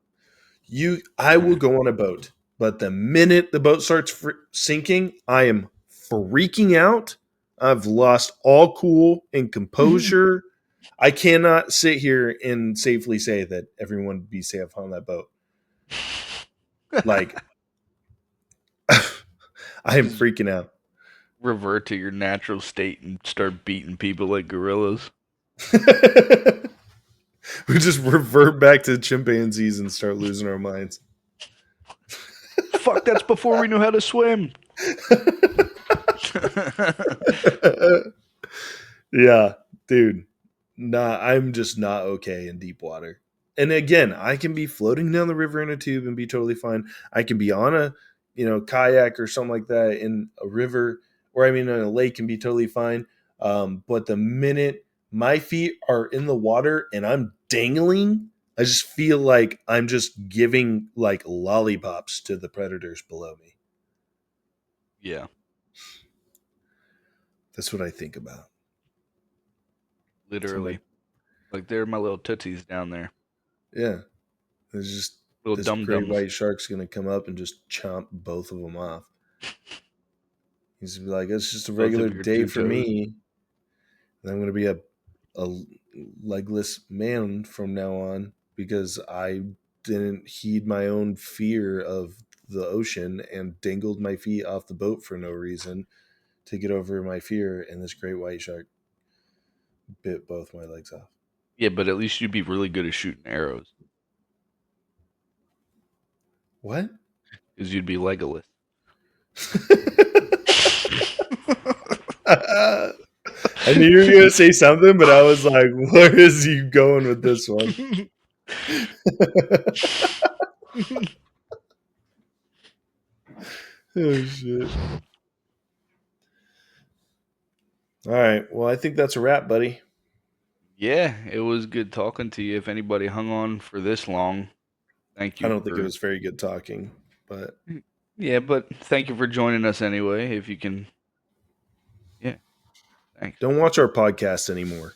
I will go on a boat, but the minute the boat starts sinking, I am freaking out. I've lost all cool and composure. I cannot sit here and safely say that everyone would be safe on that boat. Like, I am Just freaking out. revert to your natural state and start beating people like gorillas. We just revert back to chimpanzees and start losing our minds. Fuck, that's before we knew how to swim. Yeah, dude. Nah, I'm just not okay in deep water. And again, I can be floating down the river in a tube and be totally fine. I can be on a kayak or something like that in a river, or I mean, in a lake can be totally fine. But the minute my feet are in the water and I'm dangling, I just feel like I'm just giving like lollipops to the predators below me. Yeah, That's what I think about. So I'm literally. like, Like they're my little tootsies down there, yeah, there's just little this dum great dums. white shark's gonna come up and just chomp both of them off. He's gonna be like, it's just a Both regular of your day two for toes. me. And I'm gonna be a legless man from now on because I didn't heed my own fear of the ocean and dangled my feet off the boat for no reason to get over my fear, and this great white shark bit both my legs off. Yeah, but at least you'd be really good at shooting arrows What? because you'd be Legolas. I knew you were gonna say something, but I was like, where is he going with this one? Oh shit. All right. Well, I think that's a wrap, buddy. Yeah, it was good talking to you. If anybody hung on for this long, thank I you don't think it for. was very good talking, but Yeah, but thank you for joining us anyway. If you can, yeah, thanks. don't watch our podcast anymore.